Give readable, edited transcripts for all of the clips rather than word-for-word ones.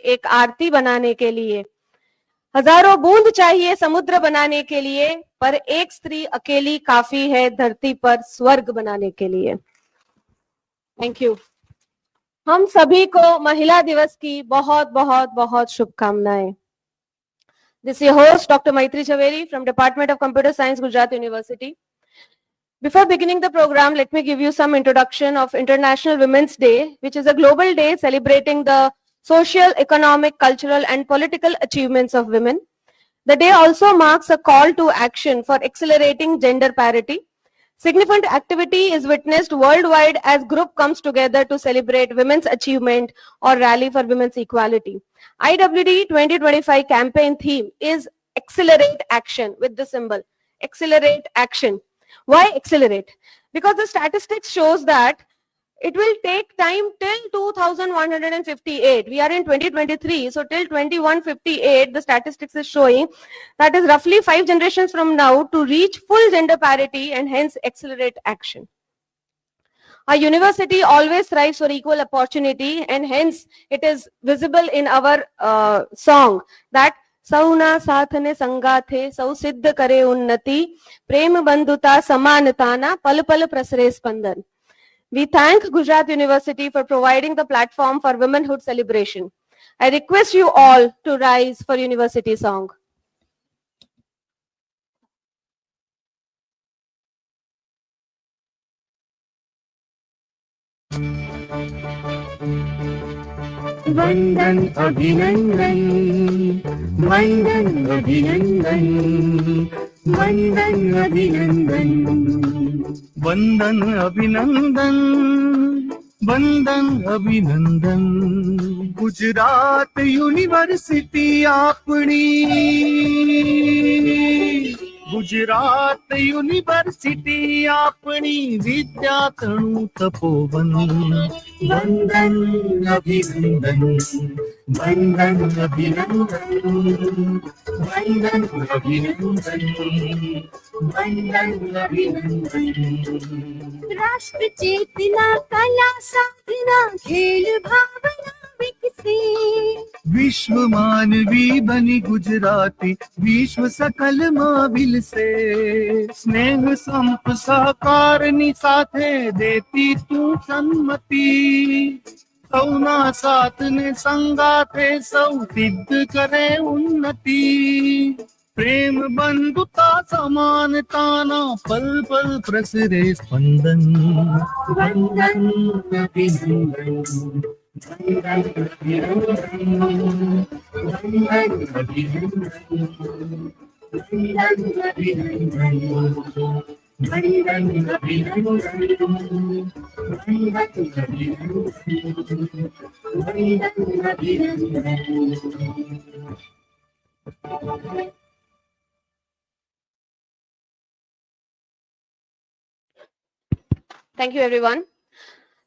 एक आरती बनाने के लिए, हजारों बूंद चाहिए समुद्र बनाने के लिए, पर एक स्त्री अकेली काफी है धरती पर स्वर्ग बनाने के लिए। Thank you. हम सभी को महिला दिवस की बहुत बहुत बहुत शुभकामनाएं। This is your host, Dr. Maitri Chaveri from Department of Computer Science, Gujarat University. Before beginning the program, let me give you some introduction of International Women's Day, which is a global day celebrating the social, economic, cultural, and political achievements of women. The day also marks a call to action for accelerating gender parity. Significant activity is witnessed worldwide as group comes together to celebrate women's achievement or rally for women's equality. IWD 2025 campaign theme is accelerate action with the symbol accelerate action. Why accelerate? Because the statistics shows that it will take time till 2158. We are in 2023, so till 2158, the statistics is showing that is roughly 5 generations from now to reach full gender parity and hence accelerate action. Our university always strives for equal opportunity and hence it is visible in our song that सौना साथने संगाथे सौ सिद्ध करे उन्नति प्रेम बंधुता समानता ना पल पल प्रसरे स्पंदन. We thank Gujarat University for providing the platform for womanhood celebration. I request you all to rise for university song. वंदन अभिनंदन वंदन अभिनंदन वंदन अभिनंदन वंदन अभिनंदन वंदन अभिनंदन गुजरात यूनिवर्सिटी आपणी गुजरात यूनिवर्सिटी आपणी विद्यातणु तपोवन वंदन अभिनंदन वंदन अभिनंदन वंदन अभिनंदन वंदन अभिनंदन राष्ट्र चेतना कला साधना खेल भावना विकसे विश्व मानवी बनी गुजराती विश्व सकल माविल से स्नेह संप सहकारनी साथे देती तू सम्मति सौना साथ ने संगाथे सौ सिद्ध करे उन्नति प्रेम बंधुता समानता ना पल पल प्रसरे स्पंदन वंदन अभिनंदन वंदन अभिनंदन वंदन अभिनंदन वंदन अभिनंदन वंदन अभिनंदन Thank you, everyone.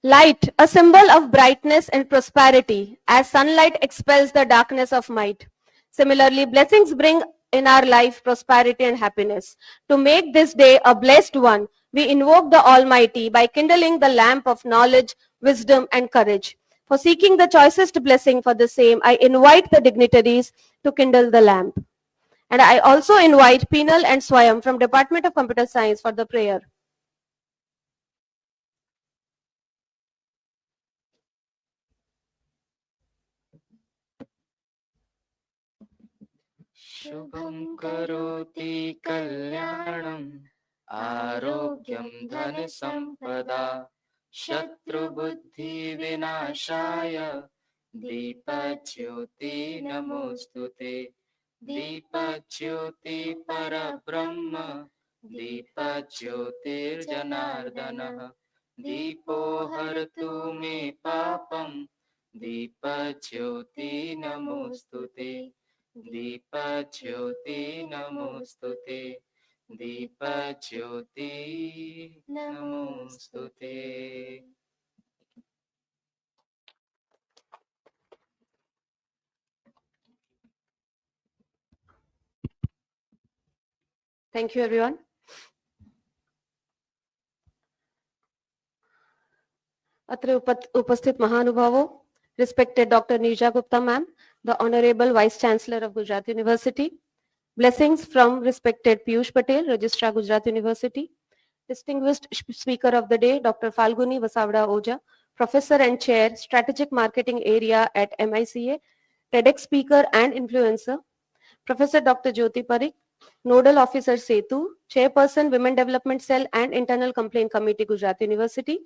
Light, a symbol of brightness and prosperity, as sunlight expels the darkness of might. Similarly, blessings bring in our life prosperity and happiness. To make this day a blessed one, we invoke the Almighty by kindling the lamp of knowledge, wisdom, and courage. For seeking the choicest blessing for the same, I invite the dignitaries to kindle the lamp. And I also invite Peenal and Swayam from Department of Computer Science for the prayer. शुभं करोति कल्याणं आरोग्यं धन संपदा शत्रुबुद्धि विनाशाय दीपज्योति नमोस्तुते दीपज्योति परब्रह्म दीपज्योतिर्जनार्दनः दीपो हरतु मे पापं दीपज्योति नमोस्तुते दीपज्योति नमोस्तुते दीपज्योति नमोस्तुते. Thank you, everyone. अत्र उपस्थित महानुभावों, respected Dr. Nisha Gupta ma'am, the Honorable Vice Chancellor of Gujarat University, blessings from respected Piyush Patel, Registrar Gujarat University, distinguished speaker of the day, Dr. Falguni Vasavada Oja, Professor and Chair, Strategic Marketing Area at MICA, TEDx speaker and influencer, Professor Dr. Jyoti Parikh, Nodal Officer Setu, Chairperson Women Development Cell and Internal Complaint Committee, Gujarat University,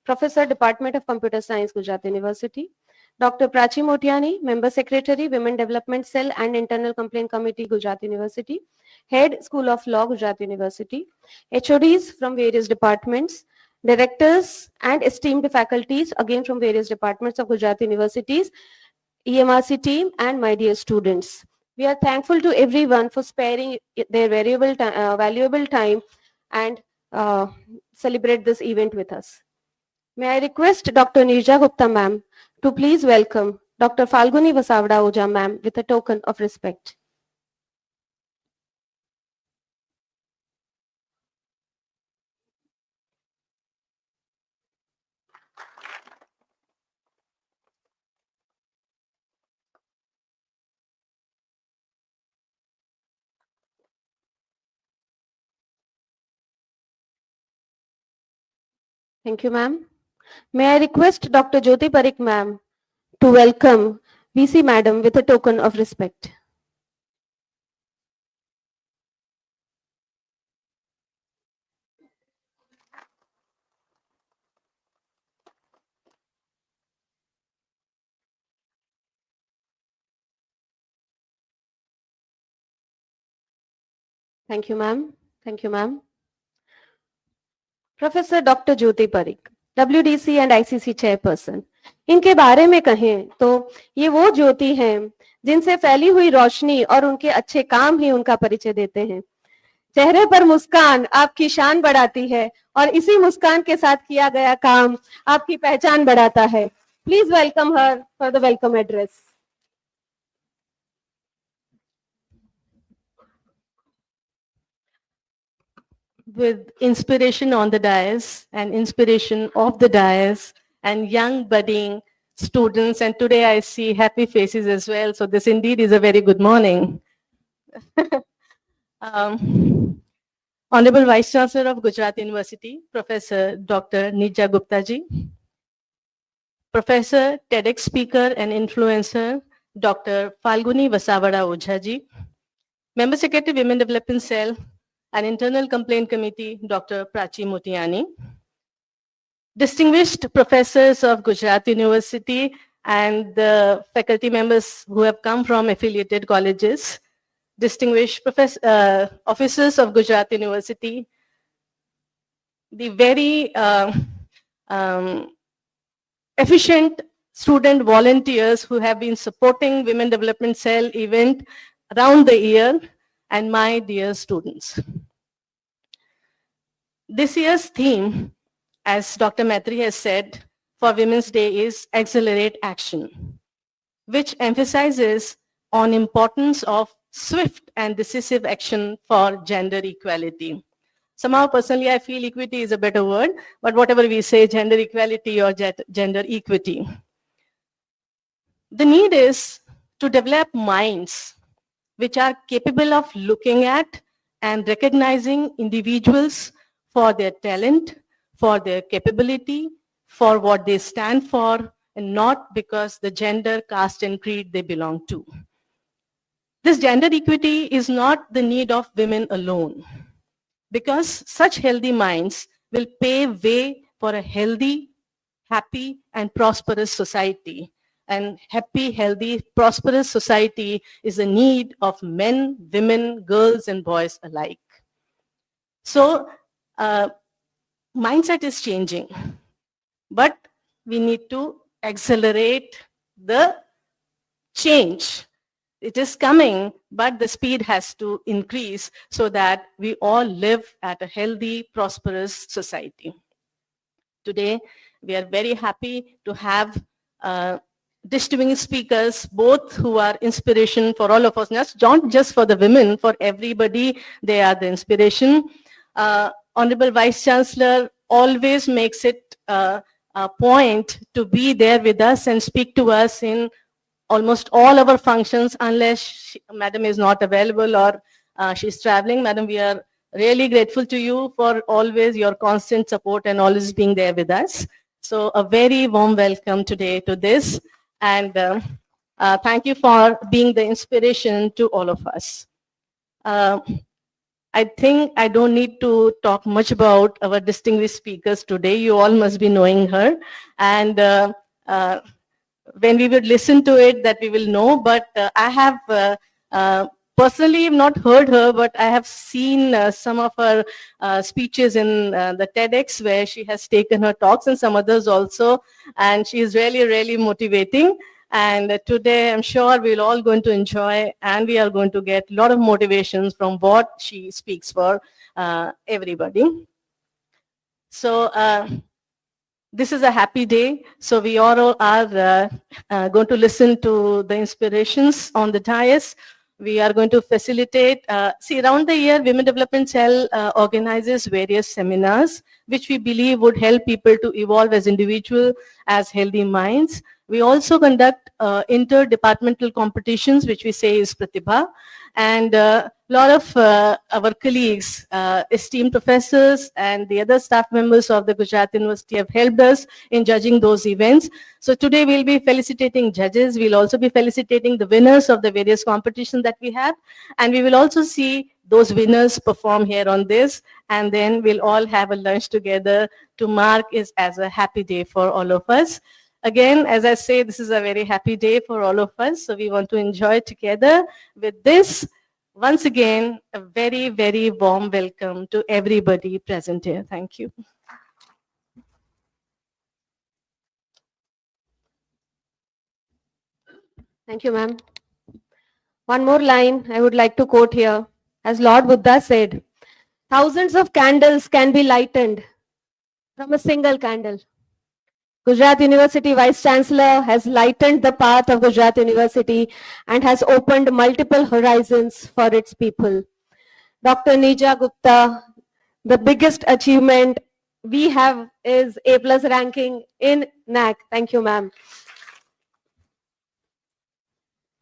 Professor Department of Computer Science, Gujarat University, Dr. Prachi Motiani, Member Secretary, Women Development Cell and Internal Complaint Committee, Gujarat University, Head School of Law, Gujarat University, HODs from various departments, directors and esteemed faculties again from various departments of Gujarat Universities, EMRC team and my dear students. We are thankful to everyone for sparing their valuable time and celebrate this event with us. May I request Dr. Nirja Gupta ma'am to please welcome Dr. Falguni Vasavada Oja ma'am with a token of respect. Thank you, ma'am. May I request Dr. Jyoti Parikh ma'am to welcome VC madam with a token of respect. Thank you, ma'am. Thank you, ma'am. Professor doctor Jyoti Parikh, WDC and ICC chairperson, इनके बारे में कहें तो ये वो ज्योति हैं जिनसे फैली हुई रोशनी और उनके अच्छे काम ही उनका परिचय देते हैं। चेहरे पर मुस्कान आपकी शान बढ़ाती है और इसी मुस्कान के साथ किया गया काम आपकी पहचान बढ़ाता है। Please welcome her for the welcome address. With inspiration on the dais and inspiration of the dais and young budding students, and today I see happy faces as well, so this indeed is a very good morning. Honorable Vice Chancellor of Gujarat University, Professor Dr. Nirja Gupta ji, Professor, TEDx speaker and influencer, Dr. Falguni Vasavada Oja ji, Member Secretary, Women Development Cell and Internal Complaint Committee, Dr. Prachi Motiani, distinguished professors of Gujarat University and the faculty members who have come from affiliated colleges, distinguished officers of Gujarat University, the very efficient student volunteers who have been supporting Women Development Cell event around the year, and my dear students. This year's theme, as Dr. Maitri has said, for Women's Day is Accelerate Action, which emphasizes on importance of swift and decisive action for gender equality. Somehow personally I feel equity is a better word, but whatever we say, gender equality or gender equity. The need is to develop minds which are capable of looking at and recognizing individuals for their talent, for their capability, for what they stand for, and not because the gender, caste, and creed they belong to. This gender equity is not the need of women alone, because such healthy minds will pave way for a healthy, happy, and prosperous society. And happy, healthy, prosperous society is a need of men, women, girls, and boys alike. So, mindset is changing, but we need to accelerate the change. It is coming, but the speed has to increase so that we all live at a healthy, prosperous society. Today, we are very happy to have distinguished speakers, both who are inspiration for all of us, not just for the women, for everybody, they are the inspiration. Honorable Vice Chancellor always makes it a point to be there with us and speak to us in almost all our functions unless Madam is not available or she's traveling. Madam, we are really grateful to you for always your constant support and always being there with us. So a very warm welcome today to this, and thank you for being the inspiration to all of us. Uh, I think I don't need to talk much about our distinguished speakers today. You all must be knowing her. And uh, when we would listen to it, that we will know. But I have personally not heard her, but I have seen some of her speeches in the TEDx where she has taken her talks, and some others also. And she is really, really motivating. And today, I'm sure we're all going to enjoy, and we are going to get a lot of motivations from what she speaks for everybody. So this is a happy day. So we all are going to listen to the inspirations on the dais. We are going to facilitate, see, around the year, Women Development Cell organizes various seminars, which we believe would help people to evolve as individuals, as healthy minds. We also conduct interdepartmental competitions, which we say is Pratibha. And a lot of our colleagues, esteemed professors and the other staff members of the Gujarat University have helped us in judging those events. So today we'll be felicitating judges. We'll also be felicitating the winners of the various competitions that we have. And we will also see those winners perform here on this. And then we'll all have a lunch together to mark it as a happy day for all of us. Again, as I say, this is a very happy day for all of us. So we want to enjoy together with this. Once again, a very, very warm welcome to everybody present here. Thank you. Thank you, ma'am. One more line I would like to quote here. As Lord Buddha said, thousands of candles can be lightened from a single candle. Gujarat University Vice Chancellor has lightened the path of Gujarat University and has opened multiple horizons for its people. Dr. Nija Gupta, the biggest achievement we have is A+ ranking in NAC. Thank you, ma'am.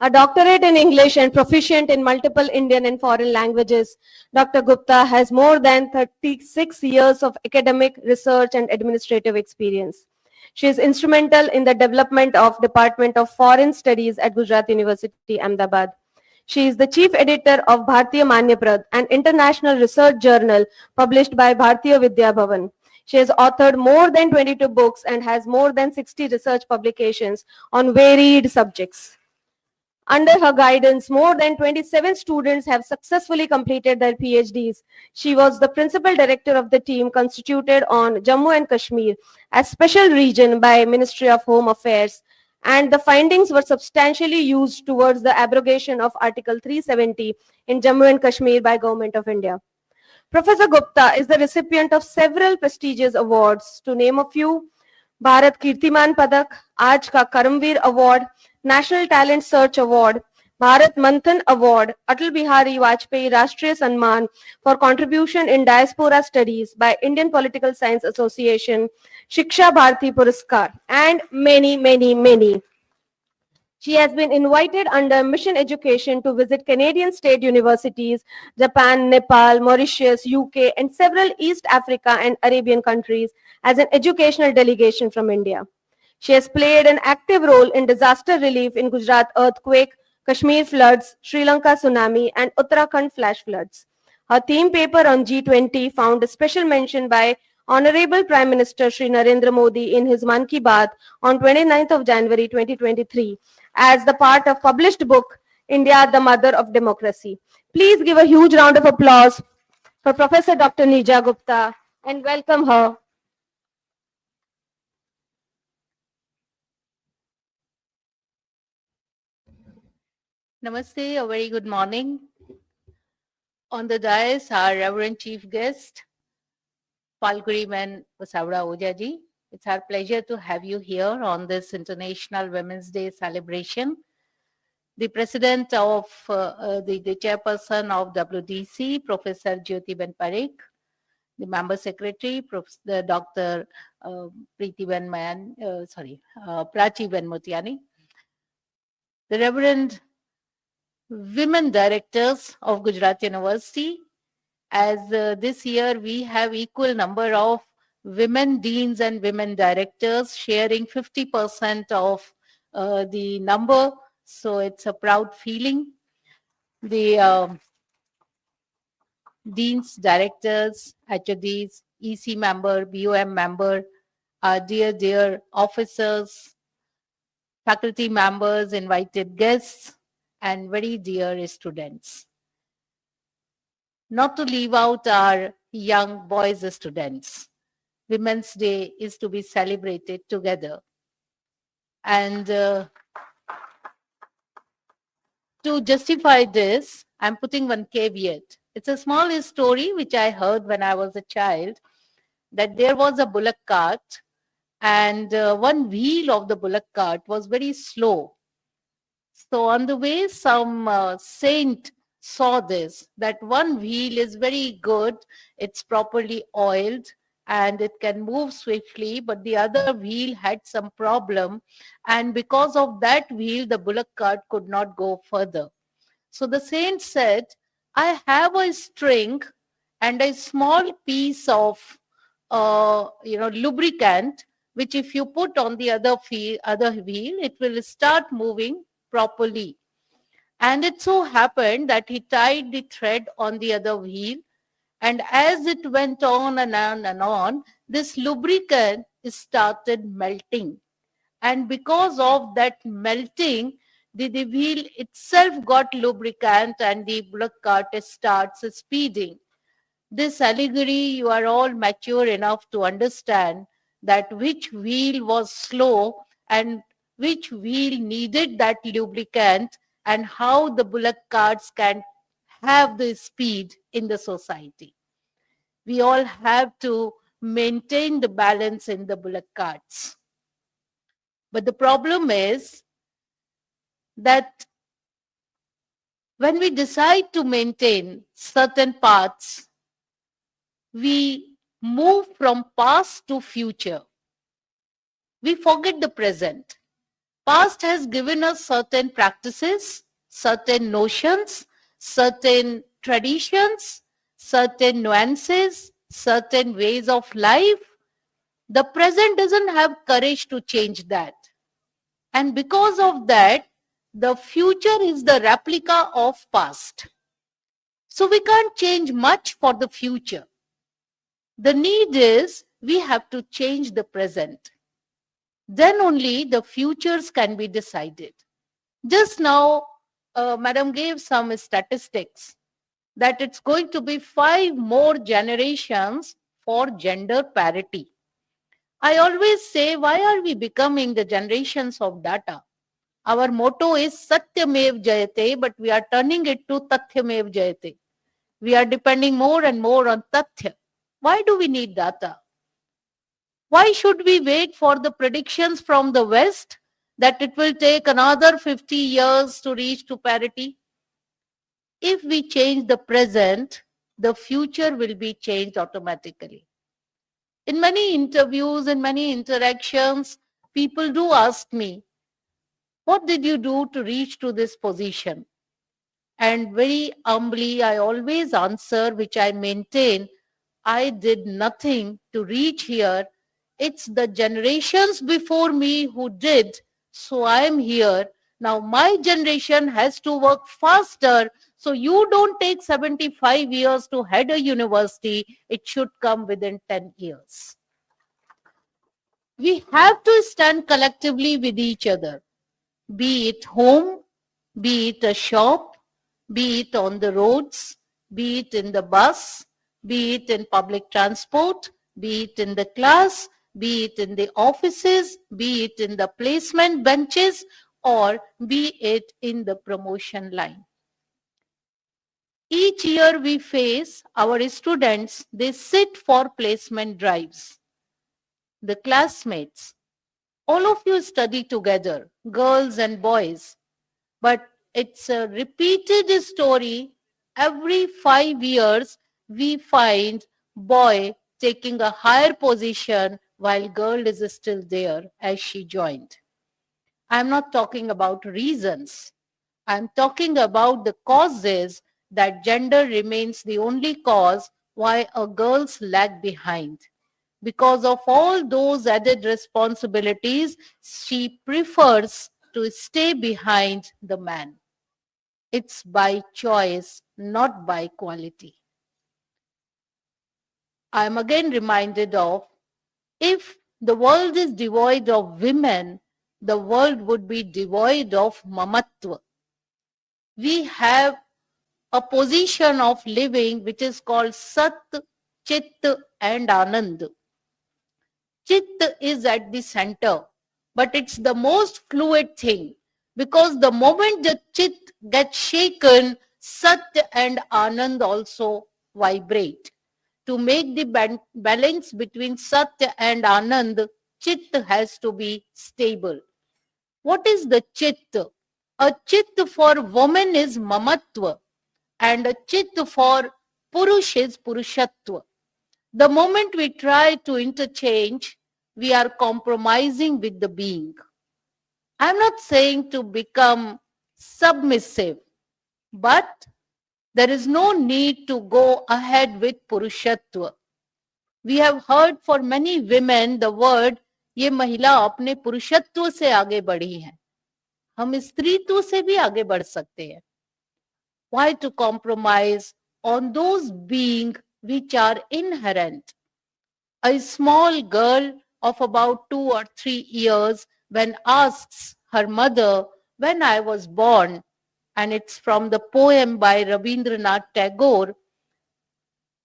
A doctorate in English and proficient in multiple Indian and foreign languages, Dr. Gupta has more than 36 years of academic, research and administrative experience. She is instrumental in the development of Department of Foreign Studies at Gujarat University, Ahmedabad. She is the chief editor of Bharatiya Manyaprad, an international research journal published by Bharatiya Vidya Bhavan. She has authored more than 22 books and has more than 60 research publications on varied subjects. Under her guidance, more than 27 students have successfully completed their PhDs. She was the principal director of the team constituted on Jammu and Kashmir as special region by Ministry of Home Affairs, and the findings were substantially used towards the abrogation of Article 370 in Jammu and Kashmir by Government of India. Professor Gupta is the recipient of several prestigious awards. To name a few, Bharat Kirtiman Padak, Aaj Ka Karamveer Award, National Talent Search Award, Bharat Manthan Award, Atal Bihari Vajpayee Rashtriya Samman for contribution in diaspora studies by Indian Political Science Association, Shiksha Bharati Puraskar, and many, many, many. She has been invited under Mission Education to visit Canadian state universities, Japan, Nepal, Mauritius, UK, and several East Africa and Arabian countries as an educational delegation from India. She has played an active role in disaster relief in Gujarat earthquake, Kashmir floods, Sri Lanka tsunami, and Uttarakhand flash floods. Her theme paper on G20 found a special mention by Honorable Prime Minister Shri Narendra Modi in his Mann Ki Baat on 29th of January 2023 as the part of published book, India, the Mother of Democracy. Please give a huge round of applause for Professor Dr. Nija Gupta and welcome her. Namaste, a very good morning. On the dais, our Reverend Chief Guest, Falguni Ben Basavada Ojaji. It's our pleasure to have you here on this International Women's Day celebration. The President of, the Chairperson of WDC, Professor Jyoti Ben Parekh, the Member Secretary, Professor Dr. Prachi Ben Motiani, the Reverend Women Directors of Gujarat University, as this year we have equal number of women deans and women directors sharing 50% of the number. So it's a proud feeling. The deans, directors, HODs, EC member, BOM member, our dear officers, faculty members, invited guests, and very dear students. Not to leave out our young boys students. Women's Day is to be celebrated together. And to justify this, I'm putting one caveat. It's a small story which I heard when I was a child, that there was a bullock cart and one wheel of the bullock cart was very slow. So on the way, some saint saw this, that one wheel is very good, it's properly oiled and it can move swiftly, but the other wheel had some problem, and because of that wheel, the bullock cart could not go further. So the saint said, I have a string and a small piece of lubricant, which if you put on the other wheel, it will start moving properly. And it so happened that he tied the thread on the other wheel, and as it went on and on and on, this lubricant started melting. And because of that melting, the wheel itself got lubricant and the bullock cart starts speeding. This allegory, you are all mature enough to understand that which wheel was slow and which wheel needed that lubricant, and how the bullock carts can have the speed in the society. We all have to maintain the balance in the bullock carts. But the problem is that when we decide to maintain certain paths, we move from past to future. We forget the present. Past has given us certain practices, certain notions, certain traditions, certain nuances, certain ways of life. The present doesn't have courage to change that. And because of that, the future is the replica of past. So we can't change much for the future. The need is we have to change the present. Then only the futures can be decided. Just now, Madam gave some statistics that it's going to be 5 more generations for gender parity. I always say, why are we becoming the generations of data? Our motto is Satyamev Jayate, but we are turning it to Tathyamev Jayate. We are depending more and more on Tathya. Why do we need data? Why should we wait for the predictions from the West that it will take another 50 years to reach to parity? If we change the present, the future will be changed automatically. In many interviews and many interactions, people do ask me, what did you do to reach to this position? And very humbly, I always answer, which I maintain, I did nothing to reach here. It's the generations before me who did, so I am here. Now my generation has to work faster, so you don't take 75 years to head a university. It should come within 10 years. We have to stand collectively with each other, be it home, be it a shop, be it on the roads, be it in the bus, be it in public transport, be it in the class, be it in the offices, be it in the placement benches, or be it in the promotion line. Each year we face our students, they sit for placement drives. The classmates, all of you study together, girls and boys, but it's a repeated story. Every 5 years, we find boy taking a higher position while girl is still there as she joined. I'm not talking about reasons. I'm talking about the causes that gender remains the only cause why a girl's lag behind. Because of all those added responsibilities, she prefers to stay behind the man. It's by choice, not by quality. I am again reminded of, if the world is devoid of women, the world would be devoid of mamatva. We have a position of living which is called Sat, Chit and Anand. Chit is at the center, but it's the most fluid thing, because the moment the Chit gets shaken, Sat and Anand also vibrate. To make the balance between Sat and Anand, Chit has to be stable. What is the Chit? A Chit for woman is Mamatva, and a Chit for Purush is Purushatva. The moment we try to interchange, we are compromising with the being. I'm not saying to become submissive, but there is no need to go ahead with Purushatva. We have heard for many women the word, ये महिला अपने पुरुषत्व से आगे बढ़ी है. हम स्त्रीत्व से भी आगे बढ़ सकते हैं. Why to compromise on those beings which are inherent? A small girl of about 2 or 3 years, when asks her mother, when I was born, and it's from the poem by Rabindranath Tagore,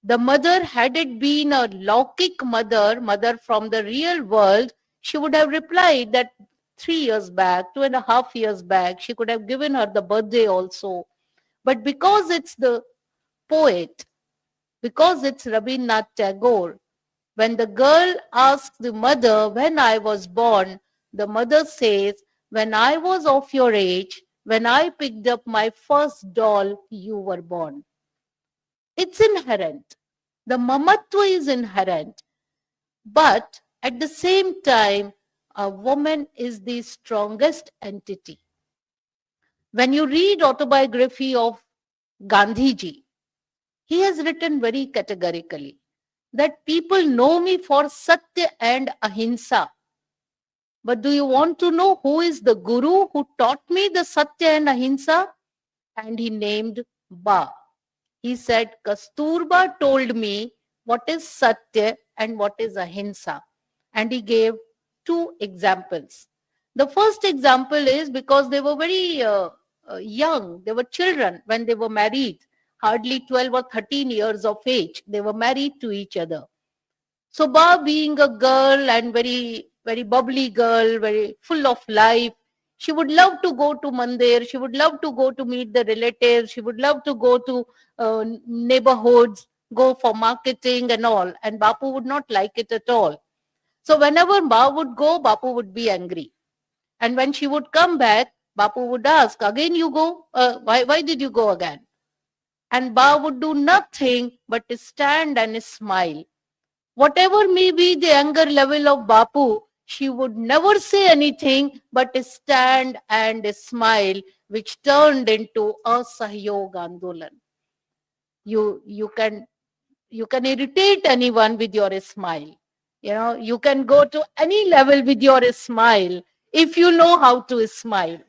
the mother, had it been a Laukic mother from the real world, she would have replied that 3 years back, 2.5 years back, she could have given her the birthday also. But because it's the poet, because it's Rabindranath Tagore, when the girl asks the mother, when I was born, the mother says, when I was of your age, when I picked up my first doll, you were born. It's inherent. The mamatva is inherent. But at the same time, a woman is the strongest entity. When you read autobiography of Gandhiji, he has written very categorically that people know me for Satya and Ahimsa. But do you want to know who is the guru who taught me the Satya and Ahimsa? And he named Ba. He said, Kasturba told me what is Satya and what is Ahimsa. And he gave 2 examples. The first example is because they were very young, they were children when they were married, hardly 12 or 13 years of age. They were married to each other. So Ba, being a girl and very, very bubbly girl, very full of life, she would love to go to mandir, she would love to go to meet the relatives, she would love to go to neighborhoods, go for marketing and all. And Bapu would not like it at all. So whenever Ba would go, Bapu would be angry. And when she would come back, Bapu would ask, again you go? Why did you go again? And Ba would do nothing but stand and smile. Whatever may be the anger level of Bapu, she would never say anything but stand and smile, which turned into a Sahyog Andolan. You can irritate anyone with your smile. You know, you can go to any level with your smile if you know how to smile.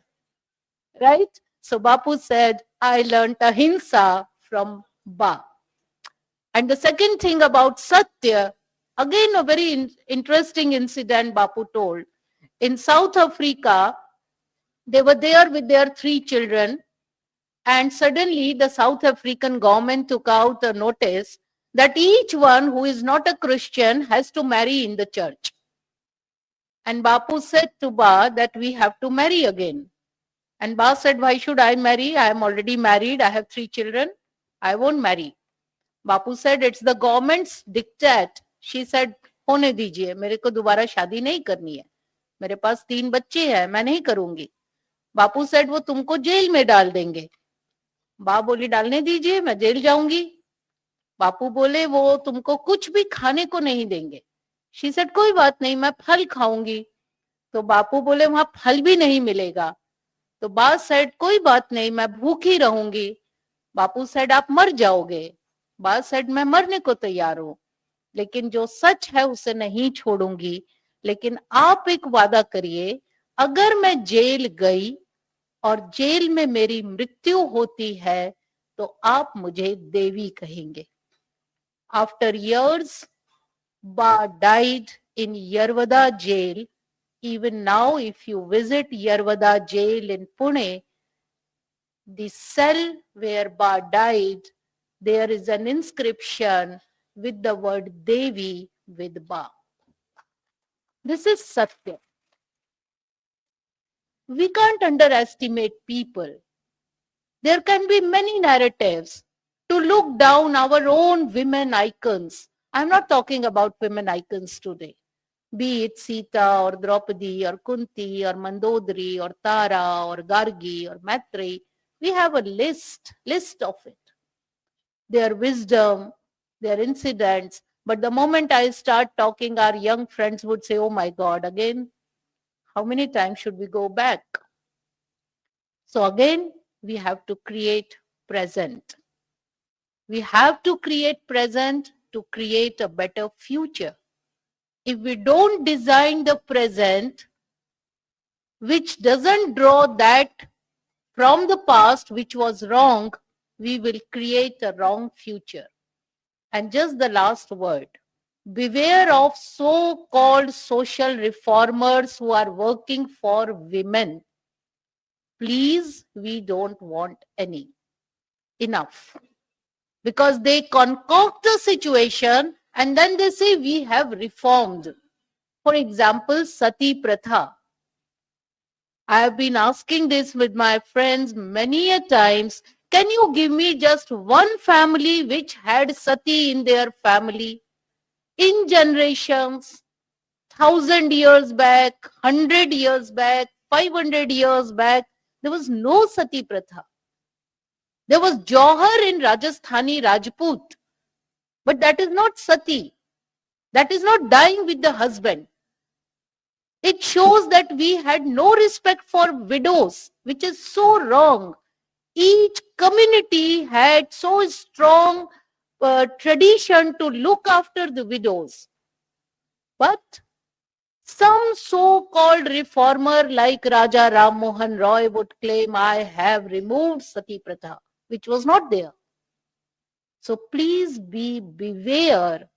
Right? So Bapu said, I learned Ahimsa from Ba. And the second thing about Satya, again a very interesting incident Bapu told. In South Africa, they were there with their 3 children, and suddenly the South African government took out a notice that each one who is not a Christian has to marry in the church. And Bapu said to Ba that we have to marry again. And Ba said, why should I marry? I am already married. I have 3 children. I won't marry. Bapu said, it's the government's diktat. She said, होने दीजिए, मेरे को दोबारा शादी नहीं करनी है. मेरे पास 3 बच्चे हैं, मैं नहीं करूंगी. बापू said, वो तुमको जेल में डाल देंगे. बा बोली, डालने दीजिए, मैं जेल जाऊंगी. बापू बोले, वो तुमको कुछ भी खाने को नहीं देंगे. She said, कोई बात नहीं, मैं फल खाऊंगी. तो बापू बोले वहां फल भी नहीं मिलेगा. तो बाज सेड कोई बात नहीं, मैं भूखी रहूंगी. बापू सेड आप मर जाओगे. बाज सेड मैं मरने को तैयार हूं, लेकिन जो सच है उसे नहीं छोड़ूंगी. लेकिन आप एक वादा करिए, अगर मैं जेल गई और जेल में मेरी मृत्यु होती है तो आप मुझे देवी कहेंगे. After years, Ba died in Yerwada jail. Even now, if you visit Yerwada jail in Pune, the cell where Ba died, there is an inscription with the word Devi with Ba. This is Satya. We can't underestimate people. There can be many narratives to look down our own women icons. I'm not talking about women icons today, be it Sita or Draupadi or Kunti or Mandodari or Tara or Gargi or Maitri. We have a list of it. Their wisdom, their incidents. But the moment I start talking, our young friends would say, oh my God, again, how many times should we go back? So again, we have to create present. We have to create present to create a better future. If we don't design the present, which doesn't draw that from the past which was wrong, we will create a wrong future. And just the last word, beware of so-called social reformers who are working for women. Please, we don't want any. Enough. Because they concoct a situation and then they say we have reformed. For example, Sati Pratha. I have been asking this with my friends many a times. Can you give me just one family which had Sati in their family? In generations, 1,000 years back, 100 years back, 500 years back, there was no Sati Pratha. There was Johar in Rajasthani Rajput, but that is not Sati. That is not dying with the husband. It shows that we had no respect for widows, which is so wrong. Each community had so strong tradition to look after the widows. But some so-called reformer like Raja Ram Mohan Roy would claim, I have removed Sati Pratha, which was not there. So please beware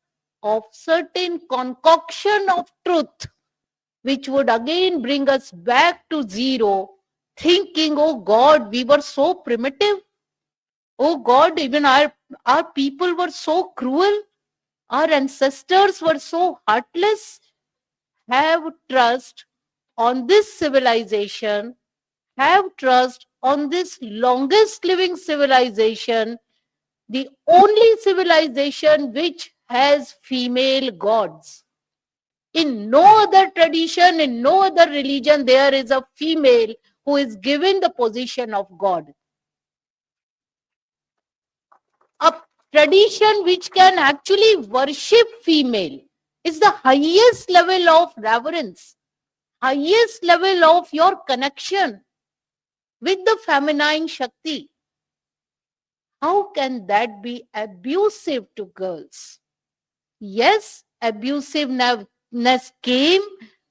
of certain concoction of truth, which would again bring us back to zero, thinking, oh God, we were so primitive. Oh God, even our people were so cruel. Our ancestors were so heartless. Have trust on this civilization. Have trust on this longest living civilization, the only civilization which has female gods. In no other tradition, in no other religion, there is a female who is given the position of God. A tradition which can actually worship female is the highest level of reverence, highest level of your connection with the feminine Shakti. How can that be abusive to girls? Yes, abusiveness came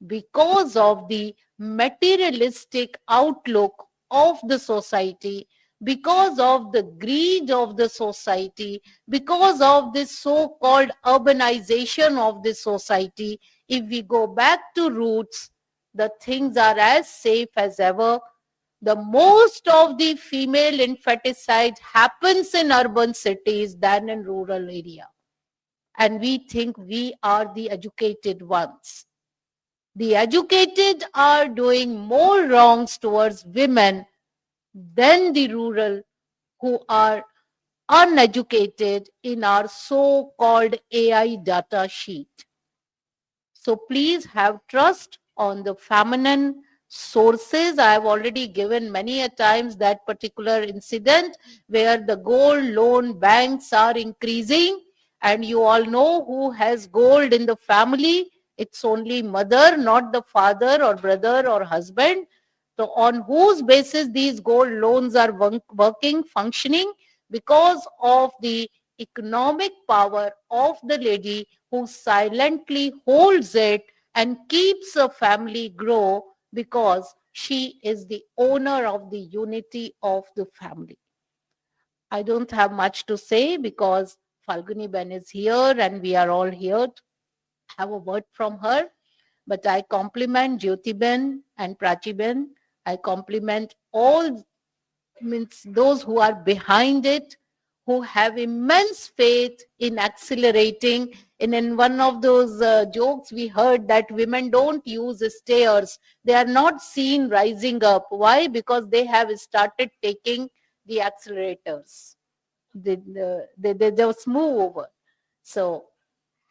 because of the materialistic outlook of the society, because of the greed of the society, because of this so-called urbanization of the society. If we go back to roots, the things are as safe as ever. The most of the female infanticide happens in urban cities than in rural area. And we think we are the educated ones. The educated are doing more wrongs towards women than the rural who are uneducated in our so-called AI data sheet. So please have trust on the feminine sources. I have already given many a times that particular incident where the gold loan banks are increasing, and you all know who has gold in the family. It's only mother, not the father or brother or husband. So on whose basis these gold loans are working, functioning? Because of the economic power of the lady who silently holds it and keeps a family grow, because she is the owner of the unity of the family. I don't have much to say because Falguni Ben is here and we are all here to have a word from her. But I compliment Jyoti Ben and Prachi Ben. I compliment all, means those who are behind it, who have immense faith in accelerating. And in one of those jokes, we heard that women don't use stairs. They are not seen rising up. Why? Because they have started taking the accelerators. They just move over. So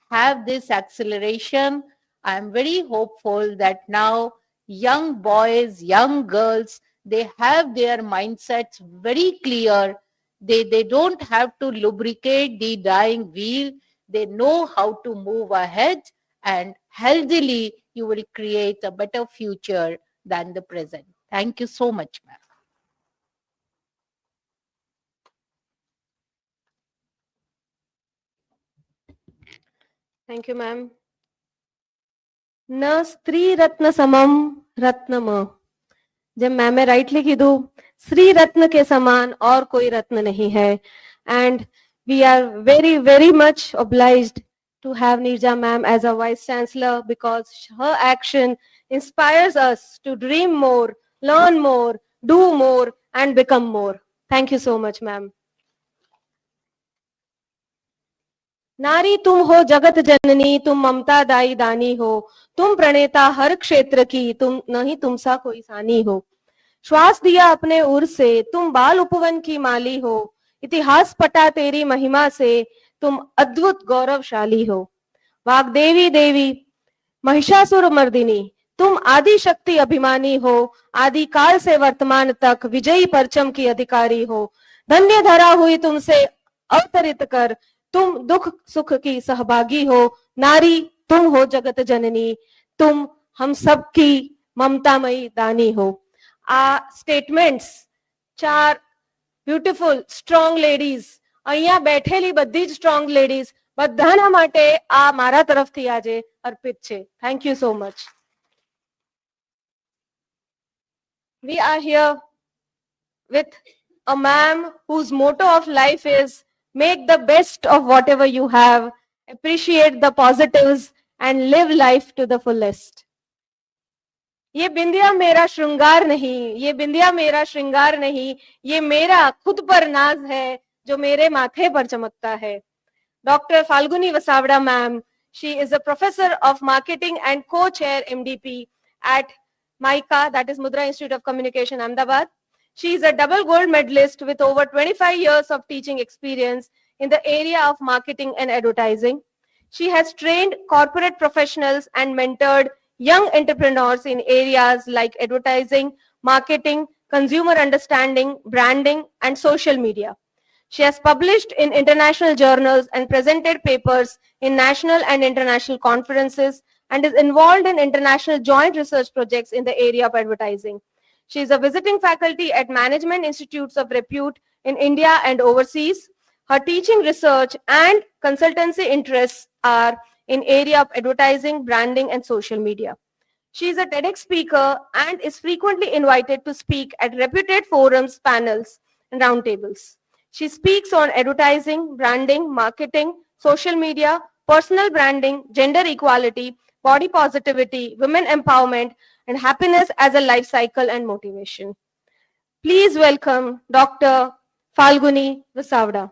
have this acceleration. I am very hopeful that now young boys, young girls, they have their mindsets very clear. They don't have to lubricate the dying wheel. They know how to move ahead, and healthily you will create a better future than the present. Thank you so much, ma'am. Thank you, ma'am. न स्त्री रत्न समम रत्नम, जब ma'am rightly कीधु श्री रत्न के समान और कोई रत्न नहीं है. And we are very very much obliged to have Neerja ma'am as a vice chancellor because her action inspires us to dream more, learn more, do more and become more. Thank you so much, ma'am. नारी तुम हो जगत जननी, तुम ममता दाई दानी हो, तुम प्रणेता हर क्षेत्र की, तुम नहीं तुम सा कोई सानी हो. श्वास दिया अपने उर से, तुम बाल उपवन की माली हो, इतिहास पटा तेरी महिमा से, तुम अद्भुत गौरवशाली हो. वाग्देवी देवी महिषासुर मर्दिनी, तुम आदि शक्ति अभिमानी हो, आदि काल से वर्तमान तक विजयी परचम की अधिकारी हो. धन्य धरा हुई तुमसे अवतरित कर, तुम दुख सुख की सहभागी हो. नारी तुम हो जगत जननी, तुम हम सबकी ममतामयी दानी हो. आ स्टेटमेंट्स चार બ્યુટીફુલ સ્ટ્રોંગ લેડીઝ, અહીંયા બેઠેલી બધી જ સ્ટ્રોંગ લેડીઝ બધાના માટે આ મારા તરફથી આજે અર્પિત છે. Thank you so much. We are here with a ma'am whose motto of life is make the best of whatever you have, appreciate the positives and live life to the fullest. ये बिंदिया मेरा श्रृंगार नहीं, ये बिंदिया मेरा श्रृंगार नहीं, ये मेरा खुद पर नाज है जो मेरे माथे पर चमकता है. Dr. Falguni Vasavda ma'am, she is a professor of marketing and co-chair MDP at MICA, that is Mudra Institute of Communication, Ahmedabad. She is a double gold medalist with over 25 years of teaching experience in the area of marketing and advertising. She has trained corporate professionals and mentored young entrepreneurs in areas like advertising, marketing, consumer understanding, branding, and social media. She has published in international journals and presented papers in national and international conferences and is involved in international joint research projects in the area of advertising. She is a visiting faculty at management institutes of repute in India and overseas. Her teaching, research, and consultancy interests are in area of advertising, branding, and social media. She is a TEDx speaker and is frequently invited to speak at reputed forums, panels, and roundtables. She speaks on advertising, branding, marketing, social media, personal branding, gender equality, body positivity, women empowerment, and happiness as a life cycle and motivation. Please welcome Dr. Falguni Vasavda.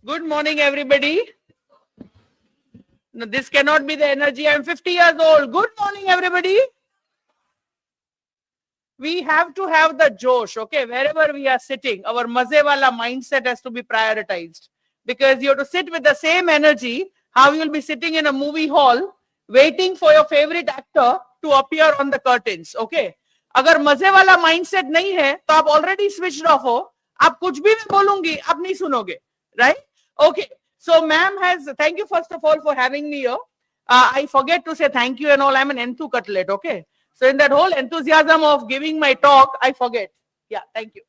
Good morning, everybody. No, this cannot be the energy. I'm 50 years old. Good morning, everybody. We have to have the Josh, okay? Wherever we are sitting, our mazewala mindset has to be prioritized because you have to sit with the same energy. how you'll be sitting in a movie hall waiting for your favorite actor to appear on the curtains. Okay. अगर मजे वाला mindset नहीं है तो आप already switched off हो. आप कुछ भी मैं बोलूंगी आप नहीं सुनोगे. Right? Okay. So ma'am has, thank you first of all for having me here. I forget to say thank you and all. I'm an enthu cutlet. Okay. So in that whole enthusiasm of giving my talk, I forget. Yeah, thank you.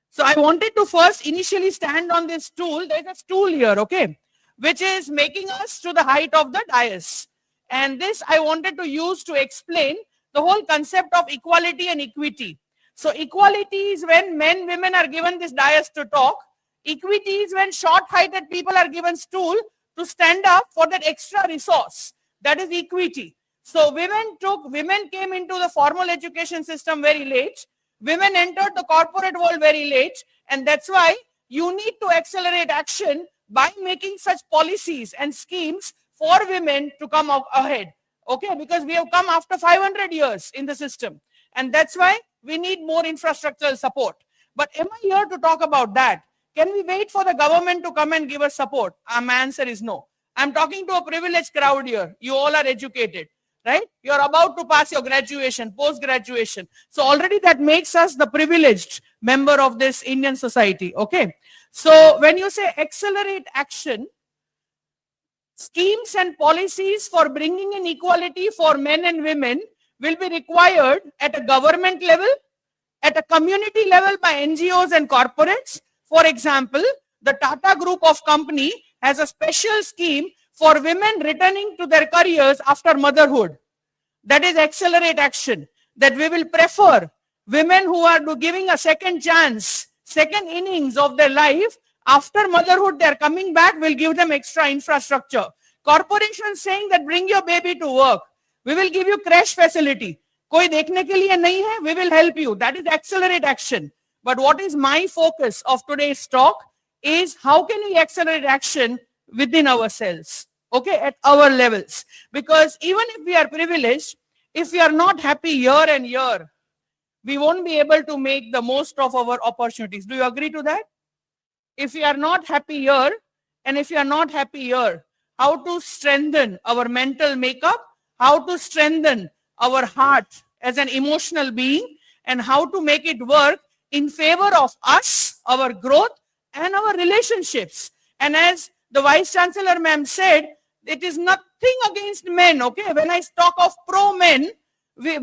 So I wanted to first initially stand on this stool. There's a stool here, okay, which is making us to the height of the dais. And this I wanted to use to explain the whole concept of equality and equity. So equality is when men, women are given this dais to talk. Equity is when short-heighted people are given stool to stand up for that extra resource. That is equity. So women came into the formal education system very late. Women entered the corporate world very late. And that's why you need to accelerate action by making such policies and schemes for women to come out ahead. Okay, because we have come after 500 years in the system. And that's why we need more infrastructural support. But am I here to talk about that? Can we wait for the government to come and give us support? My answer is no. I'm talking to a privileged crowd here. You all are educated, right? You're about to pass your graduation, post-graduation. So already that makes us the privileged member of this Indian society, okay? So when you say accelerate action, schemes and policies for bringing in equality for men and women will be required at a government level, at a community level by NGOs and corporates. For example, the Tata Group of company has a special scheme for women returning to their careers after motherhood. That is accelerate action. That we will prefer women who are giving a second chance, second innings of their life. After motherhood, they are coming back, we'll give them extra infrastructure. Corporations saying that bring your baby to work. We will give you crash facility. कोई देखने के लिए नहीं है, we will help you. That is accelerate action. But what is my focus of today's talk is how can we accelerate action within ourselves, okay, at our levels. Because even if we are privileged, if we are not happy year and year, we won't be able to make the most of our opportunities. Do you agree to that? If we are not happy here, and if we are not happy here, how to strengthen our mental makeup, how to strengthen our heart as an emotional being, and how to make it work in favor of us, our growth, and our relationships. And as the Vice Chancellor ma'am said, it is nothing against men, okay? When I talk of pro-women, we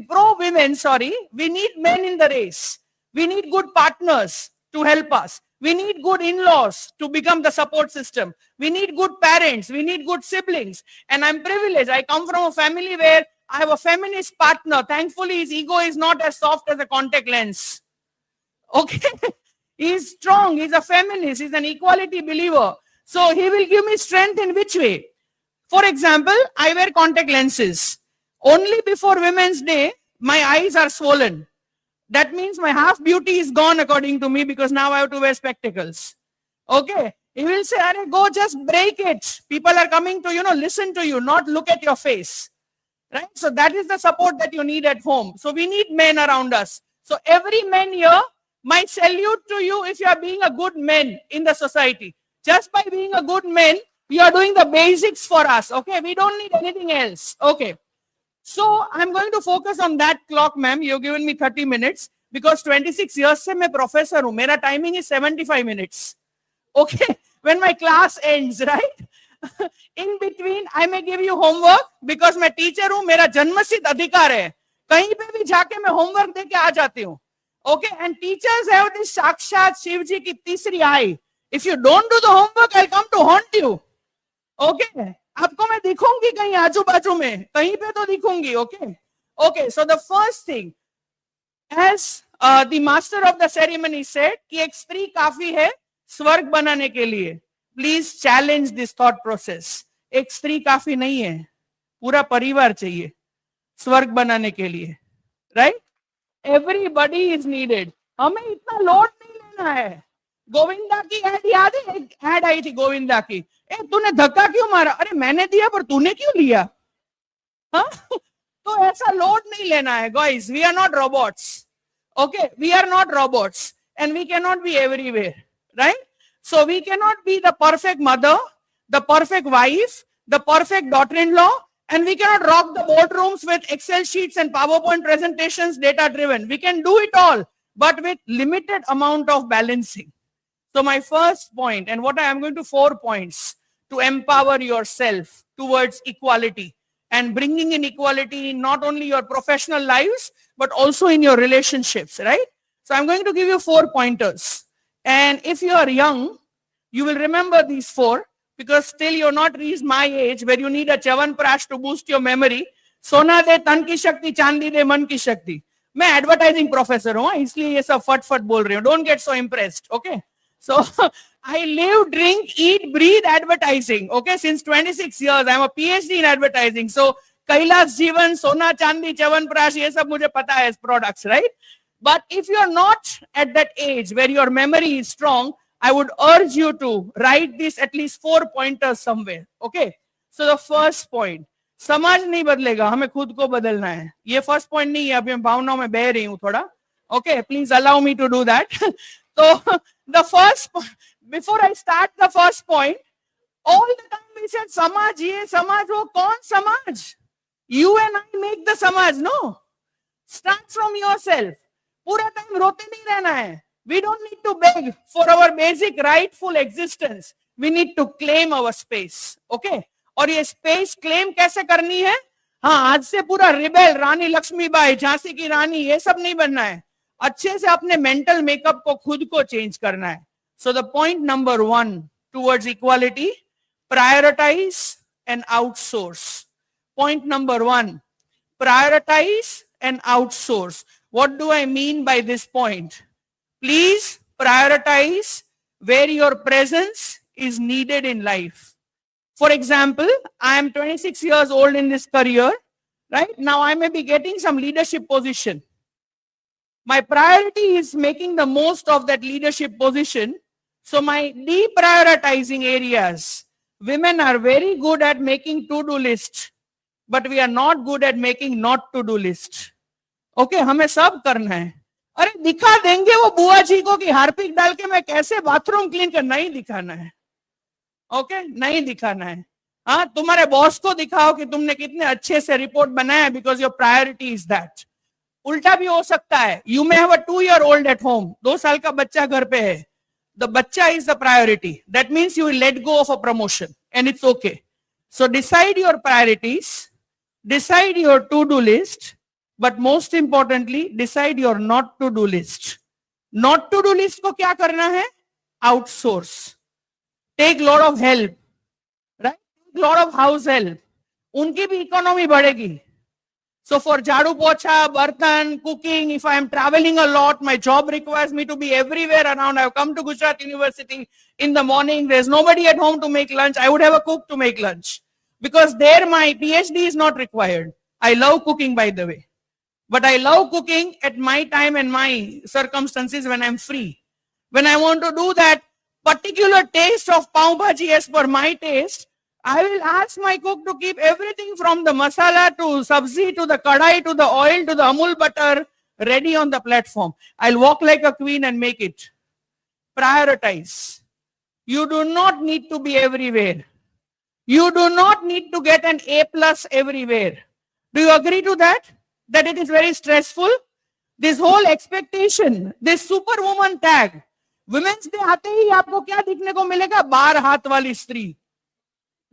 need men in the race. We need good partners to help us. We need good in-laws to become the support system. We need good parents. We need good siblings. And I'm privileged. I come from a family where I have a feminist partner. Thankfully, his ego is not as soft as a contact lens. Okay? He's strong. He's a feminist. He's an equality believer. So he will give me strength in which way? For example, I wear contact lenses. Only before Women's Day, my eyes are swollen. That means my half beauty is gone according to me because now I have to wear spectacles. Okay? He will say, go just break it. People are coming to, listen to you, not look at your face. Right? So that is the support that you need at home. So we need men around us. So every man here, my salute to you if you are being a good man in the society. Just by being a good man, you are doing the basics for us. Okay? We don't need anything else. Okay? So I'm going to focus on that clock, ma'am. You've given me 30 minutes because 26 years se main professor hu. Mera timing is 75 minutes. Okay? When my class ends, right? In between, I may give you homework because मैं teacher हूँ, मेरा जन्मसिद्ध अधिकार है. कहीं पे भी जाके मैं homework दे के आ जाती हूँ. Okay? And teachers have this साक्षात शिव जी की तीसरी eye. If you don't do the homework, I'll come to haunt you. Okay? आपको मैं दिखूंगी कहीं आजू बाजू में, कहीं पे तो दिखूंगी. Okay? Okay. So the first thing, as the master of the ceremony said, कि एक स्त्री काफी है स्वर्ग बनाने के लिए. Please challenge this thought process. एक स्त्री काफी नहीं है, पूरा परिवार चाहिए स्वर्ग बनाने के लिए. Right? Everybody is needed. हमें इतना लोड नहीं लेना है. गोविंदा की ऐड याद है? एक ऐड आई थी गोविंदा की. ए तूने धक्का क्यों मारा? अरे मैंने दिया पर तूने क्यों लिया? हाँ? तो ऐसा लोड नहीं लेना है. Guys, we are not robots. Okay? We are not robots. And we cannot be everywhere. Right? So we cannot be the perfect mother, the perfect wife, the perfect daughter-in-law, and we cannot rock the boardrooms with Excel sheets and PowerPoint presentations, data-driven. We can do it all, but with limited amount of balancing. So my first point, and what I am going to 4 points to empower yourself towards equality and bringing in equality in not only your professional lives, but also in your relationships, right? So I'm going to give you 4 pointers. And if you are young, you will remember these 4 because still you're not reached my age where you need a Chyawanprash to boost your memory. Sona de tan ki shakti, chandi de man ki shakti. मैं advertising professor हूँ इसलिए ये सब फट फट बोल रही हूँ. Don't get so impressed, okay? So I live, drink, eat, breathe advertising, okay? Since 26 years, I'm a PhD in advertising. So Kailash Jeevan, Sona Chandi, Chyawanprash, ये सब मुझे पता है products, right? But if you're not at that age where your memory is strong, I would urge you to write this at least 4 pointers somewhere, okay? So the first point, समाज नहीं बदलेगा, हमें खुद को बदलना है. ये first point नहीं है, अभी मैं भावनाओं में बह रही हूँ थोड़ा. Okay, please allow me to do that. So the first, before I start the first point, all the time we said samaj ye, samaj wo, kaun samaj? You and I make the samaj, no? Start from yourself. पूरा time रोते नहीं रहना है. We don't need to beg for our basic rightful existence. We need to claim our space, okay? और ये space claim कैसे करनी है? हाँ, आज से पूरा रिबेल, रानी लक्ष्मीबाई, झांसी की रानी, ये सब नहीं बनना है. अच्छे से अपने मेंटल मेकअप को खुद को चेंज करना है. So the point number 1 towards equality, prioritize and outsource. Point number 1, prioritize and outsource. What do I mean by this point? Please prioritize where your presence is needed in life. For example, I am 26 years old in this career, right? Now I may be getting some leadership position. My priority is making the most of that leadership position. So my deprioritizing areas, women are very good at making to-do list, but we are not good at making not to-do list. Okay, हमें सब करना है. अरे दिखा देंगे वो बुआ जी को कि हार्पिक डाल के मैं कैसे बाथरूम क्लीन कर, नहीं दिखाना है. ओके, नहीं दिखाना है. हाँ, तुम्हारे बॉस को दिखाओ कि तुमने कितने अच्छे से रिपोर्ट बनाया because your priority is that. उल्टा भी हो सकता है. You may have a 2-year-old at home, 2 साल का बच्चा घर पे है. The bacha is the priority. That means you will let go of a promotion and it's okay. So decide your priorities, decide your to-do list, but most importantly, decide your not to-do list. Not to-do list को क्या करना है? Outsource. Take lot of help, right? Take lot of house help. उनकी भी economy बढ़ेगी. So for jhadu pocha, bartan, cooking, if I am traveling a lot, my job requires me to be everywhere around. I have come to Gujarat University in the morning. There's nobody at home to make lunch. I would have a cook to make lunch because there my PhD is not required. I love cooking, by the way, but I love cooking at my time and my circumstances when I'm free. When I want to do that particular taste of pav bhaji as per my taste, I will ask my cook to keep everything from the masala to sabzi to the kadai to the oil to the amul butter ready on the platform. I'll walk like a queen and make it. Prioritize. You do not need to be everywhere. You do not need to get an A+ everywhere. Do you agree to that? That it is very stressful? This whole expectation, this superwoman tag. Women's Day आते ही आपको क्या दिखने को मिलेगा? 12 हाथ वाली स्त्री.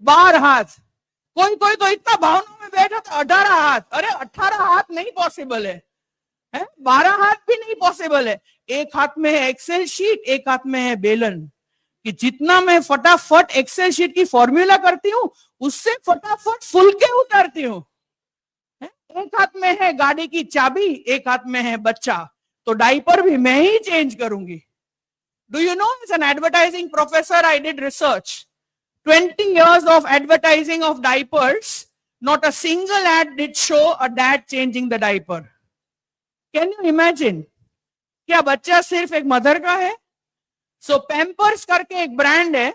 12 हाथ. कोई कोई तो इतना भावनाओं में बैठा था 18 हाथ. अरे 18 हाथ नहीं पॉसिबल है, 12 हाथ भी नहीं पॉसिबल है. एक हाथ में है एक्सेल शीट, एक हाथ में है बेलन. कि जितना मैं फटाफट एक्सेल शीट की फॉर्मूला करती हूँ उससे फटाफट फुलके उतारती हूँ. एक हाथ में है गाड़ी की चाबी, एक हाथ में है बच्चा, तो डायपर भी मैं ही चेंज करूंगी. Do you know, as an advertising professor, I did research. 20 years of advertising of diapers, not a single ad did show a dad changing the diaper. Can you imagine? क्या बच्चा सिर्फ एक mother का है? So Pampers करके एक brand है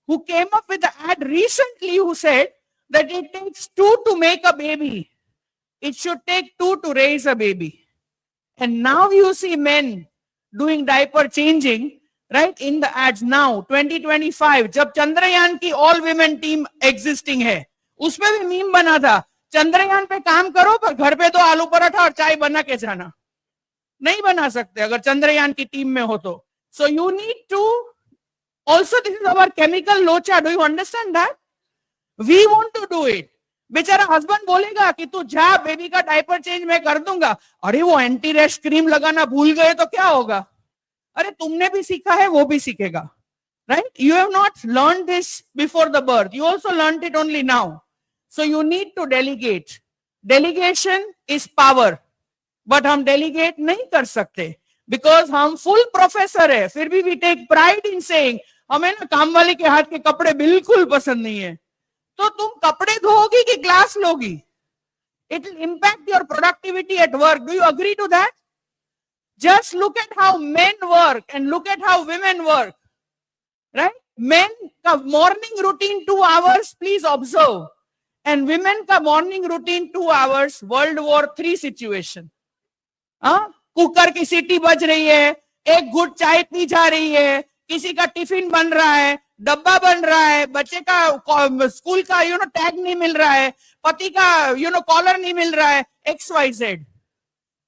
who came up with an ad recently who said that it takes 2 to make a baby. It should take 2 to raise a baby. And now you see men doing diaper changing right? In the ads now, 2025, जब चंद्रयान की all women team existing है, उसमें भी meme बना था, चंद्रयान पे काम करो पर घर पे तो आलू पराठा और चाय बना के जाना. नहीं बना सकते अगर चंद्रयान की टीम में हो तो. So you need to, also this is our chemical locha, do you understand that? We want to do it. बेचारा हस्बैंड बोलेगा कि तू जा बेबी का डायपर चेंज मैं कर दूंगा. अरे वो एंटी रैश क्रीम लगाना भूल गए तो क्या होगा? अरे तुमने भी सीखा है वो भी सीखेगा. Right? You have not learned this before the birth. You also learned it only now. So you need to delegate. Delegation is power. But हम delegate नहीं कर सकते. Because हम full professor है. फिर भी we take pride in saying, हमें ना काम वाले के हाथ के कपड़े बिल्कुल पसंद नहीं है. तो तुम कपड़े धोगी कि क्लास लोगी? It will impact your productivity at work. Do you agree to that? Just look at how men work and look at how women work. Right? Men का morning routine 2 hours, please observe. And women का morning routine 2 hours, World War III situation. Cooker की सीटी बज रही है, एक घुट चाय पी जा रही है, किसी का टिफिन बन रहा है, डब्बा बन रहा है, बच्चे का स्कूल का टैग नहीं मिल रहा है, पति का कॉलर नहीं मिल रहा है, XYZ.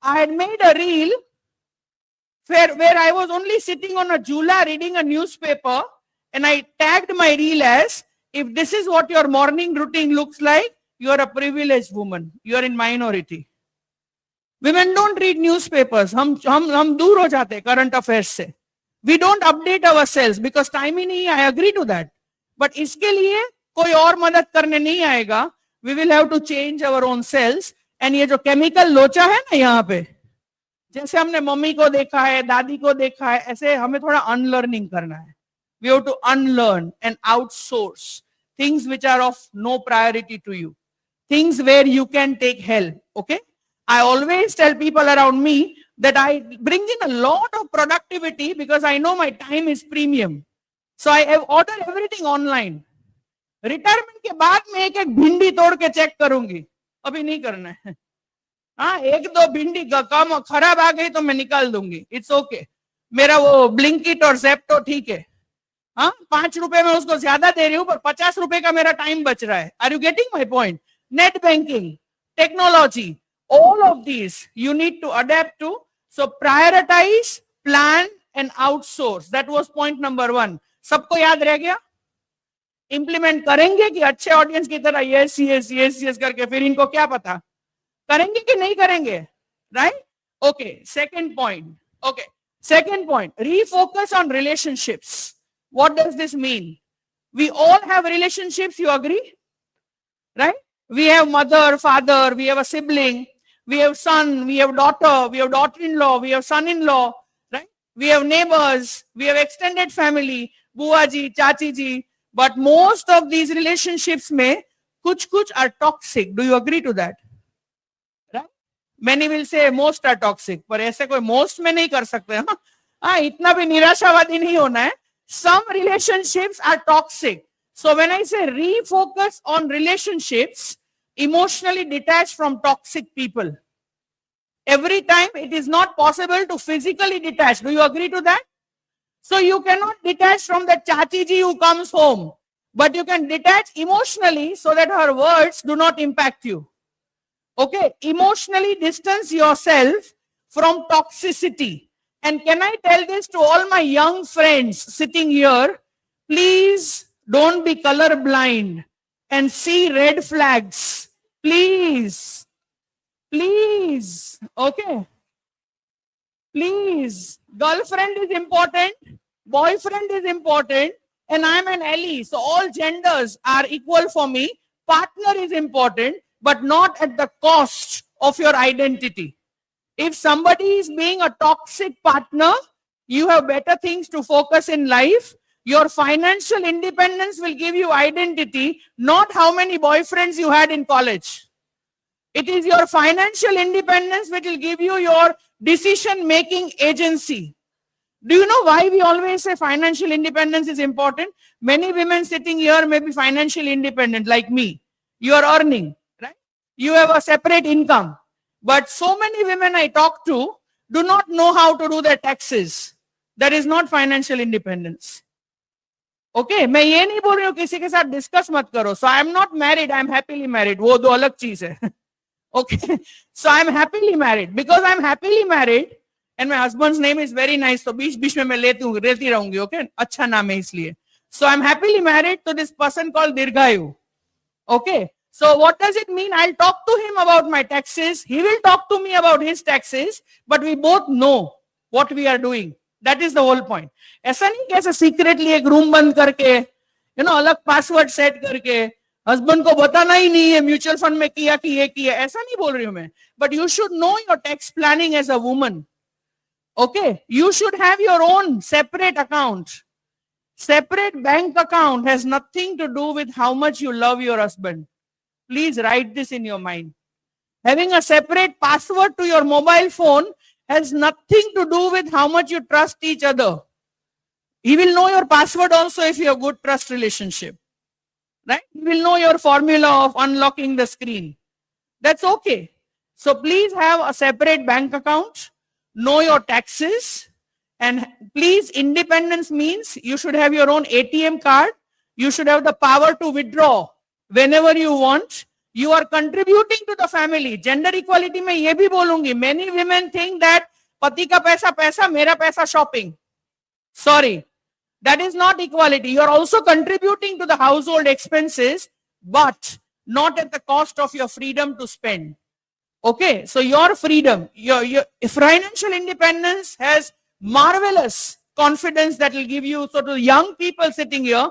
I had made a reel where I was only sitting on a jula reading a newspaper, and I tagged my reel as, if this is what your morning routine looks like, you are a privileged woman, you are in minority. Women don't read newspapers. हम दूर हो जाते current affairs से. We don't update ourselves because time ही नहीं. I agree to that. But इसके लिए कोई और मदद करने नहीं आएगा. We will have to change our own selves. And ये जो chemical लोचा है ना यहाँ पे, जैसे हमने मम्मी को देखा है, दादी को देखा है, ऐसे हमें थोड़ा unlearning करना है. We have to unlearn and outsource things which are of no priority to you. Things where you can take help. Okay? I always tell people around me that I bring in a lot of productivity because I know my time is premium. So I have ordered everything online. Retirement के बाद मैं एक भिंडी तोड़ के check करूंगी. अभी नहीं करना है. हाँ, एक दो भिंडी कम खराब आ गई तो मैं निकाल दूंगी. It's okay. मेरा वो Blinkit और Zepto ठीक है. हाँ, 5 रुपए में उसको ज्यादा दे रही हूँ पर 50 रुपए का मेरा टाइम बच रहा है. Are you getting my point? Net banking, technology, all of these you need to adapt to. So prioritize, plan and outsource. That was point number 1. सबको याद रह गया? Implement करेंगे कि अच्छे ऑडियंस की तरह yes yes yes yes करके फिर इनको क्या पता? करेंगे कि नहीं करेंगे? Right? Okay. Second point. Okay. Second point. Refocus on relationships. What does this mean? We all have relationships. You agree? Right? We have mother, father, we have a sibling, we have son, we have daughter, we have daughter-in-law, we have son-in-law, right? We have neighbors, we have extended family, बुआ जी, चाची जी. But most of these relationships में कुछ are toxic. Do you agree to that? Right? Many will say most are toxic. पर ऐसे कोई most में नहीं कर सकते. हाँ, इतना भी निराशावादी नहीं होना है. Some relationships are toxic. So when I say refocus on relationships, emotionally detach from toxic people. Every time it is not possible to physically detach. Do you agree to that? So you cannot detach from the chachi ji who comes home, but you can detach emotionally so that her words do not impact you. Okay, emotionally distance yourself from toxicity. And can I tell this to all my young friends sitting here? Please don't be colorblind and see red flags. Please. Please. Okay. Please. Girlfriend is important. Boyfriend is important. And I'm an ally. So all genders are equal for me. Partner is important, but not at the cost of your identity. If somebody is being a toxic partner, you have better things to focus in life. Your financial independence will give you identity, not how many boyfriends you had in college. It is your financial independence which will give you your decision-making agency. Do you know why we always say financial independence is important? Many women sitting here may be financially independent like me. You are earning, right? You have a separate income. But so many women I talk to do not know how to do their taxes. That is not financial independence. Okay, मैं ये नहीं बोल रही हूँ किसी के साथ discuss मत करो. So I am not married, I am happily married. वो दो अलग चीज है. Okay, so I am happily married. Because I am happily married and my husband's name is very nice, तो बीच बीच में मैं लेती रहूंगी. Okay, अच्छा नाम है इसलिए. So I am happily married to this person called Dirghayu. Okay, so what does it mean? I'll talk to him about my taxes. He will talk to me about his taxes, but we both know what we are doing. That is the whole point. ऐसा नहीं कैसे secretly एक room बंद करके, अलग password set करके, husband को बताना ही नहीं है म्यूचुअल फंड में किया कि ये किया, ऐसा नहीं बोल रही हूं मैं. But you should know your tax planning as a woman. Okay, you should have your own separate account. Separate bank account has nothing to do with how much you love your husband. Please write this in your mind. Having a separate password to your mobile phone has nothing to do with how much you trust each other. He will know your password also if you have good trust relationship. Right? He will know your formula of unlocking the screen. That's okay. So please have a separate bank account. Know your taxes. And please, independence means you should have your own ATM card. You should have the power to withdraw whenever you want. You are contributing to the family. Gender equality में ये भी बोलूंगी. Many women think that पति का पैसा पैसा, मेरा पैसा shopping. Sorry, that is not equality. You are also contributing to the household expenses, but not at the cost of your freedom to spend. Okay, so your freedom, your financial independence has marvelous confidence that will give you. So to young people sitting here,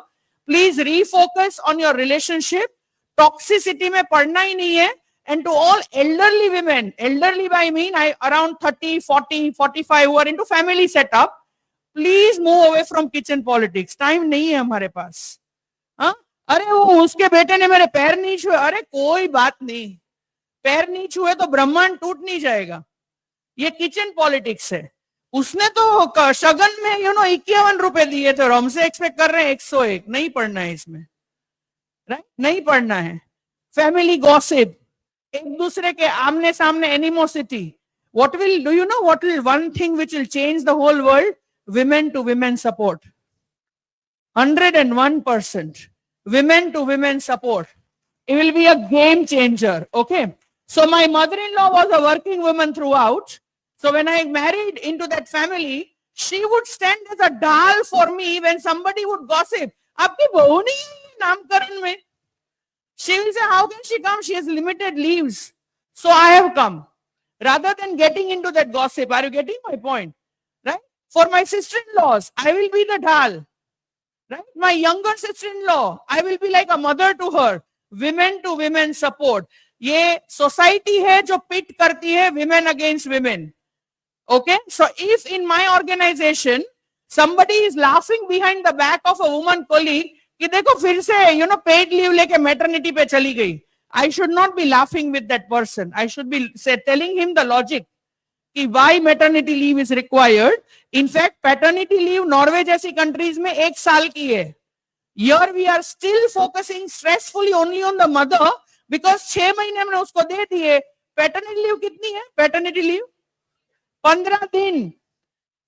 please refocus on your relationship. Toxicity में पढ़ना ही नहीं है. And to all elderly women, elderly by I mean around 30, 40, 45 who are into family setup, please move away from kitchen politics. Time नहीं है हमारे पास. हाँ? अरे वो उसके बेटे ने मेरे पैर नहीं छुए. अरे कोई बात नहीं. पैर नहीं छुए तो ब्रह्मांड टूट नहीं जाएगा. ये किचन पॉलिटिक्स है. उसने तो शगन में 51 रुपए दिए थे और हमसे एक्सपेक्ट कर रहे हैं 101. नहीं पढ़ना है इसमें. राइट? नहीं पढ़ना है. फैमिली गॉसिप, एक दूसरे के आमने सामने animosity. What will, do you know what will one thing which will change the whole world? Women to women support. 101%. Women to women support. It will be a game changer. Okay. So my mother-in-law was a working woman throughout. So when I married into that family, she would stand as a doll for me when somebody would gossip. आपकी बहू नहीं है नामकरण में. She will say, how can she come? She has limited leaves. So I have come. Rather than getting into that gossip. Are you getting my point? Right? For my sister-in-laws, I will be the doll. Right? My younger sister-in-law, I will be like a mother to her. Women to women support. ये society है जो pit करती है women against women. Okay? So if in my organization, somebody is laughing behind the back of a woman colleague, कि देखो फिर से paid leave लेके maternity पे चली गई. I should not be laughing with that person. I should be telling him the logic कि why maternity leave is required. In fact, paternity leave Norway जैसी countries में 1 साल की है. Here we are still focusing stressfully only on the mother because 6 महीने हमने उसको दे दिए. Paternity leave कितनी है? Paternity leave 15 दिन.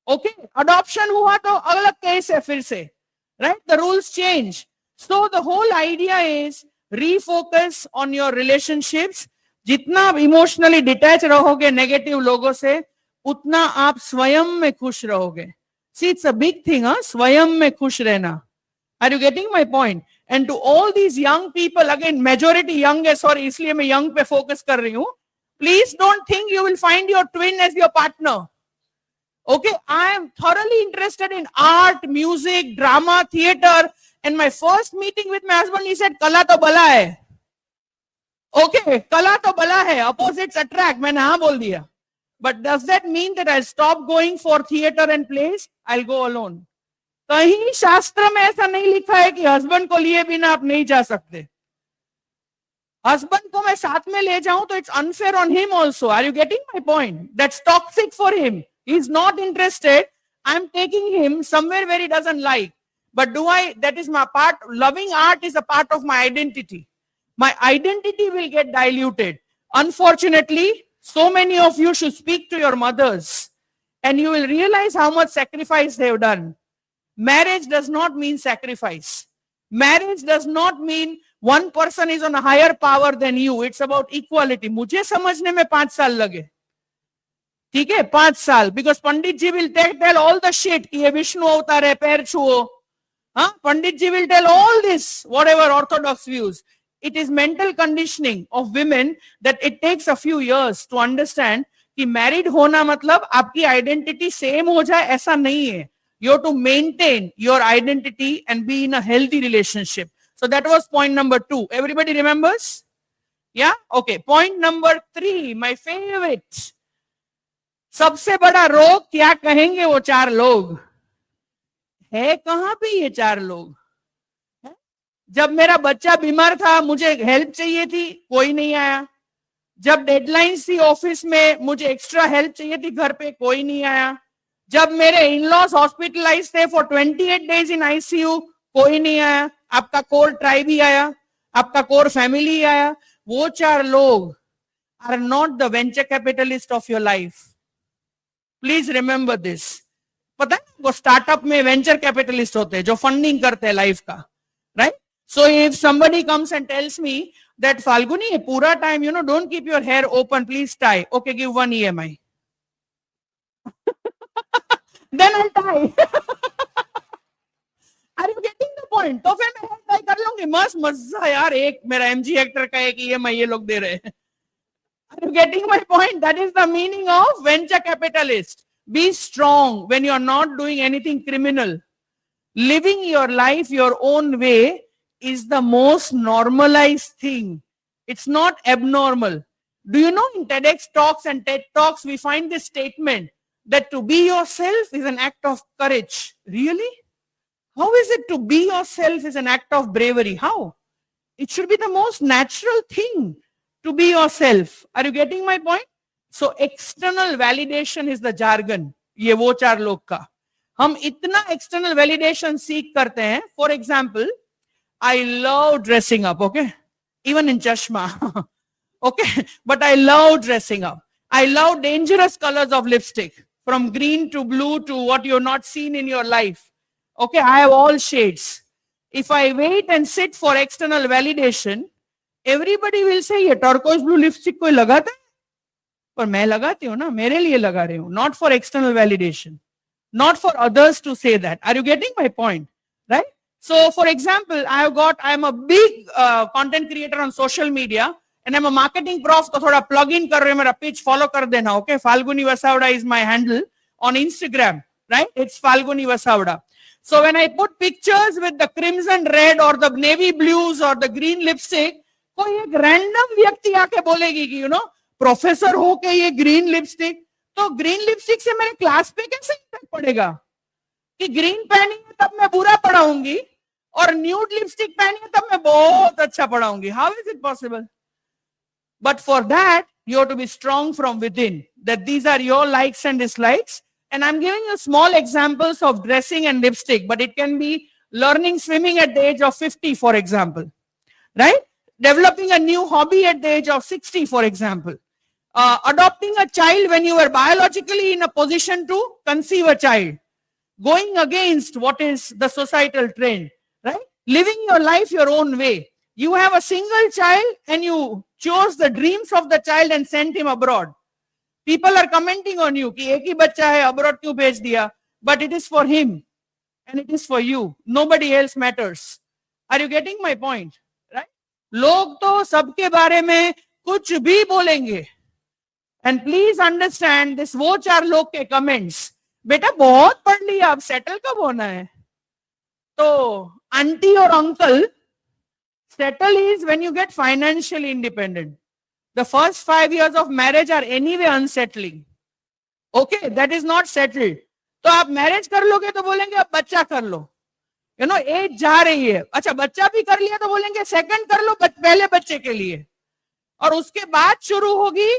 Okay, adoption हुआ तो अलग केस है फिर से. Right? The rules change. So the whole idea is refocus on your relationships. जितना आप इमोशनली डिटैच रहोगे नेगेटिव लोगों से, उतना आप स्वयं में खुश रहोगे. See, it's a big thing, huh? स्वयं में खुश रहना. Are you getting my point? And to all these young people, again, majority young है, sorry, इसलिए मैं young पे focus कर रही हूँ. Please don't think you will find your twin as your partner. Okay, I am thoroughly interested in art, music, drama, theater. And my first meeting with my husband, he said, "Kala to bala hai." Okay, kala to bala hai. Opposites attract. मैंने हाँ बोल दिया. But does that mean that I'll stop going for theater and plays? I'll go alone. कहीं शास्त्र में ऐसा नहीं लिखा है कि हस्बैंड को लिए बिना आप नहीं जा सकते. हस्बैंड को मैं साथ में ले जाऊं तो it's unfair on him also. Are you getting my point? That's toxic for him. He's not interested. I'm taking him somewhere where he doesn't like. But that is my part. Loving art is a part of my identity. My identity will get diluted. Unfortunately, so many of you should speak to your mothers and you will realize how much sacrifice they have done. Marriage does not mean sacrifice. Marriage does not mean one person is on a higher power than you. It's about equality. मुझे समझने में 5 साल लगे, ठीक है, 5 साल, because Pandit ji will tell all the shit कि ये विष्णु अवतार है, पैर छुओ, हाँ, पंडित जी will tell all this, whatever orthodox views. It is mental conditioning of women that it takes a few years to understand कि married होना मतलब आपकी identity same हो जाए, ऐसा नहीं है. You have to maintain your identity and be in a healthy relationship. So that was point number 2. Everybody remembers? Yeah? Okay. Point number 3, my favorite. सबसे बड़ा रोग क्या कहेंगे वो 4 लोग? है कहां पे ये 4 लोग? जब मेरा बच्चा बीमार था, मुझे हेल्प चाहिए थी, कोई नहीं आया. जब डेडलाइंस थी ऑफिस में, मुझे एक्स्ट्रा हेल्प चाहिए थी, घर पे कोई नहीं आया. जब मेरे इन-लॉज हॉस्पिटलाइज थे फॉर 28 डेज इन आईसीयू, कोई नहीं आया. आपका कोर ट्राइब ही आया, आपका कोर फैमिली ही आया. वो 4 लोग are not the venture capitalist of your life. Please remember this. पता है वो स्टार्टअप में वेंचर कैपिटलिस्ट होते हैं जो फंडिंग करते हैं लाइफ का, right? So if somebody comes and tells me that Falguni ये पूरा time don't keep your hair open, please tie. Okay, give 1 EMI. Then I'll tie. Are you getting the point? तो फिर मैं हेयर टाई कर लूंगी. मस्त मजा यार, एक मेरा MG एक्टर का एक EMI ये लोग दे रहे हैं. Are you getting my point? That is the meaning of venture capitalist. Be strong when you are not doing anything criminal. Living your life your own way is the most normalized thing. It's not abnormal. Do you know in TEDx talks and TED talks we find this statement that to be yourself is an act of courage. Really? How is it to be yourself is an act of bravery? How? It should be the most natural thing to be yourself. Are you getting my point? So external validation is the jargon. ये वो 4 लोग का. हम इतना external validation seek करते हैं. For example, I love dressing up, okay? Even in chashma. Okay? But I love dressing up. I love dangerous colors of lipstick. From green to blue to what you've not seen in your life. Okay, I have all shades. If I wait and sit for external validation, everybody will say, ये turquoise blue lipstick कोई लगाता है? पर मैं लगाती हूँ ना, मेरे लिए लगा रही हूँ. Not for external validation. Not for others to say that. Are you getting my point? Right? So, for example, I'm a big content creator on social media. And I'm a marketing prof, तो थोड़ा plug in कर रहे हैं, मेरा pitch follow कर देना, okay? Falguni Vasavada is my handle on Instagram, right? It's Falguni Vasavada. So when I put pictures with the crimson red or the navy blues or the green lipstick, कोई एक random व्यक्ति आके बोलेगी कि professor हो के ये green lipstick, तो ग्रीन लिपस्टिक से मेरे क्लास पे कैसे इम्पैक्ट पड़ेगा? कि ग्रीन पहनी है तब मैं बुरा पढ़ाऊंगी और न्यूड लिपस्टिक पहनी है तब मैं बहुत अच्छा पढ़ाऊंगी. How is it possible? But for that, you have to be strong from within, that these are your likes and dislikes. And I'm giving you small examples of dressing and lipstick, but it can be learning swimming at the age of 50, for example, right? Developing a new hobby at the age of 60, for example. Adopting a child when you were biologically in a position to conceive a child. Going against what is the societal trend, right? Living your life your own way. You have a single child and you chose the dreams of the child and sent him abroad. People are commenting on you कि एक ही बच्चा है, abroad क्यों भेज दिया? But it is for him and it is for you. Nobody else matters. Are you getting my point? Right? लोग तो सबके बारे में कुछ भी बोलेंगे. And please understand this वो 4 लोग के comments. बेटा बहुत पढ़ लिया, अब settle कब होना है? तो auntie और uncle, settle is when you get financially independent. The first 5 years of marriage are anyway unsettling. Okay, that is not settled. तो आप मैरिज कर लोगे तो बोलेंगे अब बच्चा कर लो. एज जा रही है. अच्छा बच्चा भी कर लिया तो बोलेंगे सेकंड कर लो पहले बच्चे के लिए. और उसके बाद शुरू होगी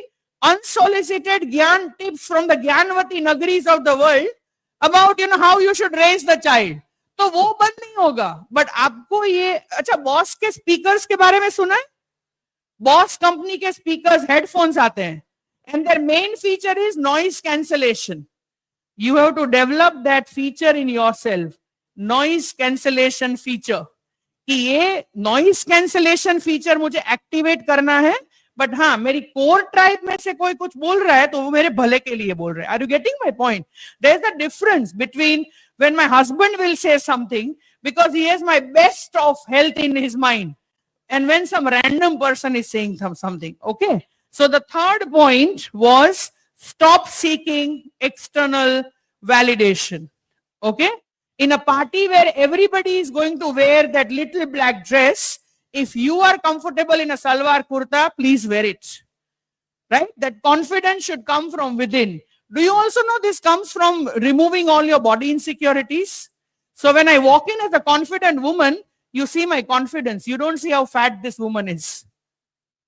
unsolicited gyaan tips from the ज्ञानवती नगरीज of the world about how you should raise the child. तो वो बंद नहीं होगा. बट आपको ये अच्छा बॉस के स्पीकर्स के बारे में सुना है? बॉस कंपनी के स्पीकर्स हेडफोन्स आते हैं and their main feature is noise cancellation. You have to develop that feature in yourself, noise cancellation feature. कि ये नॉइस कैंसलेशन फीचर मुझे एक्टिवेट करना है, बट हाँ मेरी कोर ट्राइब में से कोई कुछ बोल रहा है तो वो मेरे भले के लिए बोल रहे हैं. Are you getting my point? There is a difference between when my husband will say something because he has my best of health in his mind and when some random person is saying something. Okay, so the third point was stop seeking external validation. Okay, in a party where everybody is going to wear that little black dress, if you are comfortable in a salwar kurta, please wear it. Right? That confidence should come from within. Do you also know this comes from removing all your body insecurities? So when I walk in as a confident woman, you see my confidence. You don't see how fat this woman is.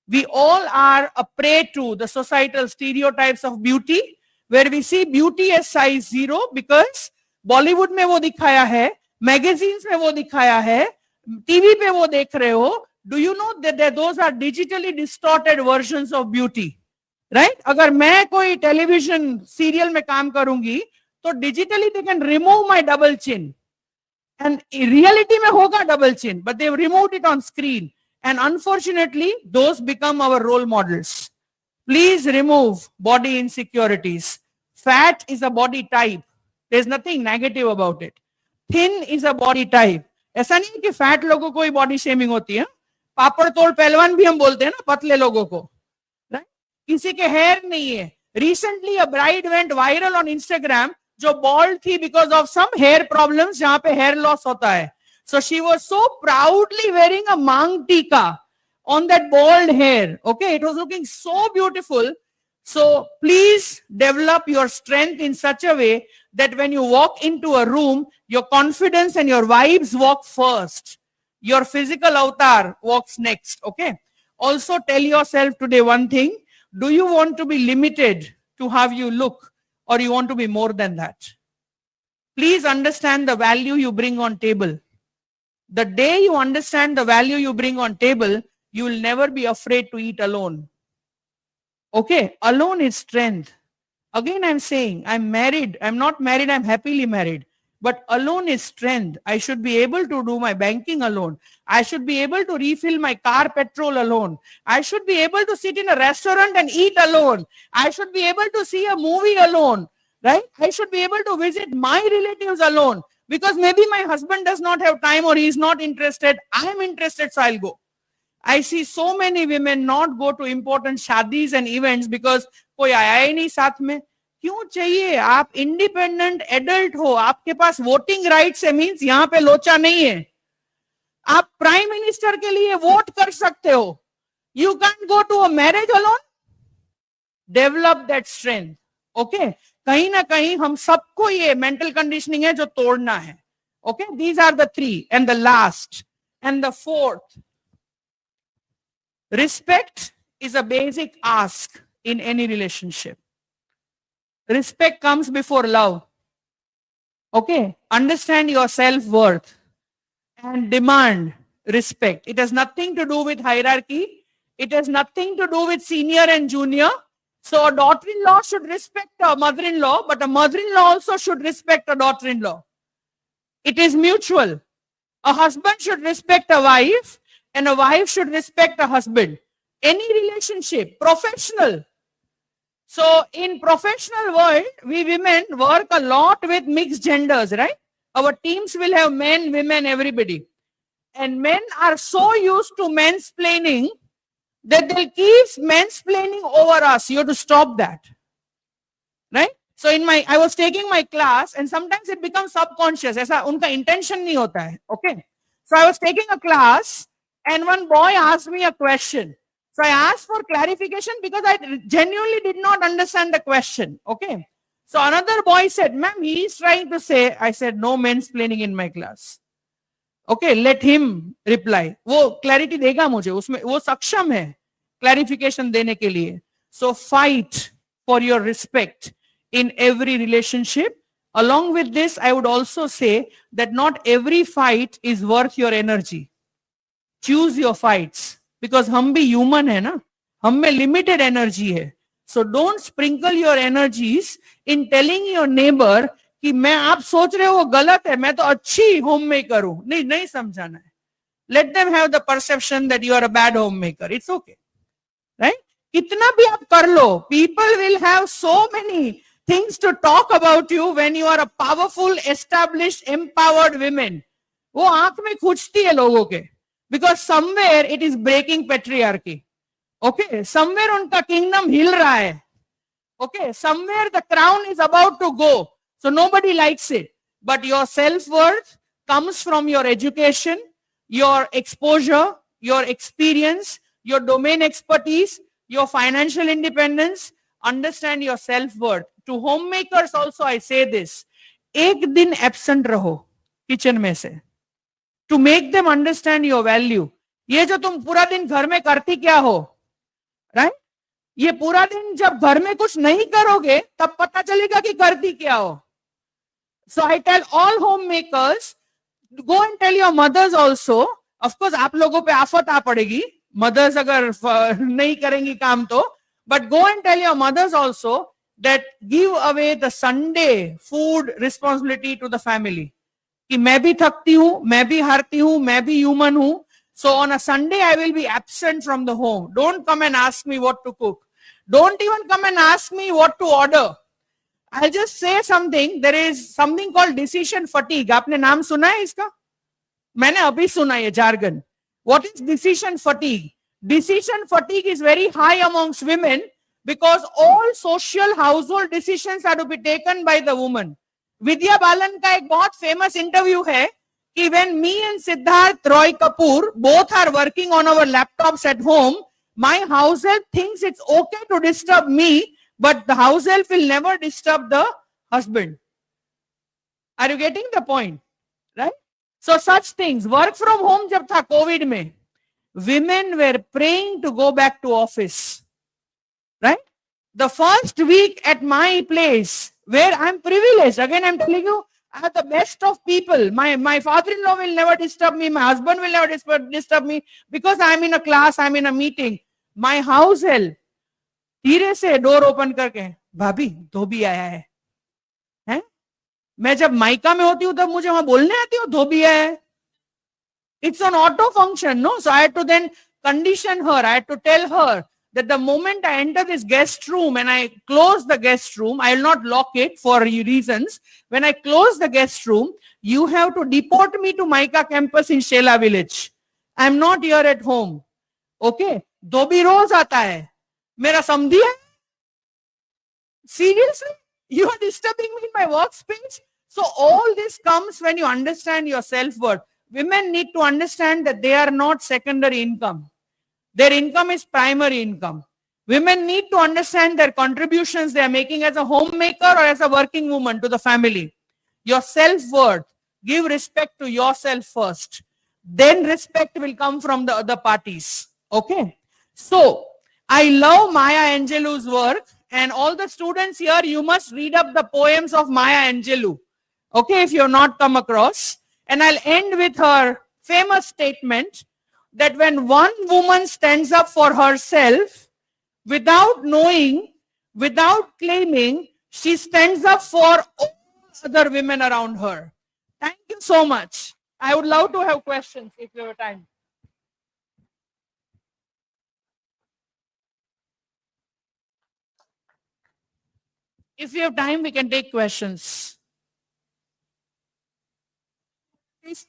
We all are a prey to the societal stereotypes of beauty, where we see beauty as size 0 because Bollywood में वो दिखाया है, magazines में वो दिखाया है, TV पे वो देख रहे हो. Do you know that those are digitally distorted versions of beauty? Right? अगर मैं कोई television serial में काम करूंगी, तो digitally they can remove my double chin. And in reality में होगा double chin, but they've removed it on screen. And unfortunately, those become our role models. Please remove body insecurities. Fat is a body type. There's nothing negative about it. Thin is a body type. ऐसा नहीं है कि fat लोगों को ही body shaming होती है. पापड़ तोड़ पहलवान भी हम बोलते हैं ना पतले लोगों को. Right? किसी के hair नहीं है. Recently, a bride went viral on Instagram जो bald थी because of some hair problems जहाँ पे hair loss होता है. So she was so proudly wearing a mang tika on that bald hair. Okay, it was looking so beautiful. So please develop your strength in such a way that when you walk into a room, your confidence and your vibes walk first. Your physical avatar walks next. Okay. Also tell yourself today one thing. Do you want to be limited to how you look, or you want to be more than that? Please understand the value you bring on table. The day you understand the value you bring on table, you will never be afraid to eat alone. Okay, alone is strength. Again, I'm saying, I'm married. I'm not married, I'm happily married. But alone is strength. I should be able to do my banking alone. I should be able to refill my car petrol alone. I should be able to sit in a restaurant and eat alone. I should be able to see a movie alone. Right? I should be able to visit my relatives alone. Because maybe my husband does not have time or he is not interested. I am interested, so I'll go. I see so many women not go to important shadis and events because कोई आया ही नहीं साथ में. क्यों चाहिए? आप independent adult हो, आपके पास वोटिंग राइट्स है, मींस यहाँ पे लोचा नहीं है. आप प्राइम मिनिस्टर के लिए वोट कर सकते हो. You can't go to a marriage alone. Develop that strength. Okay? कहीं ना कहीं हम सबको ये मेंटल कंडीशनिंग है जो तोड़ना है. Okay? These are the 3 and the last and the 4th. Respect is a basic ask in any relationship. Respect comes before love. Okay? Understand your self-worth and demand respect. It has nothing to do with hierarchy. It has nothing to do with senior and junior. So a daughter-in-law should respect a mother-in-law, but a mother-in-law also should respect a daughter-in-law. It is mutual. A husband should respect a wife, and a wife should respect a husband. Any relationship, professional. So in professional world, we women work a lot with mixed genders, right? Our teams will have men, women, everybody. And men are so used to mansplaining that they'll keep mansplaining over us. You have to stop that. Right? So I was taking my class and sometimes it becomes subconscious. ऐसा उनका intention नहीं होता है. Okay? So I was taking a class and one boy asked me a question. So I asked for clarification because I genuinely did not understand the question. Okay? So another boy said, ma'am, he is trying to say, I said, no mansplaining in my class. Okay, let him reply. वो clarity देगा मुझे, उसमें वो सक्षम है clarification देने के लिए. So fight for your respect in every relationship. Along with this, I would also say that not every fight is worth your energy. Choose your fights because हम भी human है ना, हम में limited energy है. So don't sprinkle your energies in telling your neighbor कि मैं आप सोच रहे हो वो गलत है, मैं तो अच्छी homemaker हूं. नहीं नहीं समझाना है. Let them have the perception that you are a bad homemaker. It's okay. Right? कितना भी आप कर लो, people will have so many things to talk about you when you are a powerful, established, empowered women. वो आंख में खुजती है लोगों के, because somewhere it is breaking patriarchy. Okay, somewhere उनका kingdom हिल रहा है. Okay, somewhere the crown is about to go. So nobody likes it. But your self-worth comes from your education, your exposure, your experience, your domain expertise, your financial independence. Understand your self-worth. To homemakers also I say this. एक दिन absent रहो kitchen में से. To make them understand your value. ये जो तुम पूरा दिन घर में करती क्या हो? Right? ये पूरा दिन जब घर में कुछ नहीं करोगे तब पता चलेगा कि करती क्या हो. So I tell all homemakers, go and tell your mothers also. Of course आप लोगों पे आफत आ पड़ेगी, mothers अगर नहीं करेंगी काम तो, but go and tell your mothers also that give away the Sunday food responsibility to the family. कि मैं भी थकती हूँ, मैं भी हारती हूँ, मैं भी human हूँ. So on a Sunday I will be absent from the home. Don't come and ask me what to cook. Don't even come and ask me what to order. I'll just say something. There is something called decision fatigue. आपने नाम सुना है इसका? मैंने अभी सुना ये jargon. What is decision fatigue? Decision fatigue is very high amongst women because all social household decisions are to be taken by the woman. Vidya Balan का एक बहुत famous interview है कि when me and Siddharth Roy Kapoor both are working on our laptops at home, my house help thinks it's okay to disturb me, but the house help will never disturb the husband. Are you getting the point? Right? So such things. Work from home जब था COVID में, women were praying to go back to office. Right? The first week at my place, where I'm privileged, again I'm telling you, I have the best of people. My father-in-law will never disturb me. My husband will never disturb me because I'm in a class, I'm in a meeting. My house help धीरे से door open करके, भाभी धोबी आया है. हैं? मैं जब mica में होती हूँ तब मुझे वहां बोलने आती हूँ धोबी आया है. It's an auto function, no? So I had to then condition her. I had to tell her that the moment I enter this guest room and I close the guest room, I will not lock it for reasons. When I close the guest room, you have to deport me to Mica campus in Shela village. I'm not here at home. Okay? धोबी रोज आता है. मेरा समझी है? Seriously? You are disturbing me in my workspace? So all this comes when you understand your self-worth. Women need to understand that they are not secondary income. Their income is primary income. Women need to understand their contributions they are making as a homemaker or as a working woman to the family. Your self-worth. Give respect to yourself first. Then respect will come from the other parties. Okay? So, I love Maya Angelou's work, and all the students here, you must read up the poems of Maya Angelou. Okay, if you have not come across. And I'll end with her famous statement that when one woman stands up for herself, without knowing, without claiming, she stands up for all other women around her. Thank you so much. I would love to have questions if you have time. If you have time, we can take questions. Please.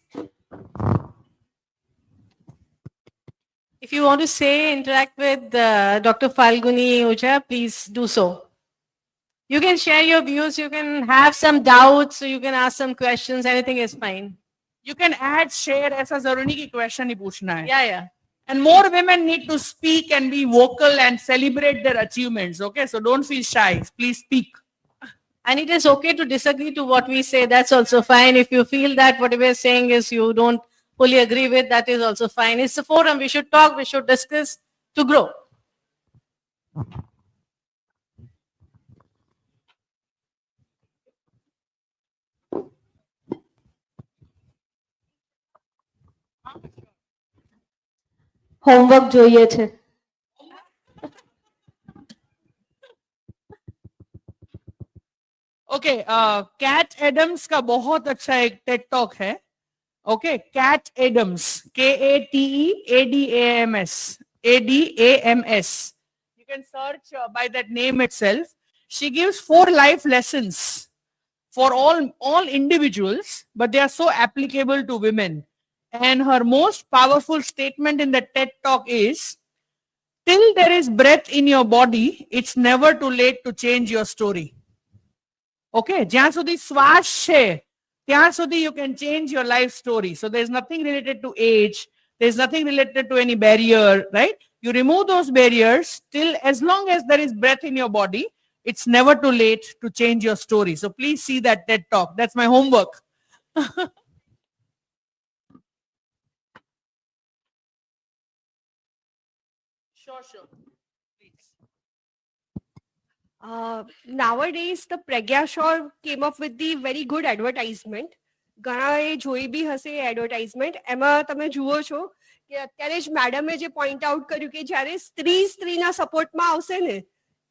If you want to say, interact with Dr. Falguni Ahuja, please do so. You can share your views, you can have some doubts, you can ask some questions, anything is fine. You can add, share, ऐसा जरूरी नहीं कि question ही पूछना है. Yeah. And more women need to speak and be vocal and celebrate their achievements. Okay, so don't feel shy. Please speak. And it is okay to disagree to what we say. That's also fine. If you feel that what we're saying is you don't fully agree with, that is also fine. It's a forum. We should talk. We should discuss to grow. Homework જોઈએ છે. Kate Adams का बहुत अच्छा एक TED talk है. Okay, Kate Adams, KATEADAMS, ADAMS. You can search by that name itself. She gives 4 life lessons for all individuals, but they are so applicable to women. And her most powerful statement in the TED talk is, till there is breath in your body, it's never too late to change your story. Okay, જ્યાં સુધી શ્વાસ છે ત્યાં સુધી you can change your life story. So there's nothing related to age, there's nothing related to any barrier, right? You remove those barriers, till as long as there is breath in your body, it's never too late to change your story. So please see that TED talk. That's my homework. Sure. Please. Nowadays, the Pragya Shaw came up with the very good advertisement. ઘણાએ જોઈ બી હશે advertisement. એમાં તમે જુઓ છો કે અત્યારે જ મેડમે જે પોઈન્ટ આઉટ કર્યું કે જ્યારે સ્ત્રી સ્ત્રીના સપોર્ટમાં આવશે ને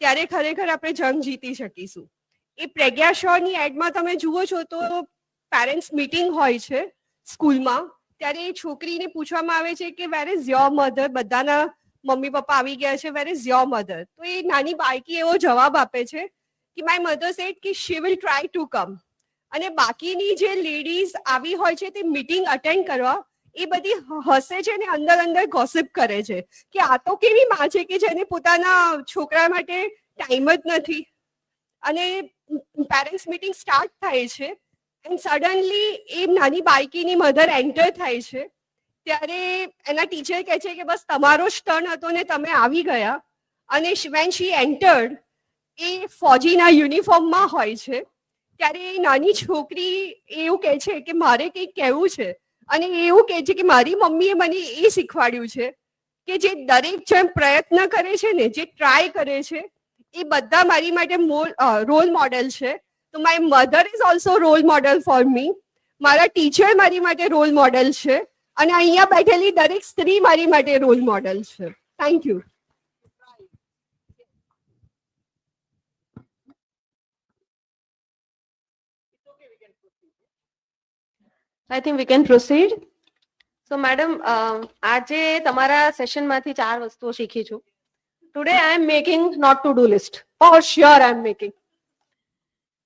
ત્યારે ખરેખર આપણે જંગ જીતી શકીશું. એ પ્રજ્ઞા શોની એડમાં તમે જુઓ છો તો પેરેન્ટ્સ મીટિંગ હોય છે સ્કૂલમાં, ત્યારે એ છોકરીને પૂછવામાં આવે છે કે વેર ઇઝ યોર મધર, બધાના મમ્મી પપ્પા આવી ગયા છે, વેર ઇઝ યોર મધર? તો એ નાની બાળકી એવો જવાબ આપે છે કે માય મધર સેડ કે she will try to come. અને બાકીની જે લેડીઝ આવી હોય છે તે મીટિંગ અટેન્ડ કરવા એ બધી હસે છે ને અંદર અંદર ગોસિપ કરે છે કે આ તો કેવી માં છે કે જેને પોતાના છોકરા માટે ટાઈમ જ નથી. અને પેરેન્ટ્સ મીટિંગ સ્ટાર્ટ થાય છે એન્ડ સડનલી એ નાની બાળકીની મધર એન્ટર થાય છે ત્યારે એના ટીચર કહે છે કે બસ તમારો જ ટર્ન હતો ને તમે આવી ગયા. અને વેન શી એન્ટર્ડ એ ફોજીના યુનિફોર્મમાં હોય છે ત્યારે એ નાની છોકરી એવું કહે છે કે મારે કંઈક કહેવું છે. અને એવું કહે છે કે મારી મમ્મીએ મને એ શીખવાડ્યું છે કે જે દરેક જણ પ્રયત્ન કરે છે ને, જે ટ્રાય કરે છે એ બધા મારી માટે રોલ મોડેલ છે. તો my mother is also role model for me. મારા ટીચર મારી માટે રોલ મોડેલ છે અને અહીંયા બેઠેલી દરેક સ્ત્રી મારી માટે રોલ મોડેલ છે. Thank you. I think we can proceed. So, madam, આજે તમારા સેશનમાંથી 4 વસ્તુઓ શીખી છું. Today I am making not to do list. For sure I am making.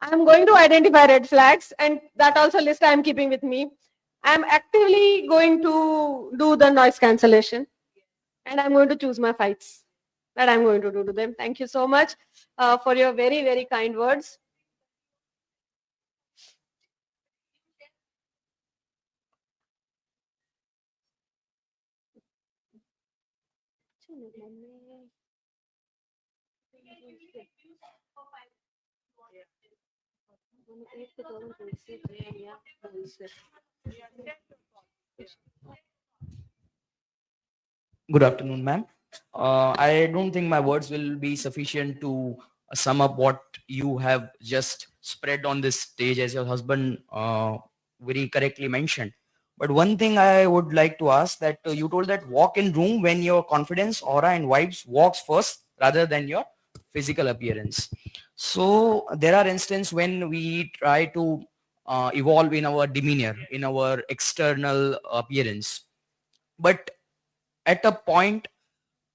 I am going to identify red flags and that also list I am keeping with me. I am actively going to do the noise cancellation and I am going to choose my fights that I am going to do to them. Thank you so much for your very, very kind words. Good afternoon, ma'am. I don't think my words will be sufficient to sum up what you have just spread on this stage, as your husband very correctly mentioned. But one thing I would like to ask, that you told that walk in room when your confidence, aura and vibes walks first rather than your physical appearance. So there are instances when we try to evolve in our demeanor, in our external appearance. But at a point,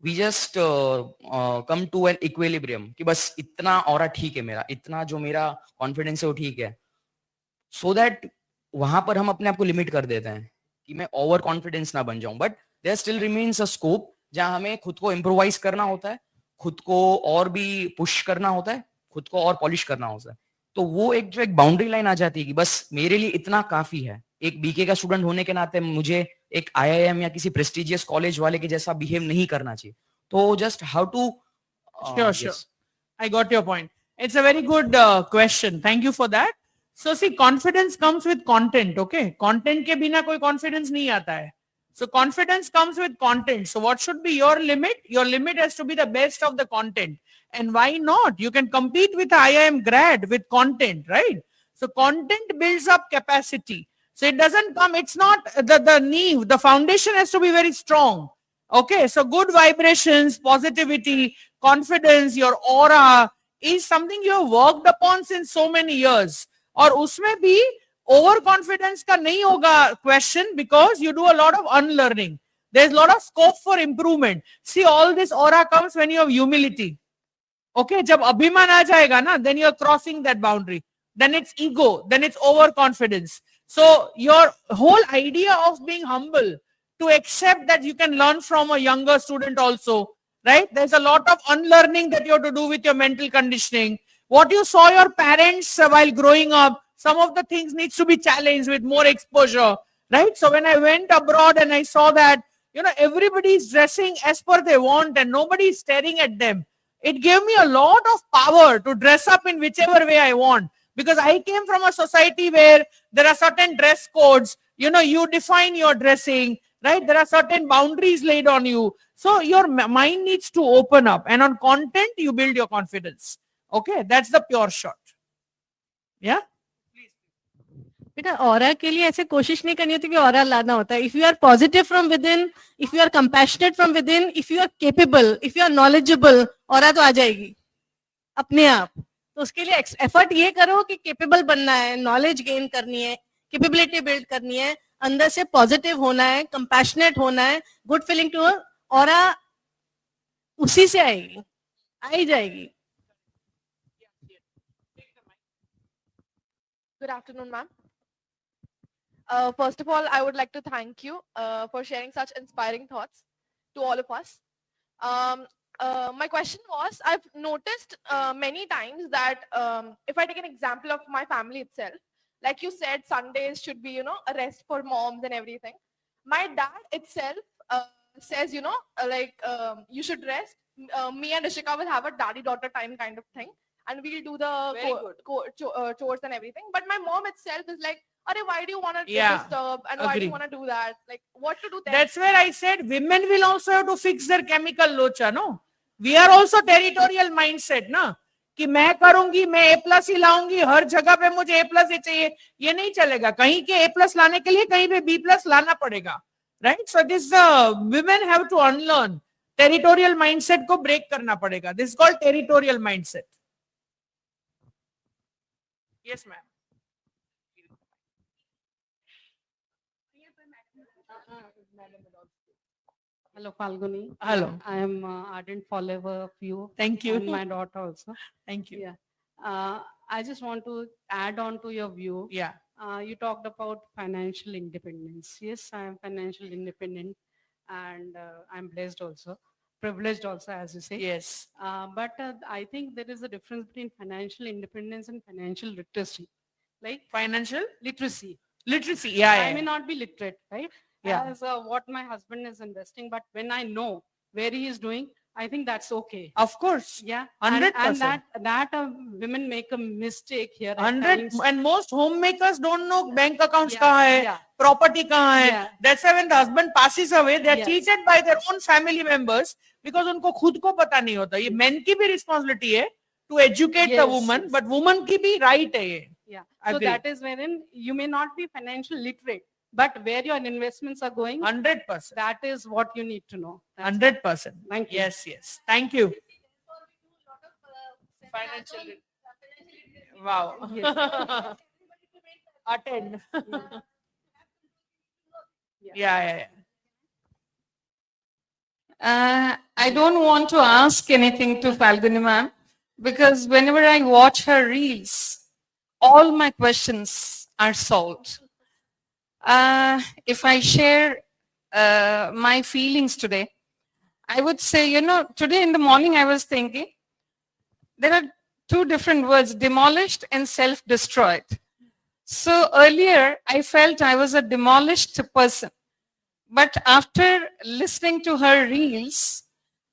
we just come to an equilibrium कि बस इतना aura ठीक है मेरा, इतना जो मेरा confidence है वो ठीक है. So that वहां पर हम अपने आप को लिमिट कर देते हैं कि मैं ओवर कॉन्फिडेंस ना बन जाऊं. But there still remains a scope जहां हमें खुद को इम्प्रोवाइज करना होता है, खुद को और भी पुश करना होता है, खुद को और पॉलिश करना होता है. तो वो एक जो एक बाउंड्री लाइन आ जाती है कि बस मेरे लिए इतना काफी है. एक बीके का स्टूडेंट होने के नाते मुझे एक IIM या किसी प्रेस्टिजियस कॉलेज वाले के जैसा बिहेव नहीं करना चाहिए. तो just how to Sure. I got your point. It's a very good question. Thank you for that. So see, confidence comes with content, okay? Content के बिना कोई confidence नहीं आता है. So confidence comes with content. So what should be your limit? Your limit has to be the best of the content. And why not? You can compete with IIM grad with content, right? So content builds up capacity. So it doesn't come, it's not the knee, the foundation has to be very strong. Okay, so good vibrations, positivity, confidence, your aura, is something you have worked upon since so many years. और उसमें भी overconfidence का नहीं होगा question because you do a lot of unlearning. There's a lot of scope for improvement. See, all this aura comes when you have humility. Okay, जब अभिमान आ जाएगा ना, then you're crossing that boundary. Then it's ego, then it's overconfidence. So your whole idea of being humble, to accept that you can learn from a younger student also, right? There's a lot of unlearning that you have to do with your mental conditioning. What you saw your parents while growing up, some of the things needs to be challenged with more exposure, right? So when I went abroad and I saw that, everybody is dressing as per they want and nobody is staring at them. It gave me a lot of power to dress up in whichever way I want. Because I came from a society where there are certain dress codes, you define your dressing, right? There are certain boundaries laid on you. So your mind needs to open up, and on content, you build your confidence. Okay, that's the pure shot. Yeah? बेटा aura के लिए ऐसे कोशिश नहीं करनी होती कि aura लाना होता है. If you are positive from within, if you are compassionate from within, if you are capable, if you are knowledgeable, aura तो आ जाएगी अपने आप. तो उसके लिए एफर्ट ये करो कि केपेबल बनना है, नॉलेज गेन करनी है, कैपेबिलिटी बिल्ड करनी है, अंदर से पॉजिटिव होना है, कंपैशनेट होना है, गुड फीलिंग टू ऑरा उसी से आएगी, आ ही जाएगी. Good afternoon, ma'am. First of all, I would like to thank you for sharing such inspiring thoughts to all of us. My question was, I've noticed many times that if I take an example of my family itself, like you said, Sundays should be, a rest for moms and everything. My dad itself says, you should rest. Me and Rishika will have a daddy-daughter time kind of thing. And we'll do the chores and everything. But my mom itself is like, Arey, why do you want to disturb? And why do you want to do that? Like, what to do then? That's where I said women will also have to fix their chemical locha, no? We are also territorial mindset, ना? कि मैं करूंगी, मैं A+ ही लाऊंगी, हर जगह पे मुझे A+ ही चाहिए, ये नहीं चलेगा. कहीं के A+ लाने के लिए कहीं पे B+ लाना पड़ेगा, right? So this women have to unlearn. Territorial mindset को break करना पड़ेगा. This is called territorial mindset. Yes, ma'am. Hello, Falguni. Hello. I am ardent follower of you. Thank you. And my daughter also. Thank you. Yeah. I just want to add on to your view. Yeah. You talked about financial independence. Yes, I am financially independent and I'm blessed also, privileged also, as you say. Yes. But I think there is a difference between financial independence and financial literacy. Like Financial literacy. literacy. Yeah. I yeah. may not be literate, right? Yeah. As what my husband is investing, but when I know where he is doing, I think that's okay. Of course. Yeah, 100%. And that women make a mistake here. at 100 times. and most homemakers don't know bank accounts Yeah, kahan hai, yeah. property kahan hai. Yeah. That's why when the husband passes away, they are Yes. cheated by their own family members because उनको खुद को पता नहीं होता. ये men की भी responsibility है to educate the Yes, woman, yes. but woman की भी right है ये. Yeah. So Agree. that is wherein you may not be financially literate, but where your investments are going, 100%. that is what you need to know. That's 100%. Thank you. Yes, yes. Thank you. Financial. Wow. Attend. Yeah. I don't want to ask anything to Falguni ma'am because whenever I watch her reels, all my questions are solved. If I share my feelings today, I would say, today in the morning I was thinking, there are two different words, demolished and self-destroyed. So earlier I felt I was a demolished person. But after listening to her reels,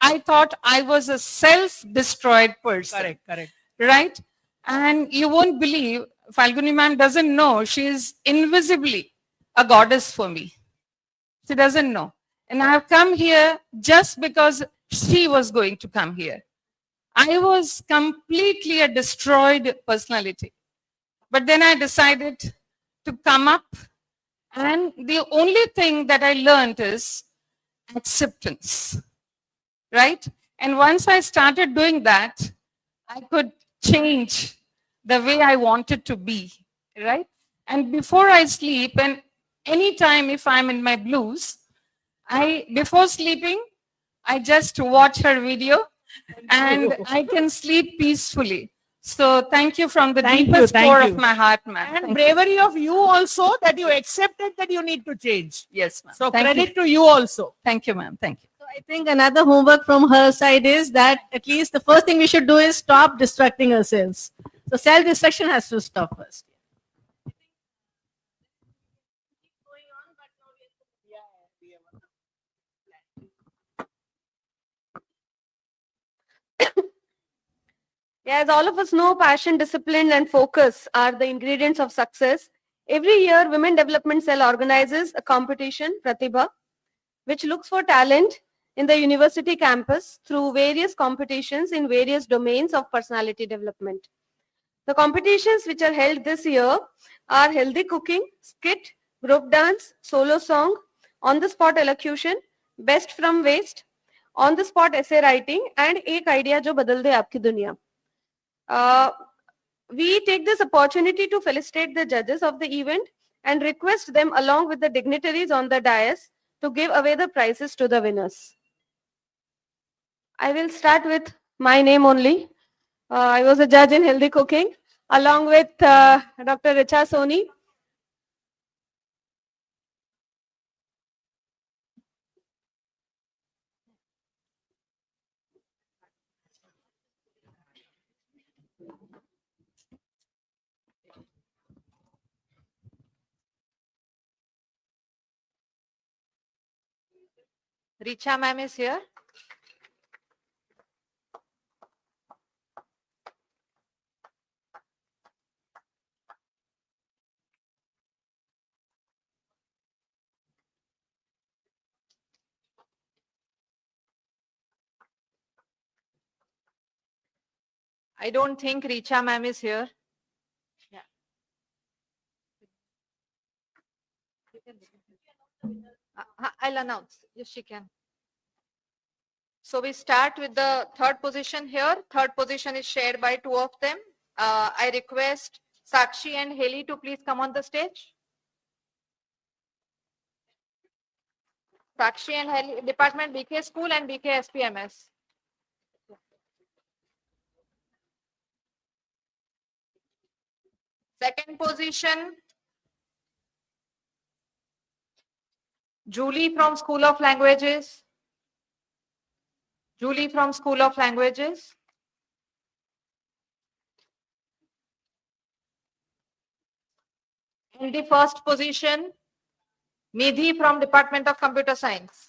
I thought I was a self-destroyed person. Correct. Right? And you won't believe, Falguni ma'am doesn't know, she is invisibly a goddess for me. She doesn't know. And I have come here just because she was going to come here. I was completely a destroyed personality. But then I decided to come up, and the only thing that I learned is acceptance, right? And once I started doing that, I could change the way I wanted to be, right? And before I sleep, and anytime if I'm in my blues, before sleeping, I just watch her video and I can sleep peacefully. So thank you from the Thank you, deepest thank core you. of my heart, ma'am. And Thank you. bravery of you also that you accepted that you need to change. Yes, ma'am. So Thank credit you. to you also. Thank you, ma'am. Thank you. So I think another homework from her side is that at least the first thing we should do is stop distracting ourselves. So self-destruction has to stop first. Yeah, as all of us know, passion, discipline, and focus are the ingredients of success. Every year, Women Development Cell organizes a competition, Pratibha, which looks for talent in the university campus through various competitions in various domains of personality development. The competitions which are held this year are healthy cooking, skit, group dance, solo song, on-the-spot elocution, best from waste, on-the-spot essay writing, and एक idea जो बदल दे आपकी दुनिया. We take this opportunity to felicitate the judges of the event and request them along with the dignitaries on the dais to give away the prizes to the winners. I will start with my name only. I was a judge in healthy cooking along with Dr. Richa Soni. Richa ma'am is here. I don't think Richa ma'am is here. I'll announce. Yes, she can. So we start with the third position here. Third position is shared by two of them. I request Sakshi and Haley to please come on the stage. Sakshi and Haley, Department BK School and BK SPMS. Second position, Julie from School of Languages. Julie from School of Languages. In the first position, Nidhi from Department of Computer Science.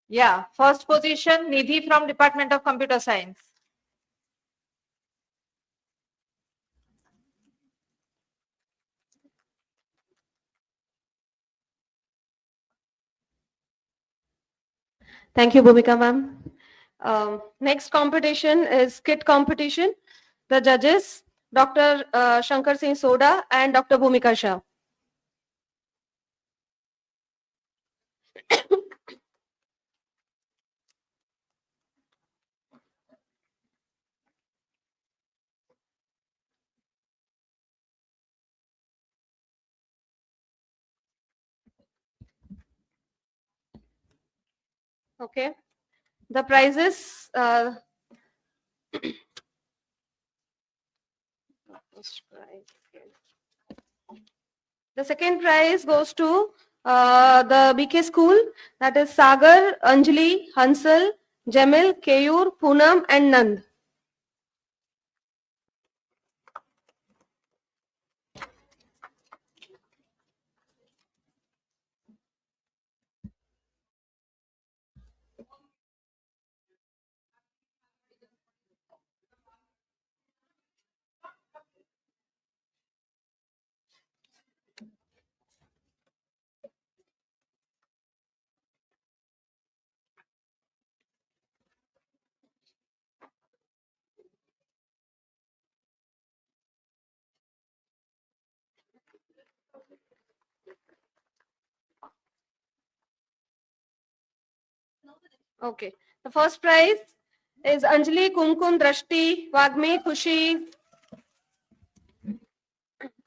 Yeah, first position, Nidhi from Department of Computer Science. Thank you, Bhumika ma'am. Next competition is kit competition. The judges, Dr. Shankar Singh Soda and Dr. Bhumika Shah. Okay. The prizes. The second prize goes to the BK school, that is Sagar, Anjali, Hansal, Jamil, Keyur, Poonam and Nand. Okay. The first prize is Anjali Kumkum Drashti, Wagme Khushi,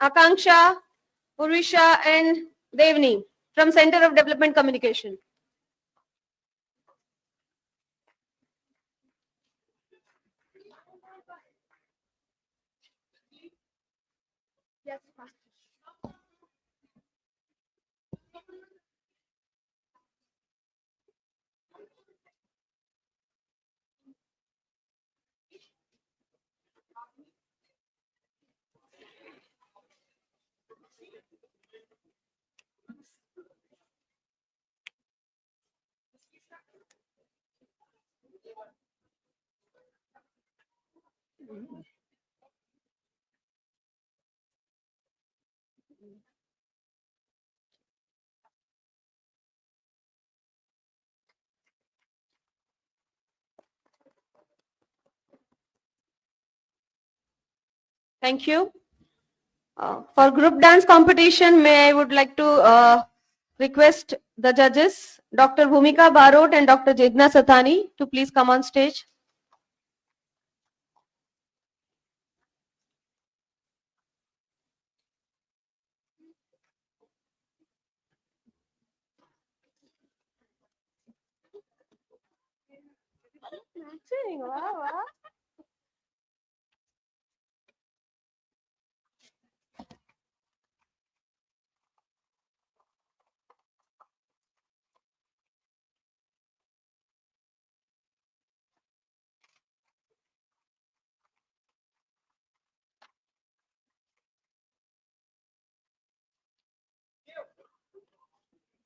Akanksha, Purisha, and Devni from Center of Development Communication. Yes. Thank you. For group dance competition, I would like to request the judges, Dr. Bhumika Barot and Dr. Jedna Sathani, to please come on stage. Wow, wow.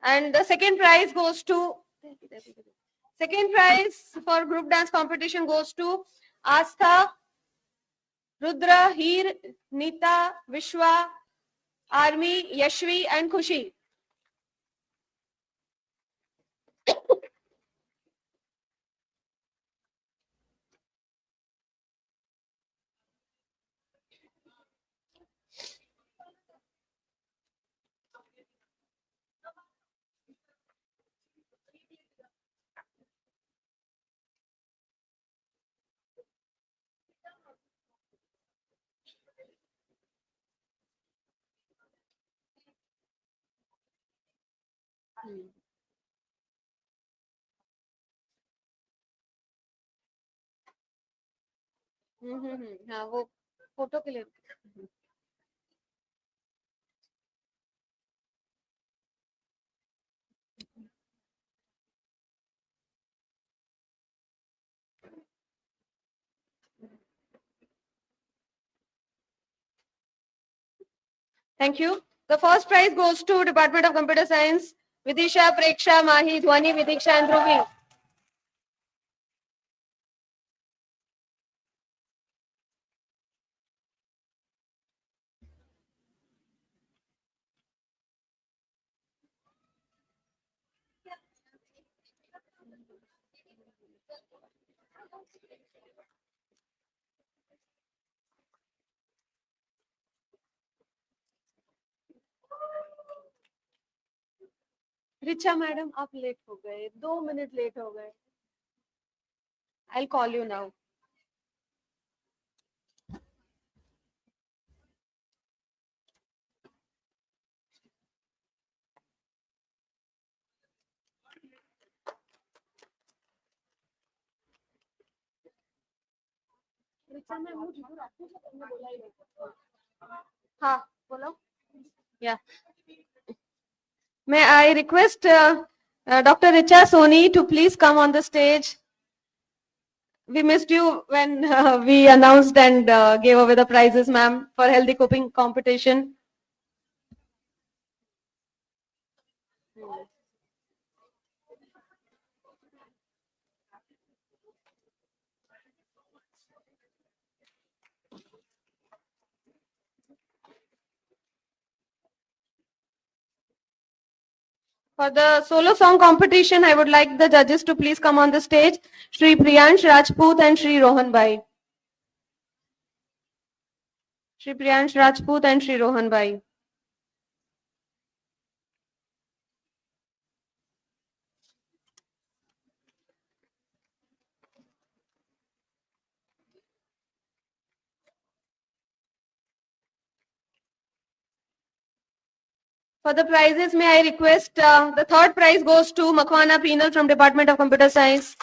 And the second prize goes to, second prize for group dance competition goes to Astha, Rudra, Heer, Nita, Vishwa, Army, Yashvi, and Khushi. हाँ वो photo के लिए. Thank you. The first prize goes to Department of Computer Science, Vidisha, Preksha, Mahi, Dhwani, Vidiksha, and Dhruvi. Richa madam आप late हो गए 2 minute late हो गए I'll call you now. Richa ma'am मुझे बोला ही नहीं. हाँ बोलो. Yeah. May I request Dr. Richa Soni to please come on the stage. We missed you when we announced and gave away the prizes, ma'am, for healthy cooking competition. For the solo song competition, I would like the judges to please come on the stage. Shri Priyansh Rajput and Shri Rohan Bhai. Shri Priyansh Rajput and Shri Rohan Bhai. For the prizes, may I request the third prize goes to Makhwana Penal from Department of Computer Science.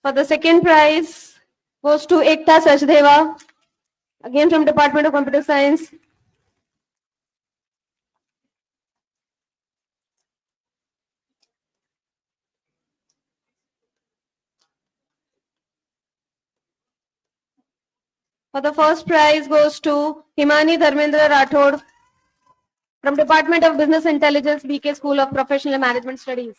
For the second prize goes to Ekta Sachdeva, again from Department of Computer Science. For the first prize goes to Himani Dharmendra Rathod from Department of Business Intelligence, BK School of Professional Management Studies.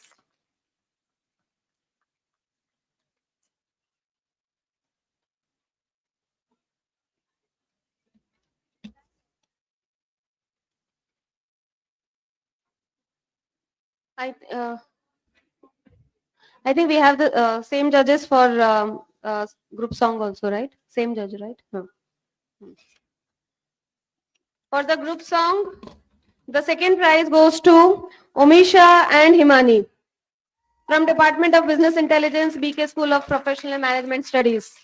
I think we have the same judges for group song also, right? Same judge, right? No. For the group song, the second prize goes to Omisha and Himani from Department of Business Intelligence, BK School of Professional Management Studies.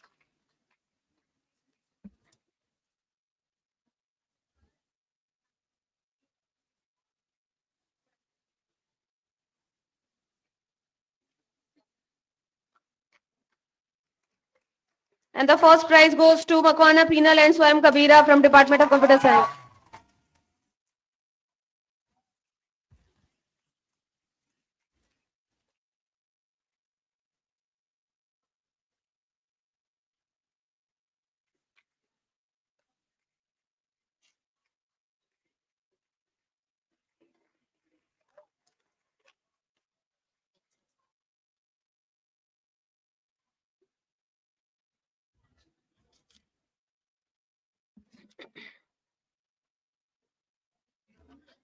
And the first prize goes to Makhwana Penal and Swayam Kabira from Department of Computer Science.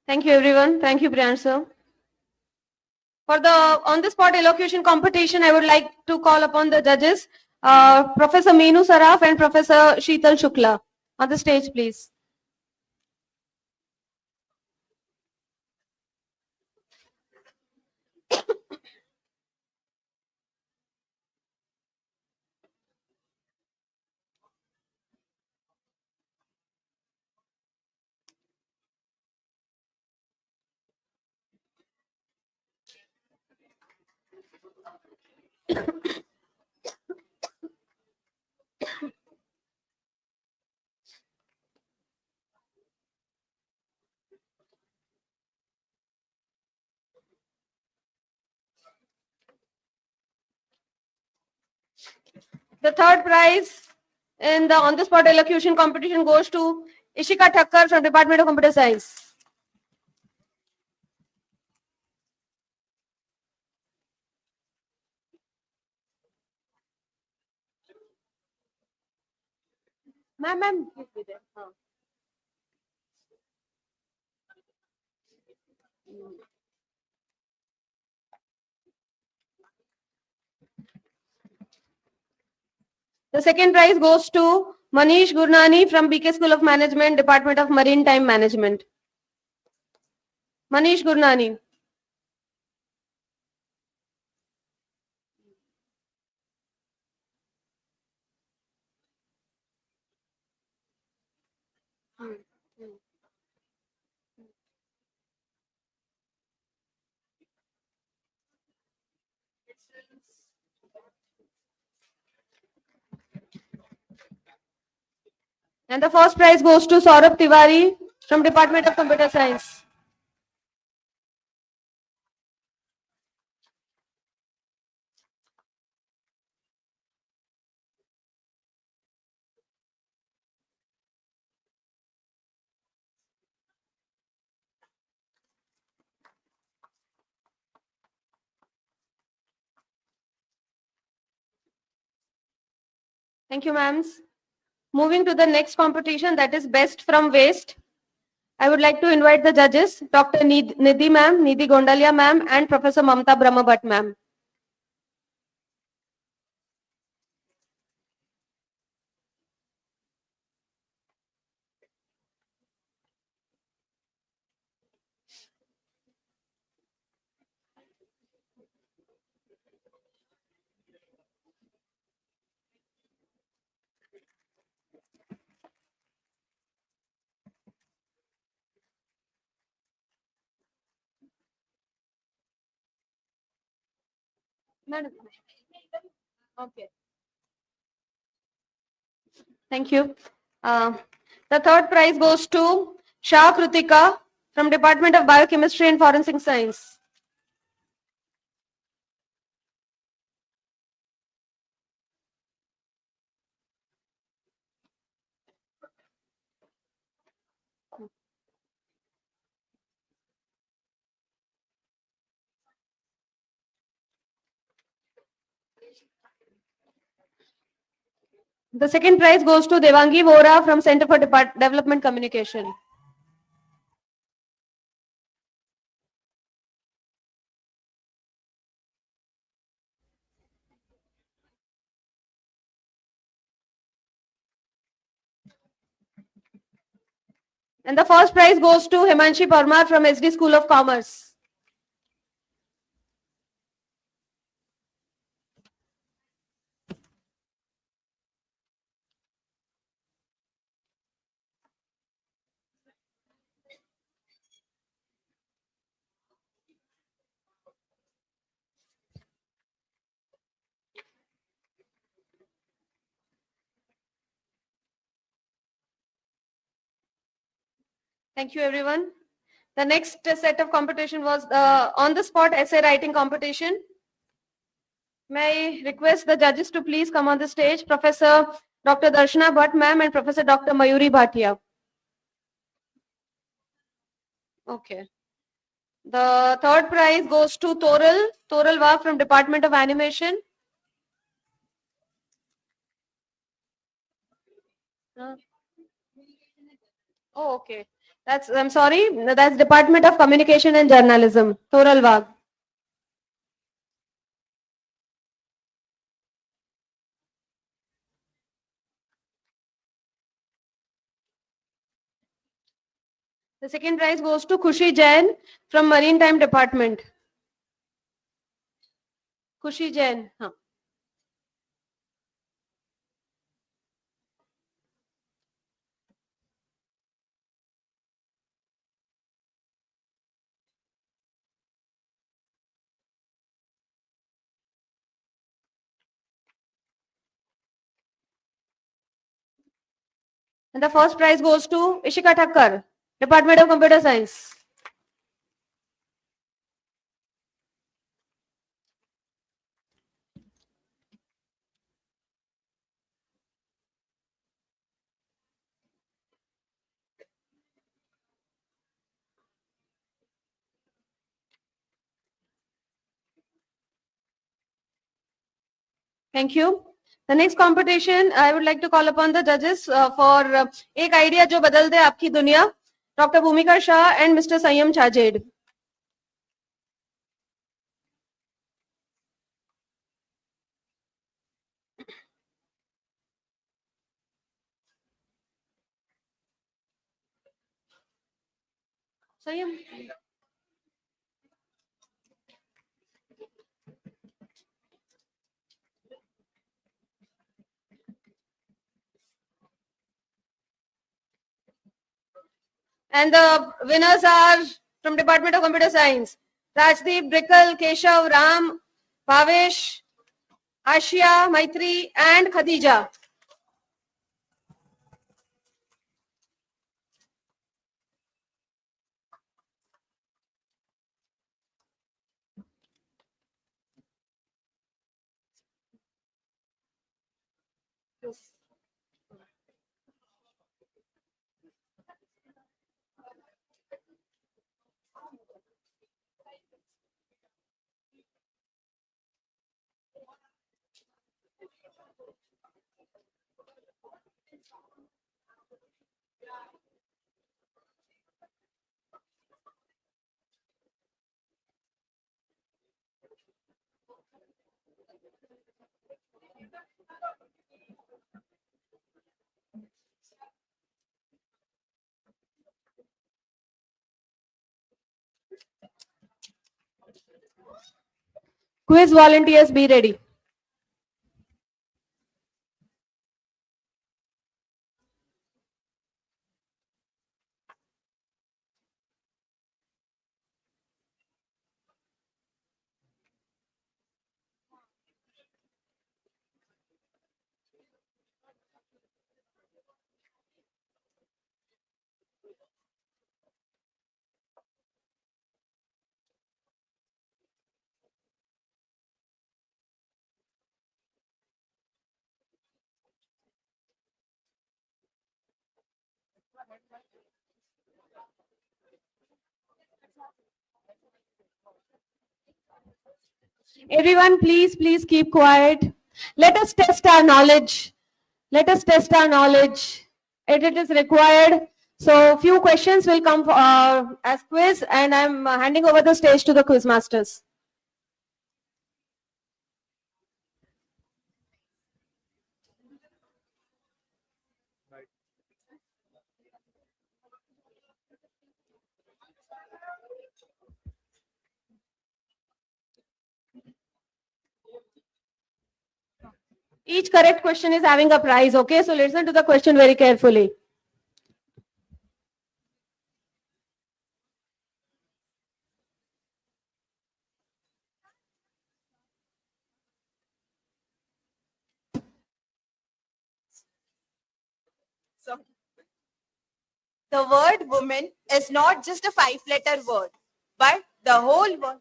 Thank you, everyone. Thank you, Priyanshu. For the on-the-spot elocution competition, I would like to call upon the judges, Professor Meenu Saraf and Professor Sheetal Shukla. On the stage, please. The third prize in the on-the-spot elocution competition goes to Ishika Thakkar from Department of Computer Science. Ma'am, please be there. The second prize goes to Manish Gurnani from BK School of Management, Department of Maritime Management. Manish Gurnani. And the first prize goes to Saurabh Tiwari from Department of Computer Science. Thank you, ma'ams. Moving to the next competition, that is Best from Waste. I would like to invite the judges, Dr. Nidhi ma'am, Nidhi Gondalia ma'am, and Professor Mamta Brahmabhat ma'am. Madam. Okay. Thank you. The third prize goes to Shah Krutika from Department of Biochemistry and Forensic Science. The second prize goes to Devangi Vora from Center for Development Communication. And the first prize goes to Himanshi Parmar from SD School of Commerce. Thank you, everyone. The next set of competition was on-the-spot essay writing competition. May I request the judges to please come on the stage, Professor Dr. Darshana Bhatt, ma'am, and Professor Dr. Mayuri Bhatia. Okay. The third prize goes to Toral Wag from Department of Animation. Oh, okay. I'm sorry, that's Department of Communication and Journalism, Toral Wag. The second prize goes to Khushi Jain from Maritime Department. Khushi Jain. Huh. And the first prize goes to Ishika Thakkar, Department of Computer Science. Thank you. The next competition, I would like to call upon the judges for Ek Idea Jo Badal De Aapki Duniya, Dr. Bhumika Shah and Mr. Sanyam Chajed. Sanyam. And the winners are from Department of Computer Science, Rajdeep, Brickle, Keshav, Ram, Bhavesh, Ashia, Maitri, and Khadija. Quiz volunteers, be ready. Everyone, please keep quiet. Let us test our knowledge. Let us test our knowledge. It is required. So few questions will come as quiz, and I'm handing over the stage to the quiz masters. Each correct question is having a prize, okay? So listen to the question very carefully. The word woman is not just a 5-letter word, but the whole world.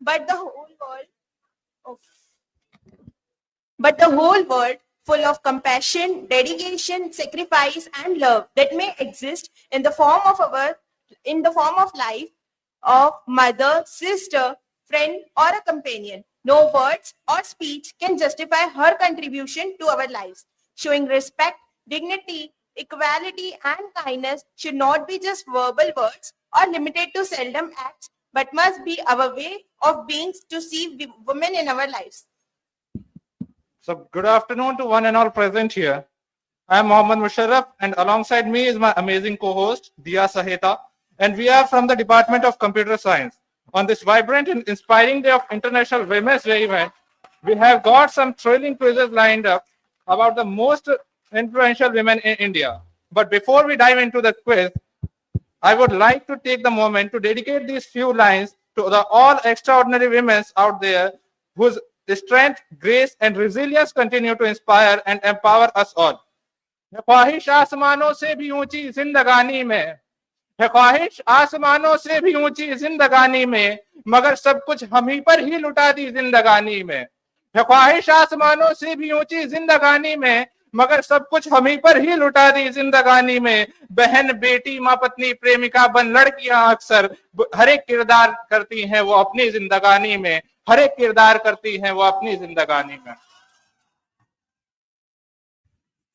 But the whole world. Oh. But the whole world full of compassion, dedication, sacrifice, and love that may exist in the form of life of mother, sister, friend, or a companion. No words or speech can justify her contribution to our lives. Showing respect, dignity, equality, and kindness should not be just verbal words or limited to seldom acts, but must be our way of being to see women in our lives. So good afternoon to one and all present here. I am Mohammad Musharraf, and alongside me is my amazing co-host Dia Saheta, and we are from the Department of Computer Science. On this vibrant and inspiring day of International Women's Day event, we have got some thrilling quizzes lined up about the most influential women in India. But before we dive into the quiz, I would like to take the moment to dedicate these few lines to the all extraordinary women out there whose strength, grace, and resilience continue to inspire and empower us all. है ख्वाहिश आसमानों से भी ऊंची जिंदगानी में, है ख्वाहिश आसमानों से भी ऊंची जिंदगानी में, मगर सब कुछ हम ही पर ही लुटा दी जिंदगानी में, है ख्वाहिश आसमानों से भी ऊंची जिंदगानी में, मगर सब कुछ हम ही पर ही लुटा दी जिंदगानी में. बहन, बेटी, माँ, पत्नी, प्रेमिका बन लड़कियां अक्सर हर एक किरदार करती हैं वो अपनी जिंदगानी में, हर एक किरदार करती हैं वो अपनी जिंदगानी में.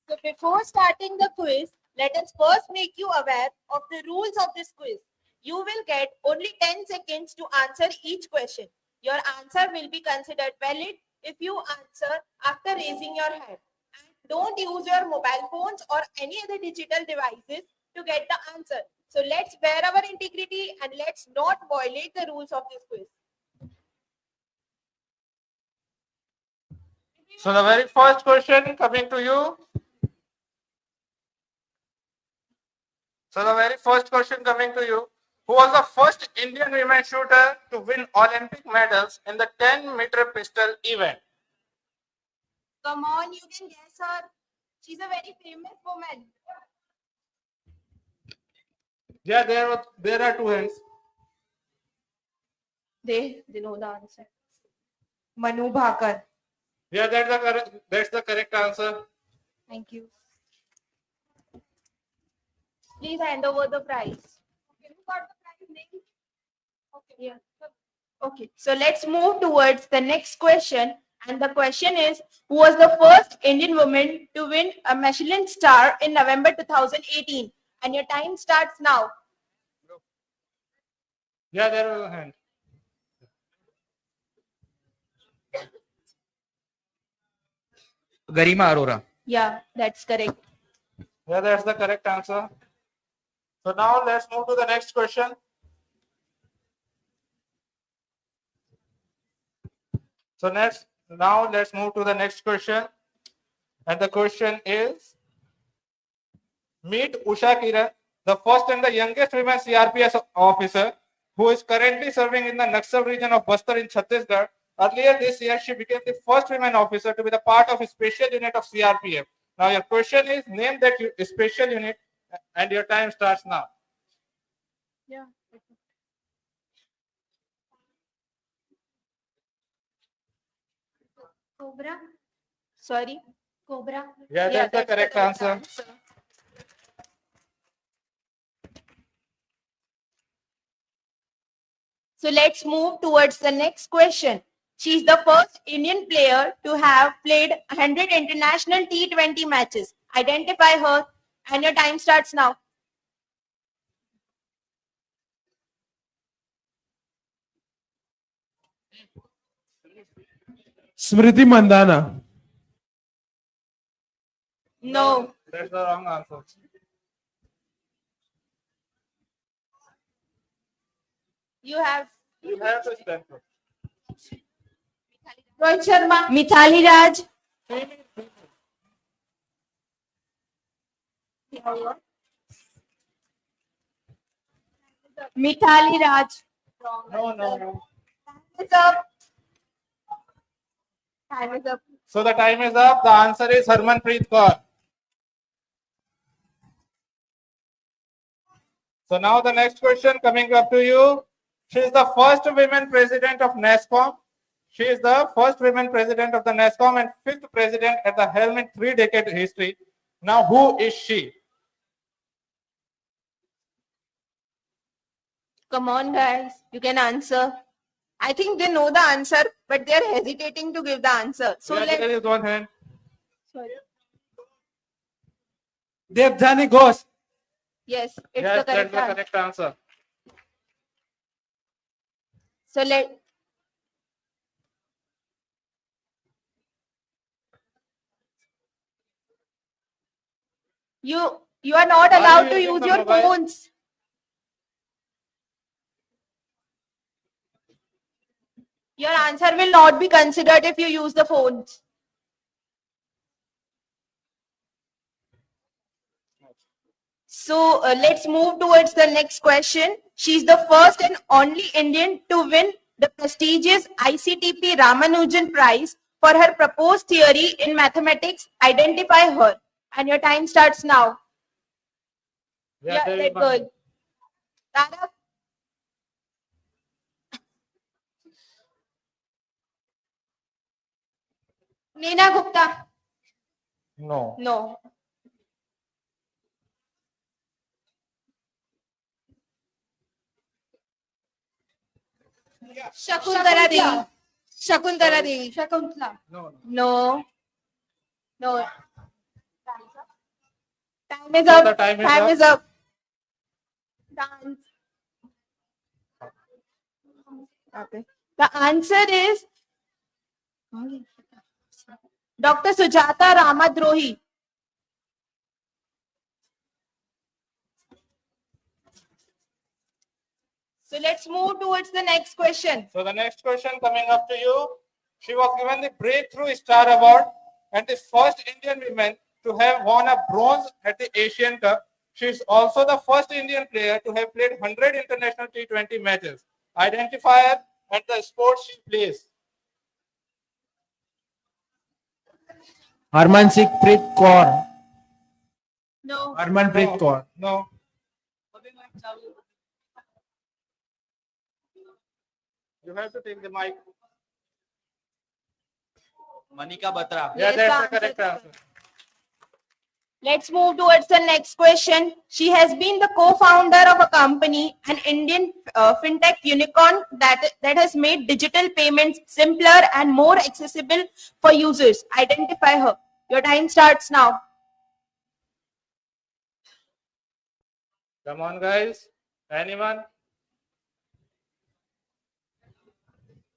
So before starting the quiz, let us first make you aware of the rules of this quiz. You will get only 10 seconds to answer each question. Your answer will be considered valid if you answer after raising your hand. And don't use your mobile phones or any other digital devices to get the answer. So let's bear our integrity and let's not violate the rules of this quiz. So the very first question coming to you. Who was the first Indian women shooter to win Olympic medals in the 10-meter pistol event? Come on, you can guess her. She's a very famous woman. Yeah, there are two hands. They know the answer. Manu Bhakar. Yeah, that's the correct answer. Thank you. Please hand over the prize. Okay, who got the prize name? Okay. Yeah. Okay, so let's move towards the next question. And the question is, who was the first Indian woman to win a Michelin star in November 2018? And your time starts now. Yeah, there was a hand. Garima Arora. Yeah, that's correct. Yeah, that's the correct answer. So now let's move to the next question. So now let's move to the next question. And the question is, meet Usha Kiran, the first and the youngest women CRPS officer who is currently serving in the Naxal region of Bastar in Chhattisgarh. Earlier this year, she became the first women officer to be the part of a special unit of CRPF. Now your question is, name that special unit, and your time starts now. Yeah. Cobra. Sorry. Cobra. Yeah, that's the correct answer. So let's move towards the next question. She is the first Indian player to have played 100 international T20 matches. Identify her, and your time starts now. Smriti Mandana. No. That's the wrong answer. You have You have to stand for. Rohit Sharma, Mithali Raj. Mithali Raj. No. Time is up. Time is up. So the time is up. The answer is Harmanpreet Kaur. So now the next question coming up to you. She is the first women president of NASCOM. She is the first women president of the NASCOM and fifth president at the helm in 3-decade history. Now who is she? Come on, guys. You can answer. I think they know the answer, but they are hesitating to give the answer. So Yeah, let's. there is one hand. Sorry. Devjani Ghosh. Yes, it's Yes, the that's correct the answer. correct answer. So let. You are not Are you allowed to using use the your mobile? phones. Your answer will not be considered if you use the phones. So let's move towards the next question. She's the first and only Indian to win the prestigious ICTP Ramanujan Prize for her proposed theory in mathematics. Identify her. And your time starts now. Yeah, there is that one. girl. Tara. Neena Gupta. No. No. Shakuntala Devi. Shakuntala Devi. Shakuntala. No. No. No. Time is So up. the time is Time up. is up. Dance. Okay. The answer is Dr. Sujata Ramadrohi. So let's move towards the next question. So the next question coming up to you. She was given the Breakthrough Star Award and the first Indian woman to have won a bronze at the Asian Cup. She is also the first Indian player to have played 100 international T20 matches. Identify her and the sport she plays. Harmanpreet Kaur. No. Harmanpreet Kaur. No. You have to take the mic. Manika Batra. Yeah, Yes, that's the the correct answer. answer. Let's move towards the next question. She has been the co-founder of a company, an Indian fintech unicorn that has made digital payments simpler and more accessible for users. Identify her. Your time starts now. Come on, guys. Anyone?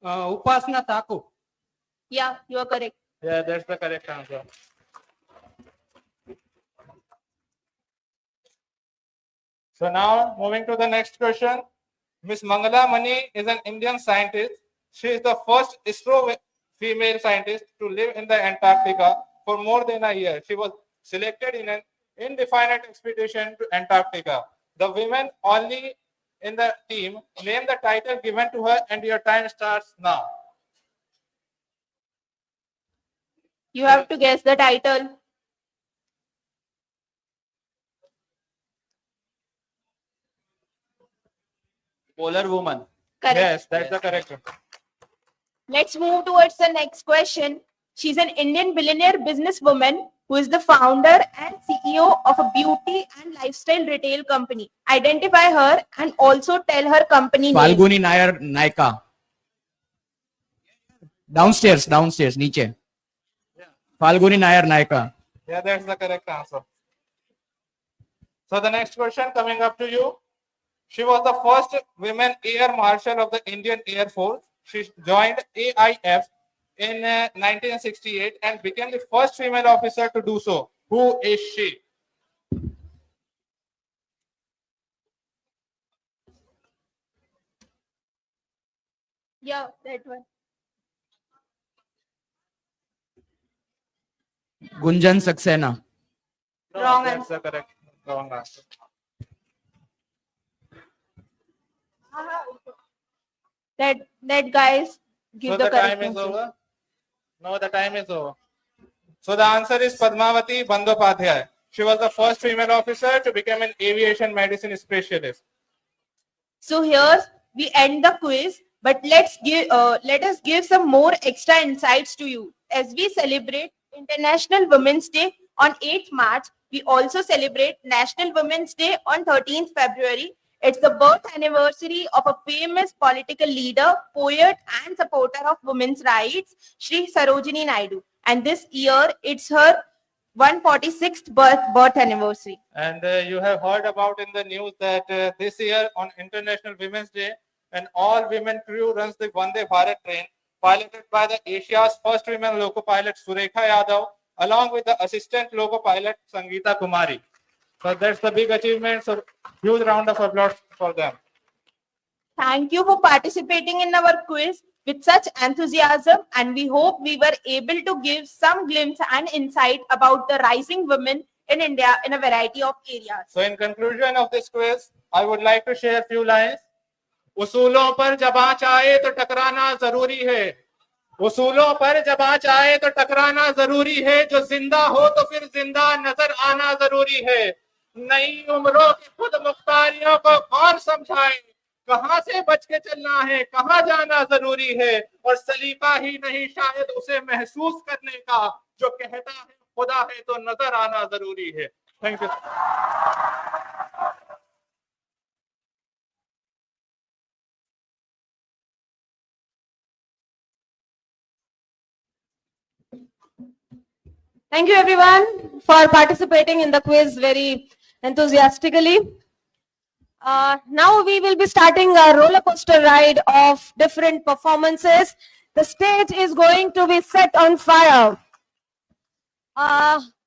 Upasana Thakur. Yeah, you are correct. Yeah, that's the correct answer. So now moving to the next question. Miss Mangala Mani is an Indian scientist. She is the first ISRO female scientist to live in the Antarctica for more than a year. She was selected in an indefinite expedition to Antarctica. The women only in the team name the title given to her, and your time starts now. You have to guess the title. Polar woman. Correct. Yes, that's the correct one. Let's move towards the next question. She's an Indian billionaire businesswoman who is the founder and CEO of a beauty and lifestyle retail company. Identify her and also tell her company name. Falguni Nair Naika. Downstairs, niche. Falguni Nair Naika. Yeah, that's the correct answer. So the next question coming up to you. She was the first women air marshal of the Indian Air Force. She joined AIF in 1968 and became the first female officer to do so. Who is she? Yeah, that one. Gunjan Saxena. Wrong That's answer. the correct wrong answer. That guys give So the the correct time is answer. over. No, the time is over. So the answer is Padmavati Bandyopadhyay. She was the first female officer to become an aviation medicine specialist. So here we end the quiz, but let us give some more extra insights to you. As we celebrate International Women's Day on 8th March, we also celebrate National Women's Day on 13th February. It's the birth anniversary of a famous political leader, poet, and supporter of women's rights, Shri Sarojini Naidu. And this year, it's her 146th birth anniversary. And you have heard about in the news that this year on International Women's Day, an all-women crew runs the Vande Bharat train, piloted by the Asia's first women loco pilot Surekha Yadav, along with the assistant loco pilot Sangeeta Kumari. So that's the big achievement. So huge round of applause for them. Thank you for participating in our quiz with such enthusiasm, and we hope we were able to give some glimpse and insight about the rising women in India in a variety of areas. So in conclusion of this quiz, I would like to share a few lines. उसूलों पर जब आँच आए तो टकराना जरूरी है. उसूलों पर जब आँच आए तो टकराना जरूरी है. जो जिंदा हो तो फिर जिंदा नजर आना जरूरी है. नई उम्रों की खुद मुख्तारियों को कौन समझाए. कहां से बच के चलना है, कहां जाना जरूरी है. और सलीका ही नहीं शायद उसे महसूस करने का. जो कहता है खुदा है तो नजर आना जरूरी है. Thank you. Thank you everyone for participating in the quiz very enthusiastically. Now we will be starting a roller coaster ride of different performances. The stage is going to be set on fire.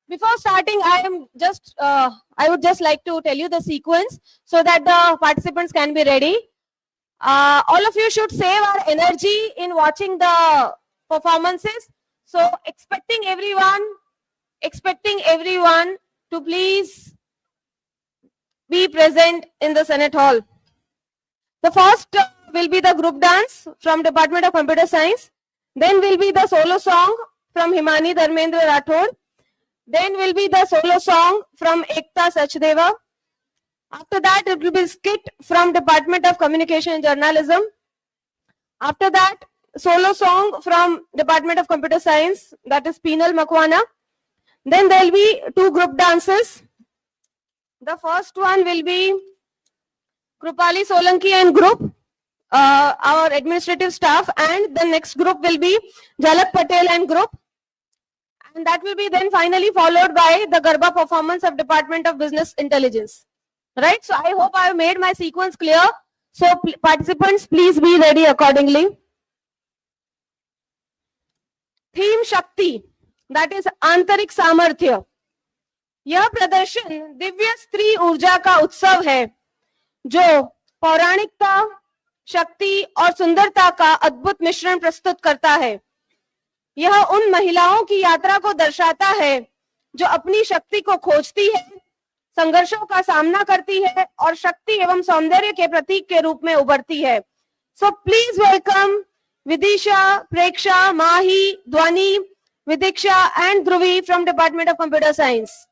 Before starting, I would just like to tell you the sequence so that the participants can be ready. All of you should save our energy in watching the performances. So expecting everyone to please be present in the Senate Hall. The first will be the group dance from Department of Computer Science. Then will be the solo song from Himani Dharmendra Rathod. Then will be the solo song from Ekta Sachdeva. After that, it will be skit from Department of Communication and Journalism. After that, solo song from Department of Computer Science, that is Peenal Makwana. Then there will be two group dances. The first one will be Krupali Solanki and group, our administrative staff, and the next group will be Jalak Patel and group. And that will be then finally followed by the Garba performance of Department of Business Intelligence. Right? So I hope I have made my sequence clear. So participants, please be ready accordingly. Theme Shakti, that is आंतरिक सामर्थ्य. यह प्रदर्शन दिव्य स्त्री ऊर्जा का उत्सव है जो पौराणिकता, शक्ति और सुंदरता का अद्भुत मिश्रण प्रस्तुत करता है. यह उन महिलाओं की यात्रा को दर्शाता है जो अपनी शक्ति को खोजती है, संघर्षों का सामना करती है और शक्ति एवं सौंदर्य के प्रतीक के रूप में उभरती है. So please welcome Vidisha, Preksha, Mahi, Dwani, Vidiksha and Dhruvi from Department of Computer Science.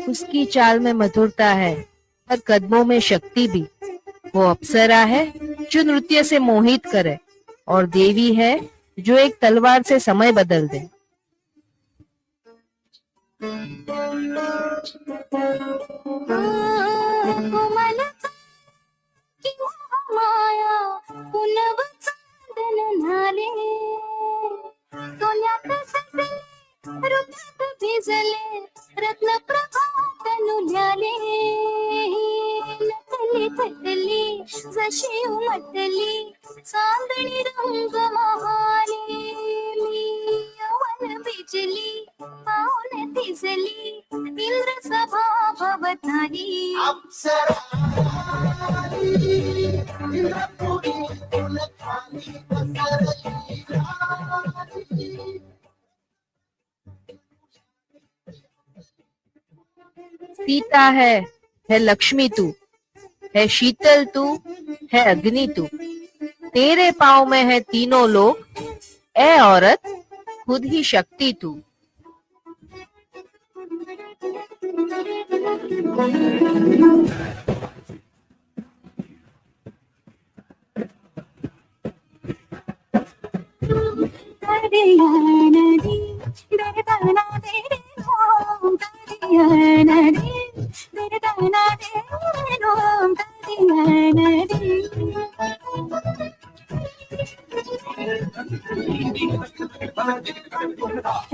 उसकी चाल में मधुरता है, हर कदमों में शक्ति भी. वो अप्सरा है जो नृत्य से मोहित करे और देवी है जो एक तलवार से समय बदल दे. रत्न प्रभातनु न्याले नटली थटली जशी उमटली चांदणी रंग महाले मी यवन बिजली पाऊन तिजली इंद्र सभा भवताली सीता है लक्ष्मी तू, है शीतल तू, है अग्नि तू. तेरे पाँव में है तीनों लोग, ए औरत खुद ही शक्ति तू.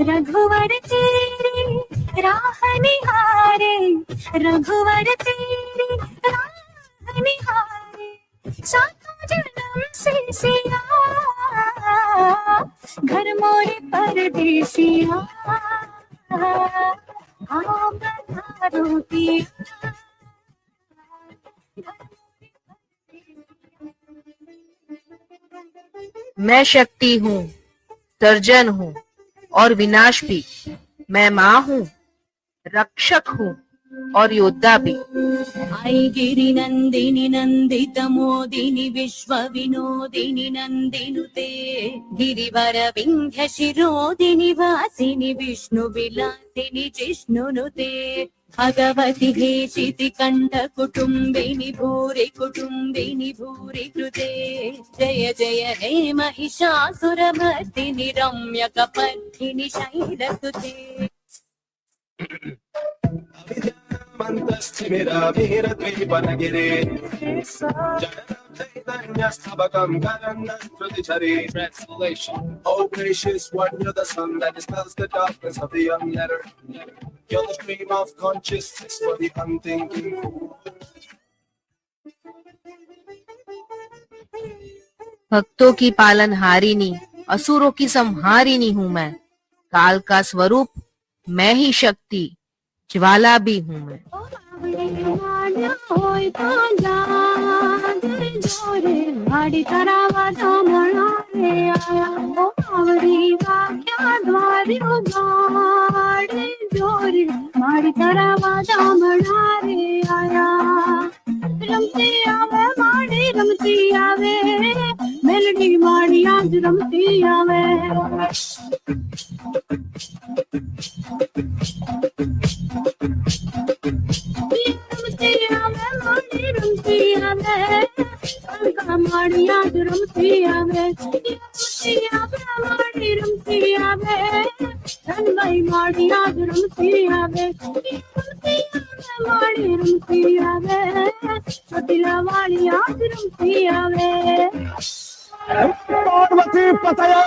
रघुवर तेरी राह निहारे, रघुवर तेरी राह निहारे, सातों जन्म से सिया घर मोरे परदेसिया आओ पधारो पिया. मैं शक्ति हूँ, सर्जन हूँ और विनाश भी. मैं माँ हूँ, रक्षक हूँ और योद्धा भी. आई गिरि नंदिनी नंदित मोदिनी विश्व विनोदिनी नंदिनुते, गिरिवर विंध्य शिरोदिनी वासिनी विष्णु विलासिनी जिष्णुनुते, भगवति हेशिति कंठ कुटुंबिनी भूरि कृते, जय जय हे महिषासुरमर्दिनि रम्य कपर्दिनि शैलसुते. Translation. Oh gracious one, you're the sun that dispels the darkness of the young letter. You're the stream of consciousness for the unthinking fool. भक्तों की पालनहारिणी, असुरों की संहारिणी हूँ मैं. काल का स्वरूप मैं ही शक्ति, ज्वाला भी हूँ मैं. होय ताजा जोरे माडी तरावा दामणा रे आया ओ आवरी वाक्या द्वारी उगाडे जोरे माडी तरावा दामणा रे आया रमती आवे माडी रमती आवे मेलडी माडी आज रमती आवे रमती आवे माडी रमती आवे अलका माडी आज रमती आवे रमती आवे माडी रमती आवे धनबाई माडी आज रमती आवे रमती आवे माडी रमती आवे छोटीला वाली आज रमती आवे पार्वती पतया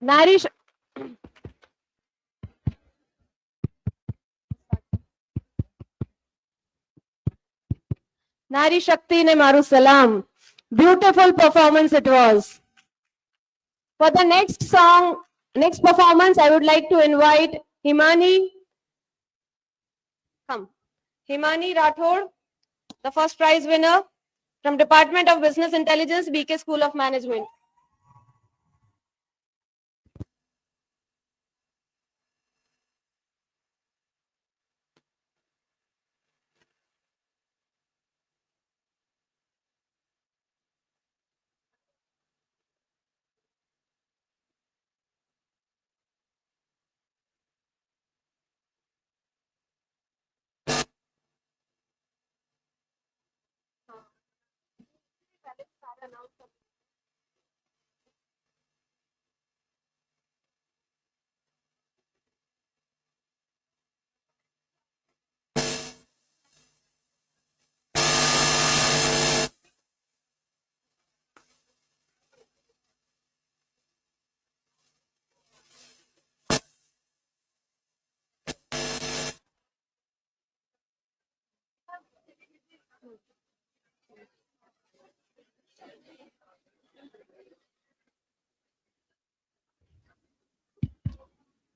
नारी नारी शक्ति ने मारू सलाम. Beautiful performance it was. For the next song, next performance, I would like to invite Himani. Come. Himani Rathod, the first prize winner from Department of Business Intelligence, BK School of Management.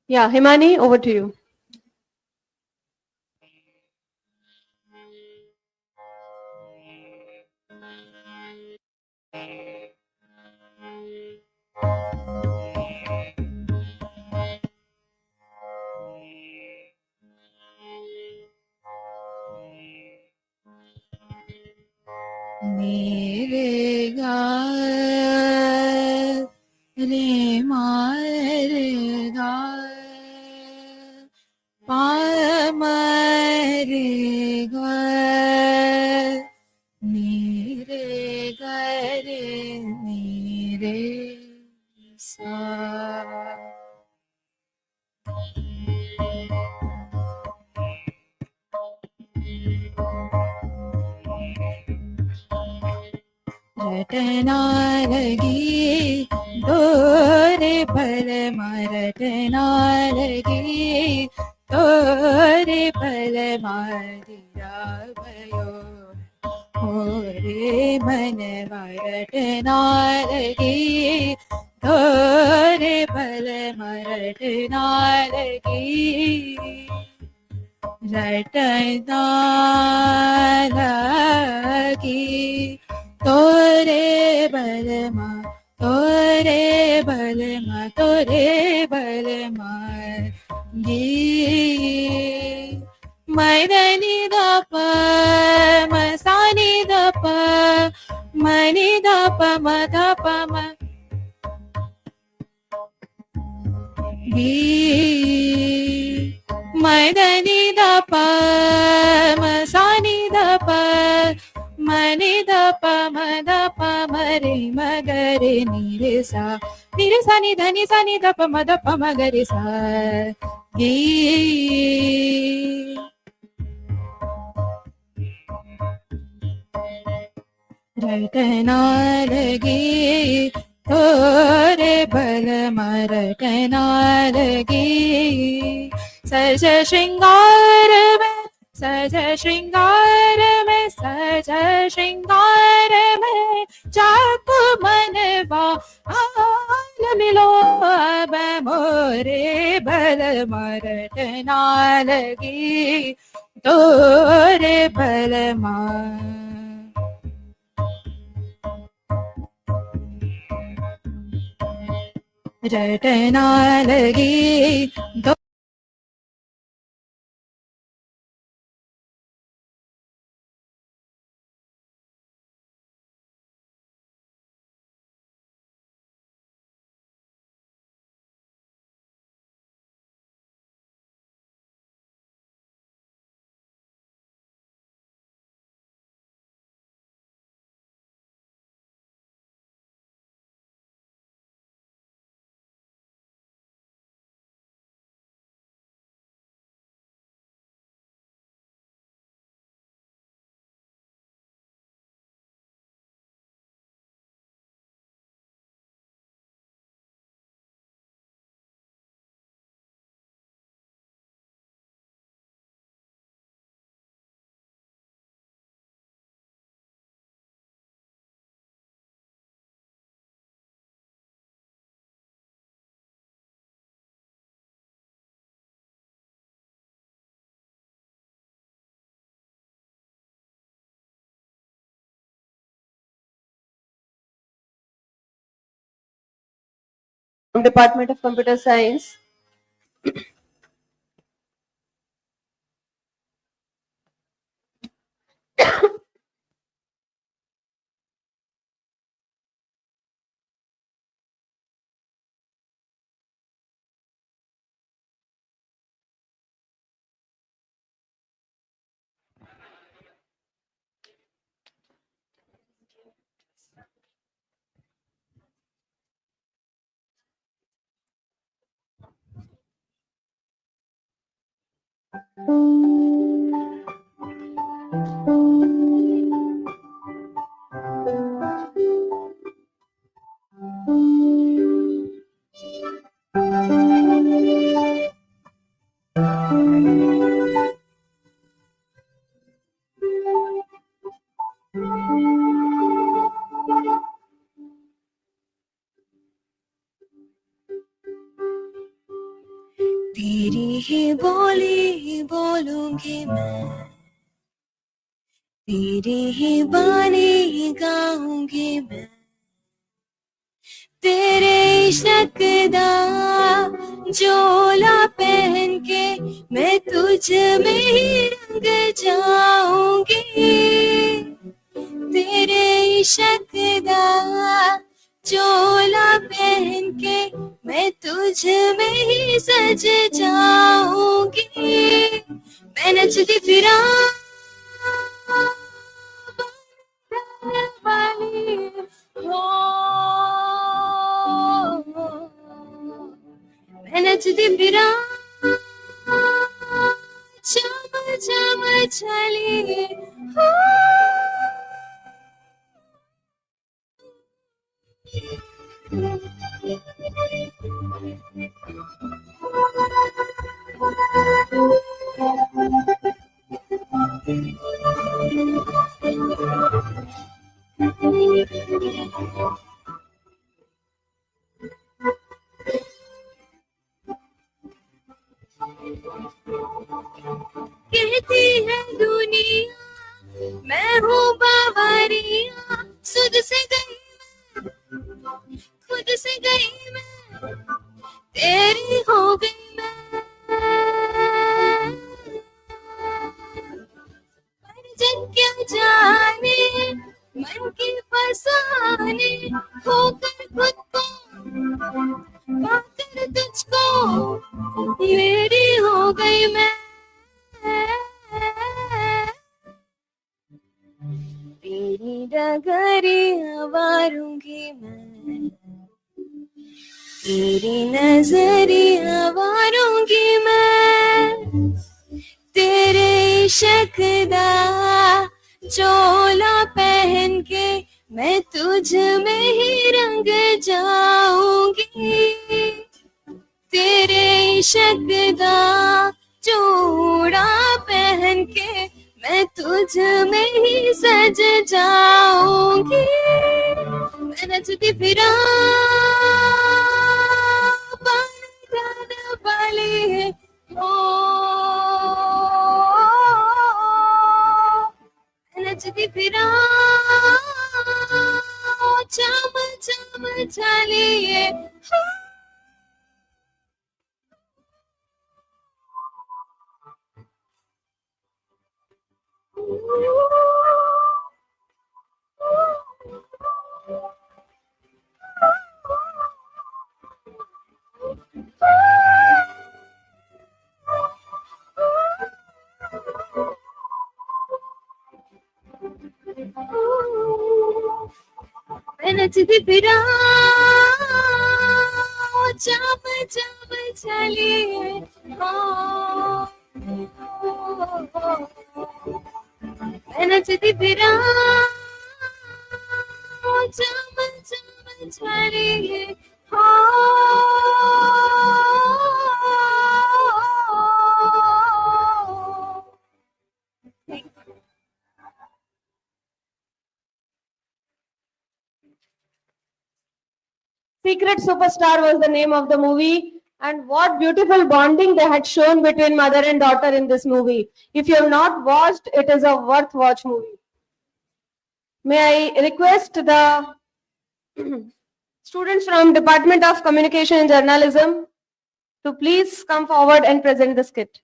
Yeah, Himani, over to you. मेरे गाय रे मारे गाय पामरे गाय नीरे गरे नीरे सा रटना लगी तोरे पल रटना लगी तोरे पल मारिया भयो होरे मन रटना लगी तोरे पल रटना लगी रटना लगी तोरे बलमा गी मैदनी दप मसानी दप मनी दप मदप म गी मैदनी दप मसानी दप मनी दप मदप मरे मगरे नीरे सा नि धनी सा नि दप मदप मगरे सा गी रटना लगी तोरे बल रटना लगी सज श्रृंगार में सज श्रृंगार में सज श्रृंगार में चाकू मनवा हाल मिलो अब मोरे बल मरट ना लगी तोरे बल रटना लगी दो Department of Computer Science. तेरी ही बोली बोलूंगी मैं, तेरी ही बानी गाऊंगी मैं, तेरे इश्क दा झोला पहन के मैं तुझ में ही रंग जाऊंगी, तेरे इश्क दा झोला पहन के मैं तुझ में ही सज जाऊंगी, मैं नचती फिरा वाली हो, मैं नचती फिरा चम चम चली हो, कहती है दुनिया मैं हूँ बावरिया, सुध से गई मैं, खुद से गई मैं, तेरी हो गई मैं, पर जग क्या जाने मन की फसाने, होकर खुद को पाकर तुझको मेरी हो गई मैं, तेरी डगरियां वारूंगी मैं, तेरी नजरियां वारूंगी मैं, तेरे इश्क दा झोला पहन के मैं तुझ में ही रंग जाऊंगी, तेरे इश्क दा जोड़ा पहन के मैं तुझ तुझ में ही सज जाऊंगी मैं नचती फिरा पानी जाने वाली है ओ मैं नचती फिरा चम चम चलिए मैं नचती फिरा चम चम चलिए मैं नचती फिरा चम चम चलिए Secret Superstar was the name of the movie. And what beautiful bonding they had shown between mother and daughter in this movie. If you have not watched, it is a worth watch movie. May I request the students from Department of Communication and Journalism to please come forward and present the skit.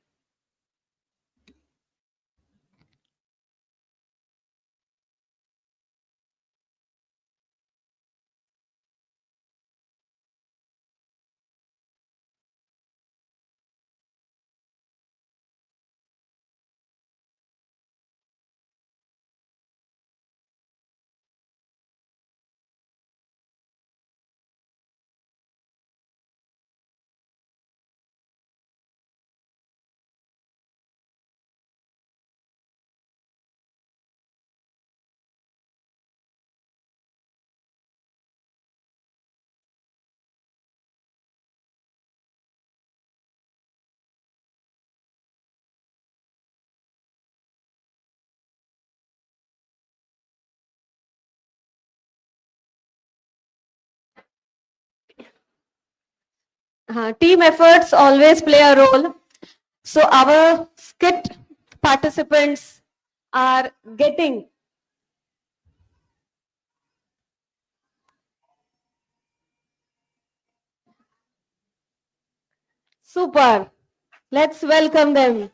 Team efforts always play a role. So our skit participants are getting super. Let's welcome them.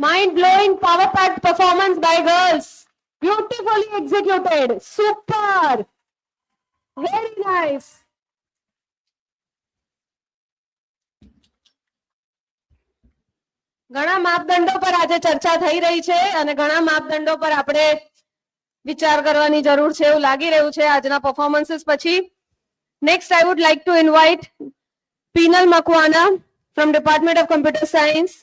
Mind blowing power packed performance by girls. Beautifully executed. Super. Very nice. ઘણા માપદંડો પર આજે ચર્ચા થઈ રહી છે અને ઘણા માપદંડો પર આપણે વિચાર કરવાની જરૂર છે એવું લાગી રહ્યું છે આજના પરફોર્મન્સીસ પછી. Next I would like to invite Pinal Makwana from department of computer science.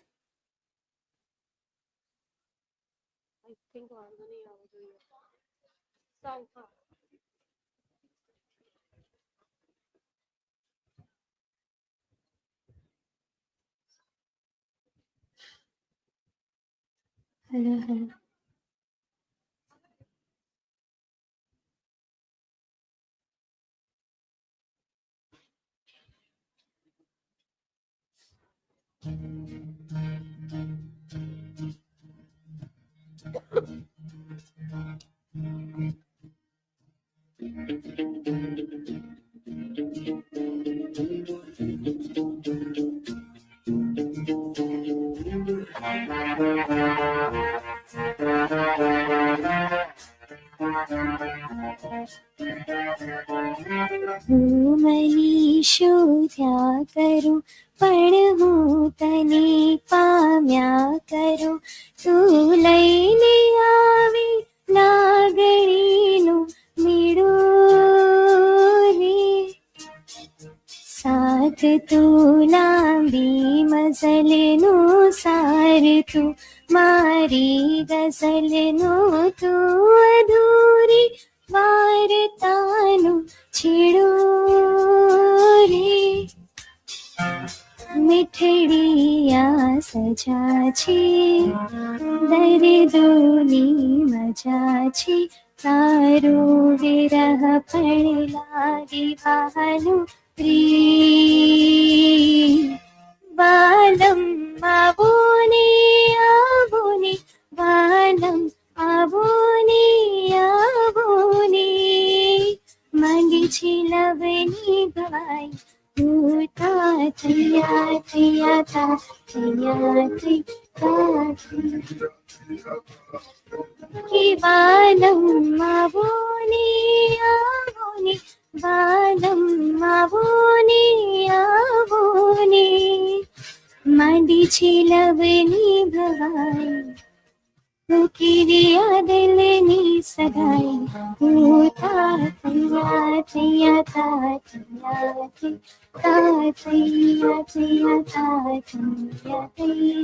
hello. હું શોધ્યા કરું પણ હું તને પામ્યા કરું તું લઈને આવી લાગણીનું મેળો રે સાથ તું લાંબી મઝલનું સાર તું મારી ગઝલનું તું અધૂરી વાર્તાનું છેડો રે મીઠડીયા સજા છે દર્દોની મજા છે તારો વિરહ પણ લાગે વહાલું પ્રેમ વાલમ આવો ને વાલમ આવો ને માંડી છે લવની ભવાઈ ઉતા થયા થયા તા થયા કે વાલમ આવો ને વાલમ આવો ને માંડી છે લવની ભવાઈ કિરિયા દિલની સગાઈ ઉતા થયા થયા તા થયા થયા તા થયા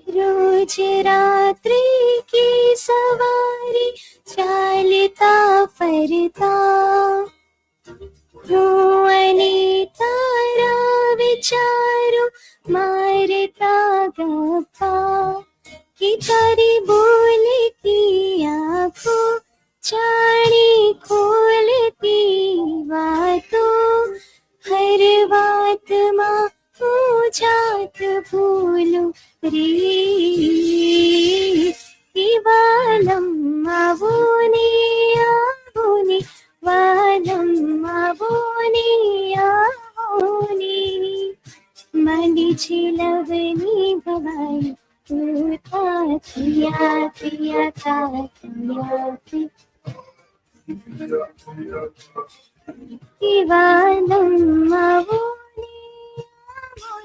रोज रात्रि की सवारी चालता फरता रोने तारा विचारो मारता गप्पा कि तारी बोलती आँखों जाने खोलती बातों हर बात माँ जात भूलू रे वालम आवो ने वालम आवो ने मांडी छे लवनी भवाई उता थिया थिया ता थिया वालम आवो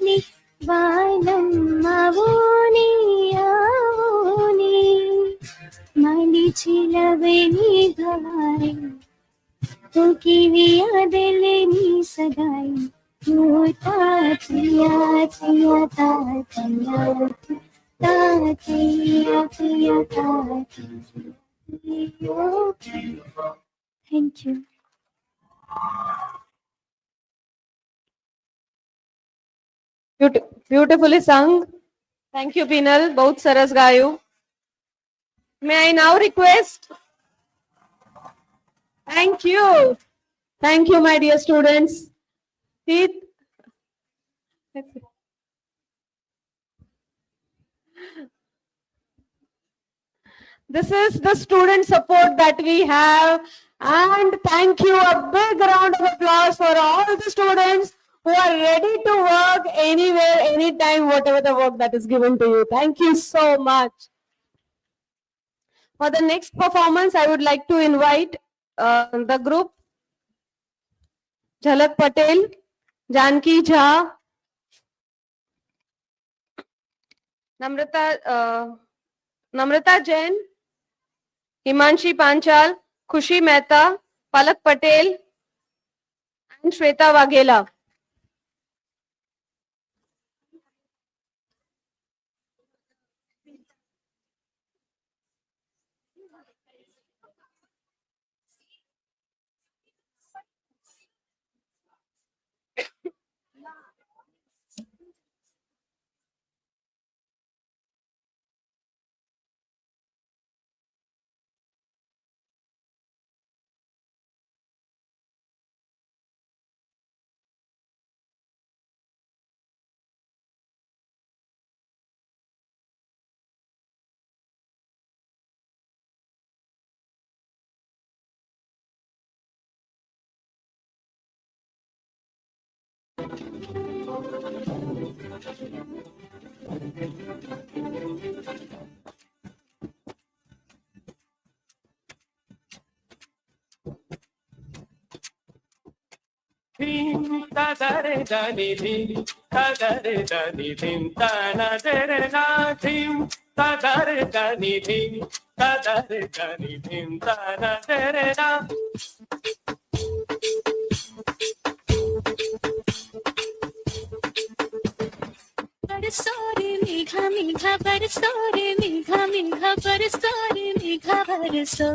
ने वालम आवो ने मांडी छे लवनी भवाई तो किविया दिलनी सगाई उता थिया थिया ता थिया ता thank you. Beautifully sung. Thank you, Pinal. बहुत सरस गायु. May I now request? Thank you. Thank you, my dear students. This is the student support that we have. And thank you. A big round of applause for all the students who are ready to work anywhere, anytime, whatever the work that is given to you. Thank you so much. For the next performance, I would like to invite the group Jhalak Patel, Janki Jha, Namrata Jain, Himanshi Panchal, Khushi Mehta, Palak Patel, and Shweta Waghela. Dim ta da re da ni dim ta da re da ni dim ta na de re na dim ta da re da ni dim ta da re da ni dim ta na de re na. बरसो रे मेघा मेघा बरसो रे मेघा मेघा बरसो रे मेघा बरसो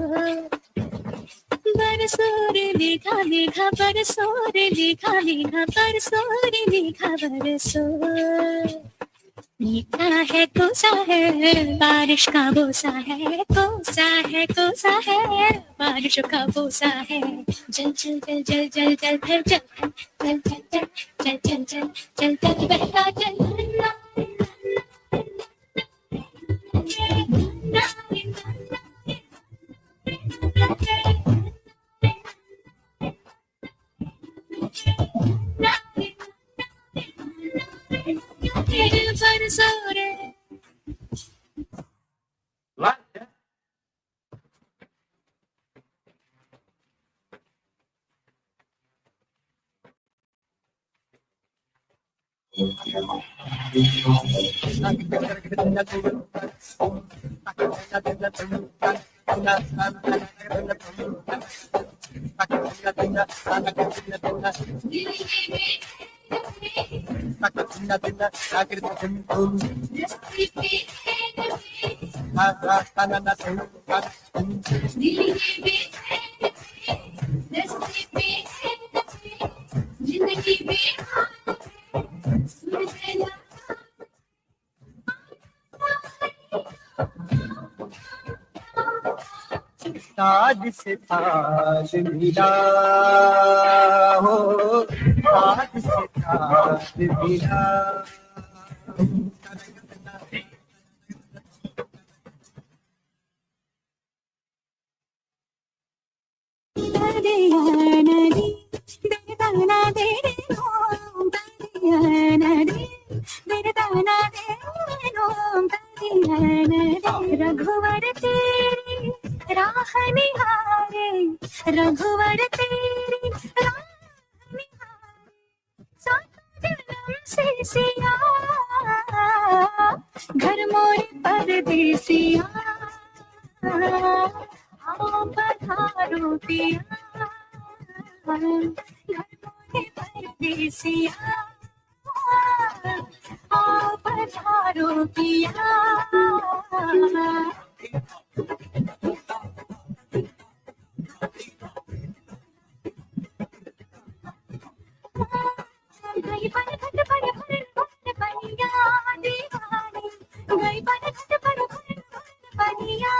बरसो रे मेघा मेघा बरसो रे मेघा मेघा बरसो रे मेघा बरसो मीठा है कोसा है बारिश का बोसा है कोसा है कोसा है बारिश का बोसा है जल जल जल जल जल जल जल जल जल जल जल जल जल जल जल बहता जल बरसो रे ताज से ताज मिला हो ताज से ताज मिला रघुवर तेरी राह निहारे रघुवर तेरी राह निहारे सात जन्म से सिया घर मोरे परदेसिया आओ पधारो पिया घर मोरे परदेसिया आओ पधारो पिया गई पर घट पर भर बनिया दीवानी गई पर घट पर भर बनिया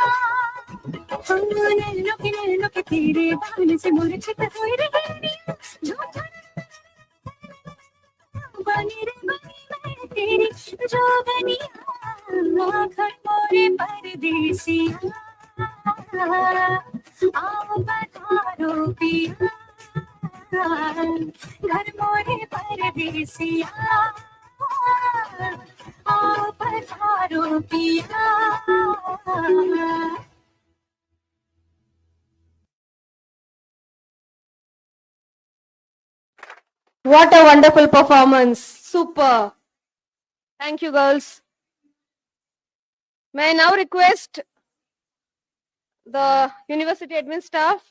नैनो के तेरे बाल से मूर्छित हो रही झूठा बनी रे बनी मैं तेरी जो बनिया घर मोरे परदेसिया आओ पधारो पिया घर मोरे परदेसिया आओ पधारो पिया. What a wonderful performance. Super. Thank you, girls. May I now request the university admin staff,